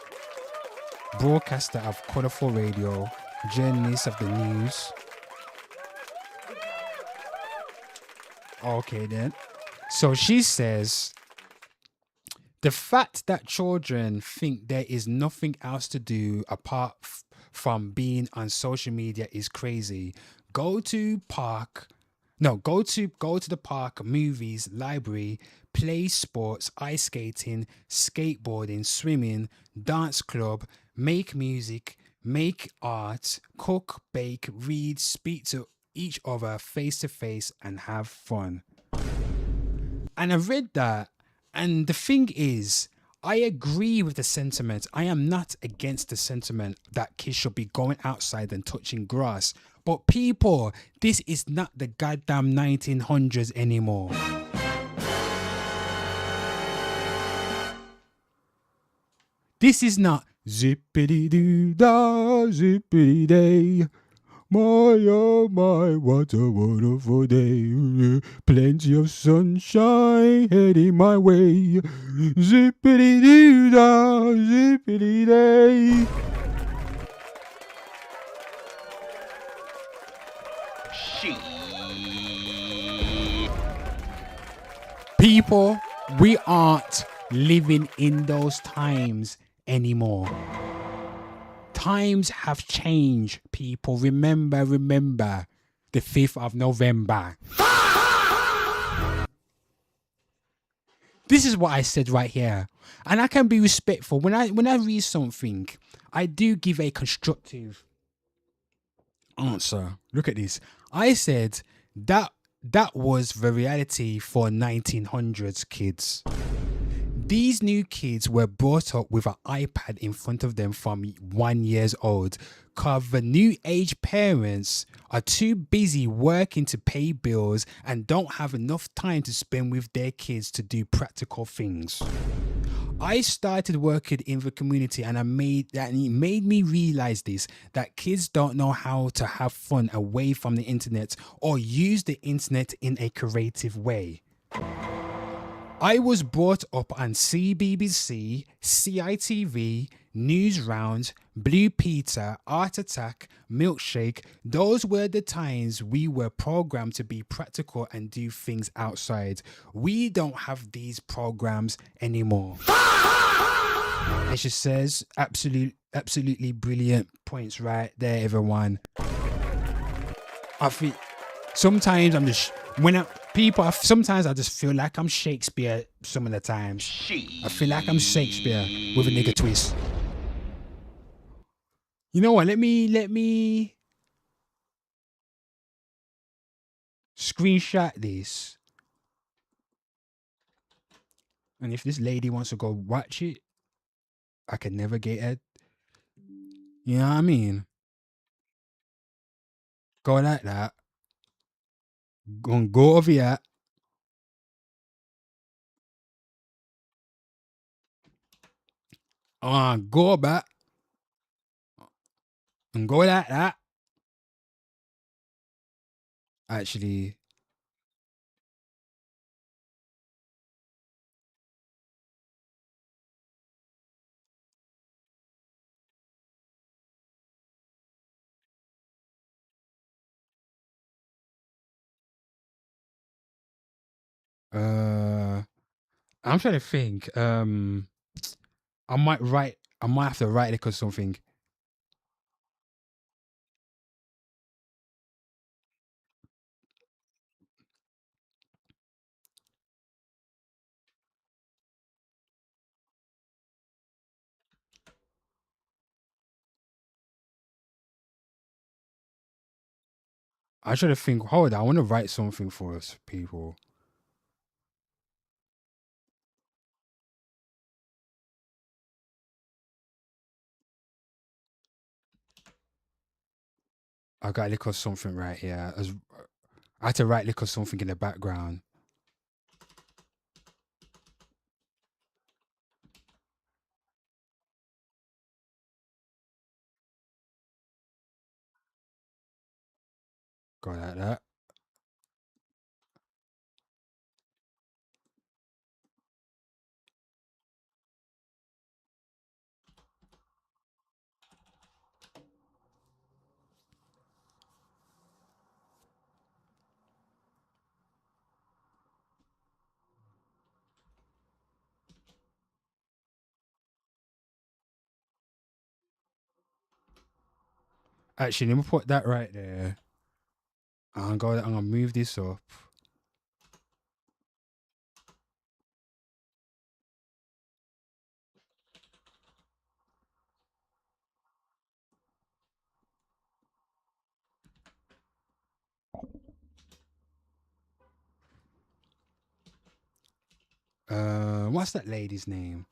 broadcaster of Colourful Radio, journalist of the news. Okay then. So she says, the fact that children think there is nothing else to do apart from being on social media is crazy. Go to the park, movies, library, play sports, ice skating, skateboarding, swimming, dance club, make music, make art, cook, bake, read, speak to each other face to face and have fun. And I read that, and the thing is, I agree with the sentiment. I am not against the sentiment that kids should be going outside and touching grass. But people, this is not the goddamn 1900s anymore. This is not zippity doo da, zippity day. My, oh my, what a wonderful day. Plenty of sunshine heading my way. Zippity doo da, zippity day. People, we aren't living in those times anymore. Times have changed, people. Remember the 5th of November. This is what I said right here. And I can be respectful. When I read something, I do give a constructive answer. Look at this. I said that was the reality for 1900s kids. These new kids were brought up with an iPad in front of them from 1 year old, because the new age parents are too busy working to pay bills and don't have enough time to spend with their kids to do practical things. I started working in the community and it made me realize this, that kids don't know how to have fun away from the internet or use the internet in a creative way. I was brought up on CBBC, CITV, News Round, Blue Peter, Art Attack, Milkshake. Those were the times we were programmed to be practical and do things outside. We don't have these programs anymore. It just says absolutely brilliant points right there, everyone. I feel sometimes I'm just sometimes I just feel like I'm Shakespeare some of the times. I feel like I'm Shakespeare with a nigga twist. You know what? Let me screenshot this. And if this lady wants to go watch it, I can never get it. You know what I mean? Go like that. Go over here. Go back. And go like that. Actually. I'm trying to think. I might have to write it or something. I should have think. Hold on, I want to write something for us, people. I got to look at something right here. I had to write look at something in the background. Go like that. Actually, let me put that right there. I'm gonna move this up. What's that lady's name?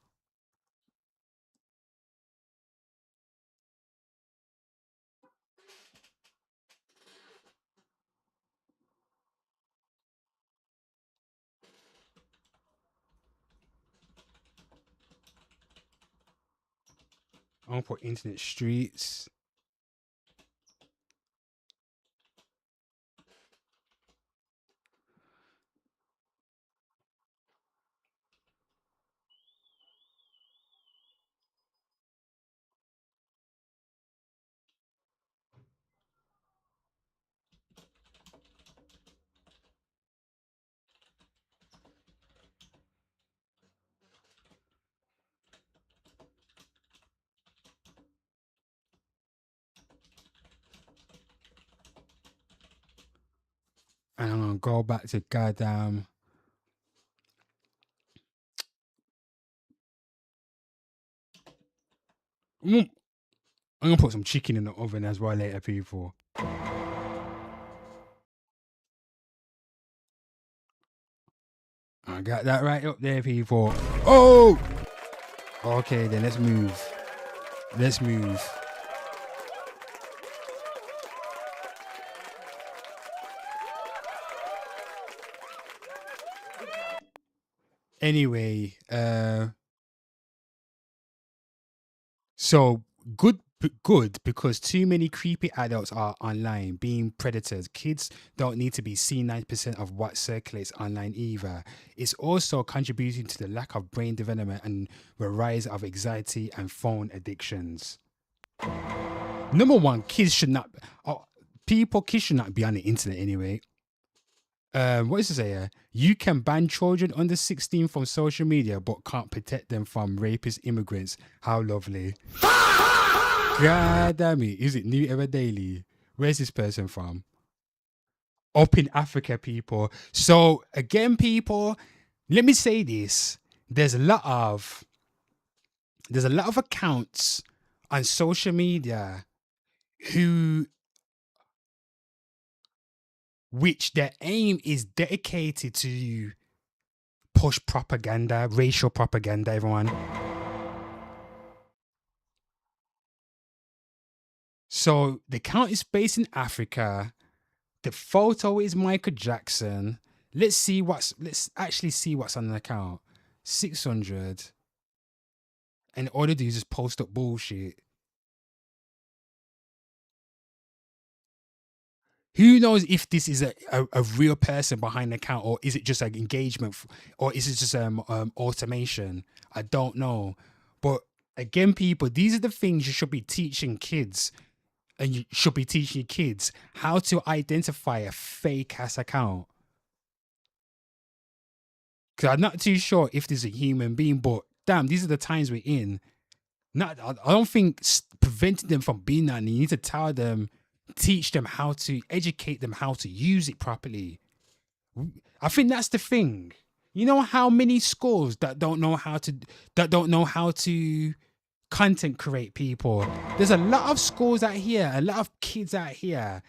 I'll put internet streets. And I'm gonna go back to goddamn. I'm gonna put some chicken in the oven as well later, people. I got that right up there, people. Oh! Okay, then let's move. Let's move. Anyway, so good because too many creepy adults are online being predators. Kids don't need to be seen 90% of what circulates online either. It's also contributing to the lack of brain development and the rise of anxiety and phone addictions. Number one, kids should not be on the internet anyway. What is it say here? You can ban children under 16 from social media, but can't protect them from rapist immigrants. How lovely. God damn it. Is it New Era Daily? Where's this person from? Up in Africa, people. So again, people, let me say this. There's a lot of accounts on social media which their aim is dedicated to push propaganda, racial propaganda, everyone. So the account is based in Africa. The photo is Michael Jackson. Let's actually see what's on the account. 600. And all they do is just post up bullshit. Who knows if this is a real person behind the account, or is it just like engagement, or is it just automation? I don't know. But again, people, these are the things you should be teaching kids. And you should be teaching kids how to identify a fake ass account. Because I'm not too sure if there's a human being, but damn, these are the times we're in. I don't think preventing them from being that. You need to tell them, teach them how to, educate them how to use it properly. I think that's the thing. You know how many schools that don't know how to content create, people. There's a lot of schools out here, a lot of kids out here.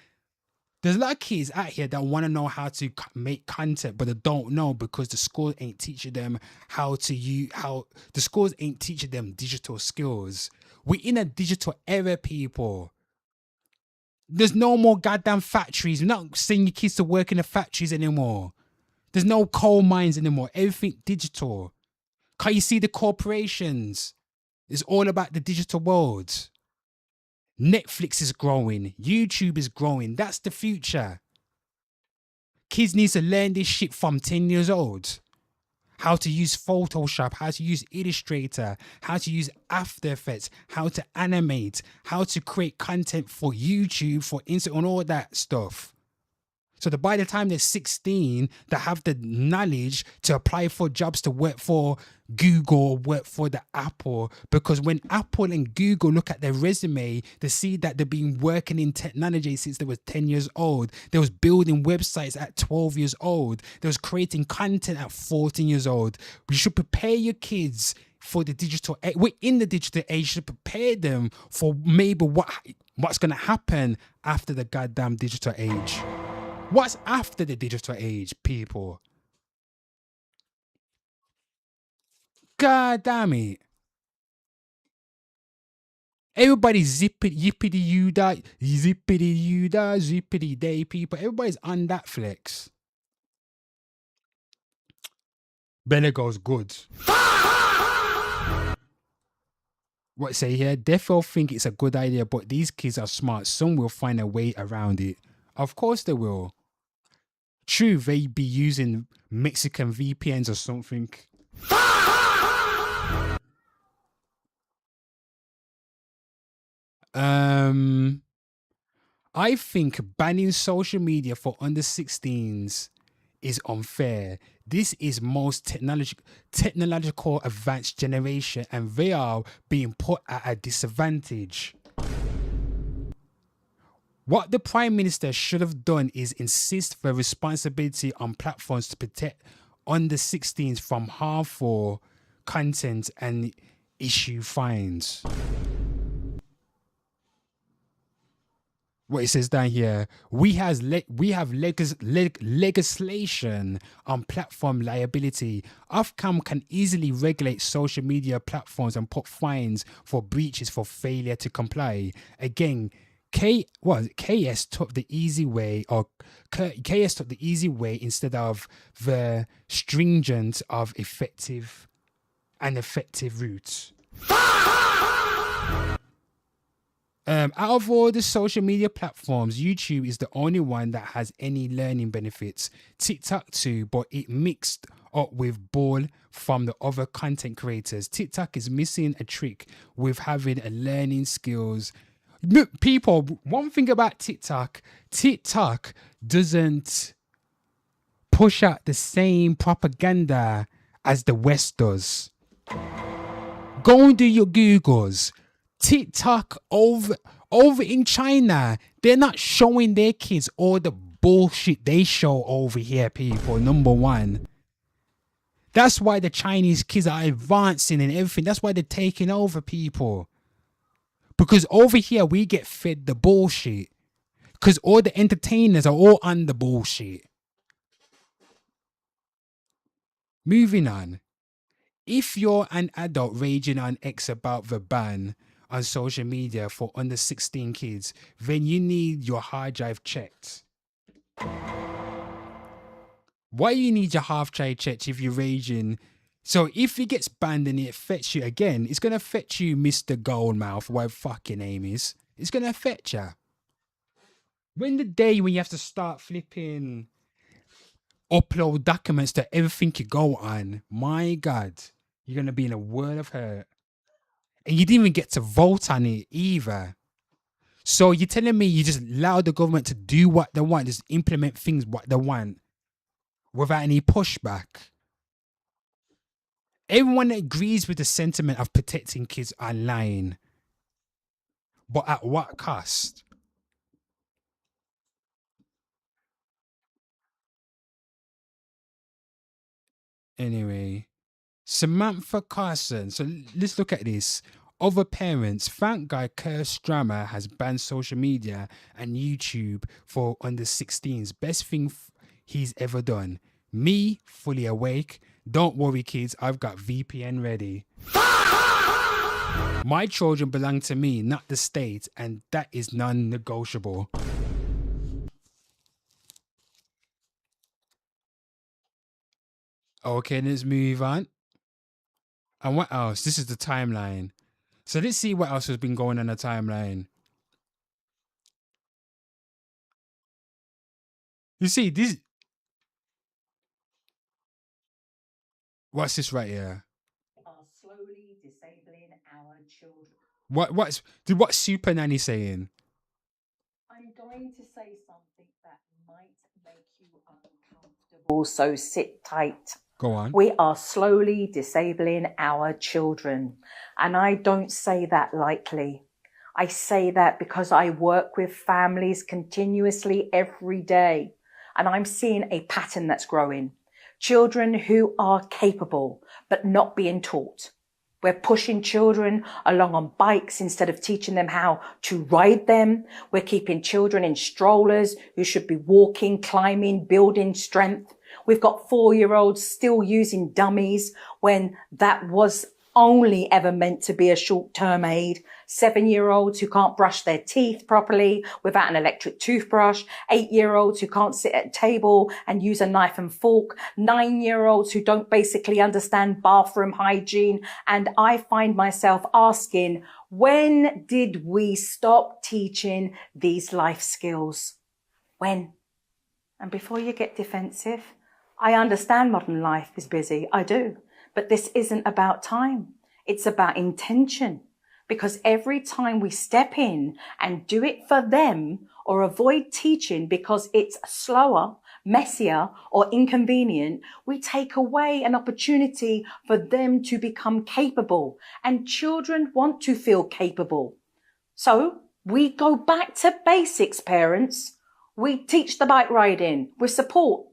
There's a lot of kids out here that want to know how to make content, but they don't know because the school ain't teaching them the schools ain't teaching them digital skills. We're in a digital era, people. There's no more goddamn factories. We're not sending your kids to work in the factories anymore. There's no coal mines anymore. Everything digital. Can't you see the corporations? It's all about the digital world. Netflix is growing. YouTube is growing. That's the future. Kids need to learn this shit from 10 years old. How to use Photoshop, how to use Illustrator, how to use After Effects, how to animate, how to create content for YouTube, for Instagram, and all that stuff. So that by the time they're 16, they have the knowledge to apply for jobs to work for Google, work for the Apple. Because when Apple and Google look at their resume, they see that they've been working in technology since they were 10 years old. They was building websites at 12 years old. They was creating content at 14 years old. You should prepare your kids for the digital age. We're in the digital age. You should prepare them for maybe what's going to happen after the goddamn digital age. What's after the digital age, people? God damn it. Everybody's zippity day, people. Everybody's on that flex. Bella goes good. What say here? Defo think it's a good idea, but these kids are smart. Some will find a way around it. Of course they will. True, they be using Mexican VPNs or something. I think banning social media for under-16s is unfair. This is most technological advanced generation, and they are being put at a disadvantage. What the Prime Minister should have done is insist the responsibility on platforms to protect under-16s from harmful content and issue fines. What it says down here, we have legislation on platform liability. Ofcom can easily regulate social media platforms and put fines for breaches for failure to comply. Again, KS took the easy way, or KS took the easy way instead of the stringent of effective routes. Out of all the social media platforms, YouTube is the only one that has any learning benefits. TikTok too, but it mixed up with ball from the other content creators. TikTok is missing a trick with having a learning skills. People, one thing about TikTok doesn't push out the same propaganda as the West does. Go and do your Googles. TikTok over in China, they're not showing their kids all the bullshit they show over here, people. Number one. That's why the Chinese kids are advancing and everything. That's why they're taking over, people. Because over here, we get fed the bullshit. Because all the entertainers are all on the bullshit. Moving on. If you're an adult raging on X about the ban on social media for under 16 kids, then you need your hard drive checked. Why you need your hard drive checked if you're raging? So if it gets banned and it affects you again, it's going to affect you, Mr. Goldmouth, whatever fucking name is. It's going to affect you. When the day when you have to start flipping upload documents to everything you go on, my God, you're going to be in a world of hurt. And you didn't even get to vote on it either. So you're telling me you just allow the government to do what they want, just implement things what they want without any pushback. Everyone agrees with the sentiment of protecting kids online. But at what cost? Anyway, Samantha Carson. So let's look at this. Other parents, thank God Keir Starmer has banned social media and YouTube for under 16s. Best thing he's ever done. Me, fully awake. Don't worry, kids, I've got VPN ready. My children belong to me, not the state, and that is non-negotiable. Okay, let's move on. And what else? This is the timeline. So let's see what else has been going on the timeline. You see, this... What's this right here? Are slowly disabling our children. What's Super Nanny saying? I'm going to say something that might make you uncomfortable, so sit tight. Go on. We are slowly disabling our children. And I don't say that lightly. I say that because I work with families continuously every day. And I'm seeing a pattern that's growing. Children who are capable, but not being taught. We're pushing children along on bikes instead of teaching them how to ride them. We're keeping children in strollers who should be walking, climbing, building strength. We've got 4-year-olds still using dummies when that was only ever meant to be a short-term aid. 7-year-olds who can't brush their teeth properly without an electric toothbrush. 8-year-olds who can't sit at a table and use a knife and fork. 9-year-olds who don't basically understand bathroom hygiene. And I find myself asking, when did we stop teaching these life skills? When? And before you get defensive, I understand modern life is busy. I do. But this isn't about time. It's about intention. Because every time we step in and do it for them or avoid teaching because it's slower, messier, or inconvenient, we take away an opportunity for them to become capable. And children want to feel capable. So we go back to basics, parents. We teach the bike riding with support,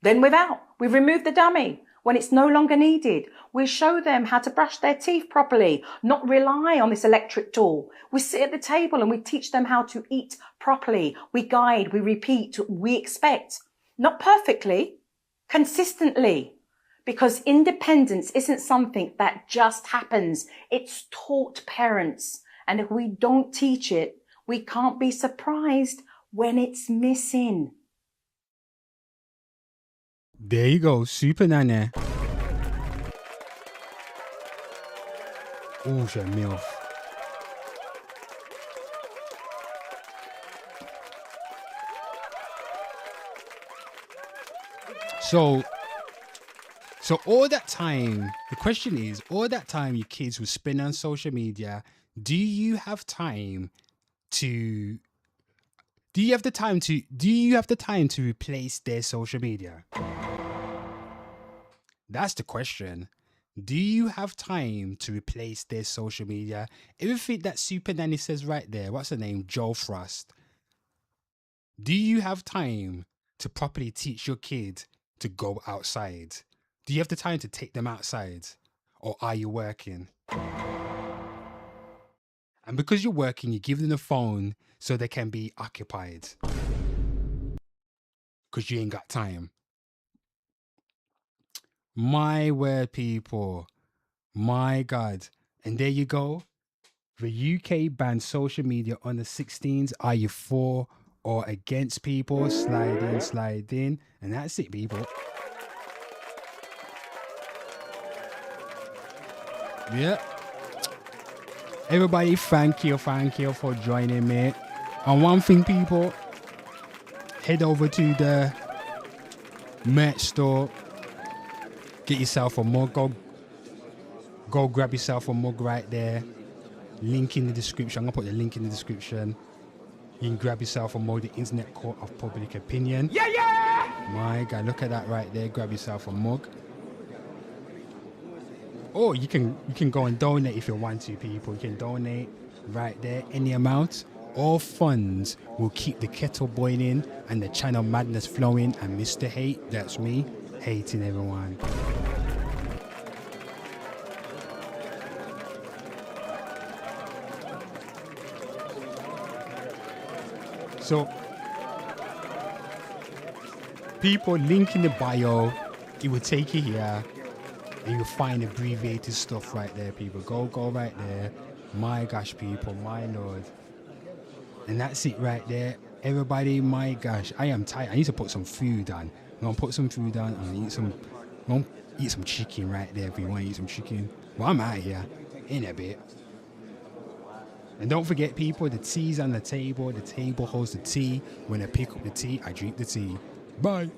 then without. We remove the dummy when it's no longer needed. We show them how to brush their teeth properly, not rely on this electric tool. We sit at the table and we teach them how to eat properly. We guide, we repeat, we expect. Not perfectly, consistently. Because independence isn't something that just happens. It's taught parents. And if we don't teach it, we can't be surprised when it's missing. There you go, Super Nana. Oh, she's a MILF. So all that time, the question is, all that time your kids will spend on social media, do you have the time to replace their social media? That's the question. Do you have time to replace their social media? Everything that Super Nanny says right there, what's her name? Joe Frost. Do you have time to properly teach your kid to go outside? Do you have the time to take them outside? Or are you working? And because you're working, you give them the phone so they can be occupied. Because you ain't got time. My word, people. My God. And there you go. The UK banned social media under-16s. Are you for or against, people? Slide in. And that's it, people. Yeah. Everybody, thank you for joining me. And one thing, people, head over to the merch store. Get yourself a mug. Go grab yourself a mug right there. Link in the description. I'm going to put the link in the description. You can grab yourself a mug, the Internet Court of Public Opinion. Yeah! My God, look at that right there. Grab yourself a mug. Or you can go and donate if you want to, people. You can donate right there, any amount. All funds will keep the kettle boiling and the channel madness flowing. And Mr. Hate, that's me, hating everyone. So, people, link in the bio. It will take you here. And you'll find abbreviated stuff right there, people. Go right there. My gosh, people, my Lord. And that's it right there. Everybody, my gosh, I am tired. I need to put some food on. I'm going to put some food on and eat some chicken right there if you want to eat some chicken. Well, I'm out here in a bit. And don't forget, people, the tea's on the table. The table holds the tea. When I pick up the tea, I drink the tea. Bye.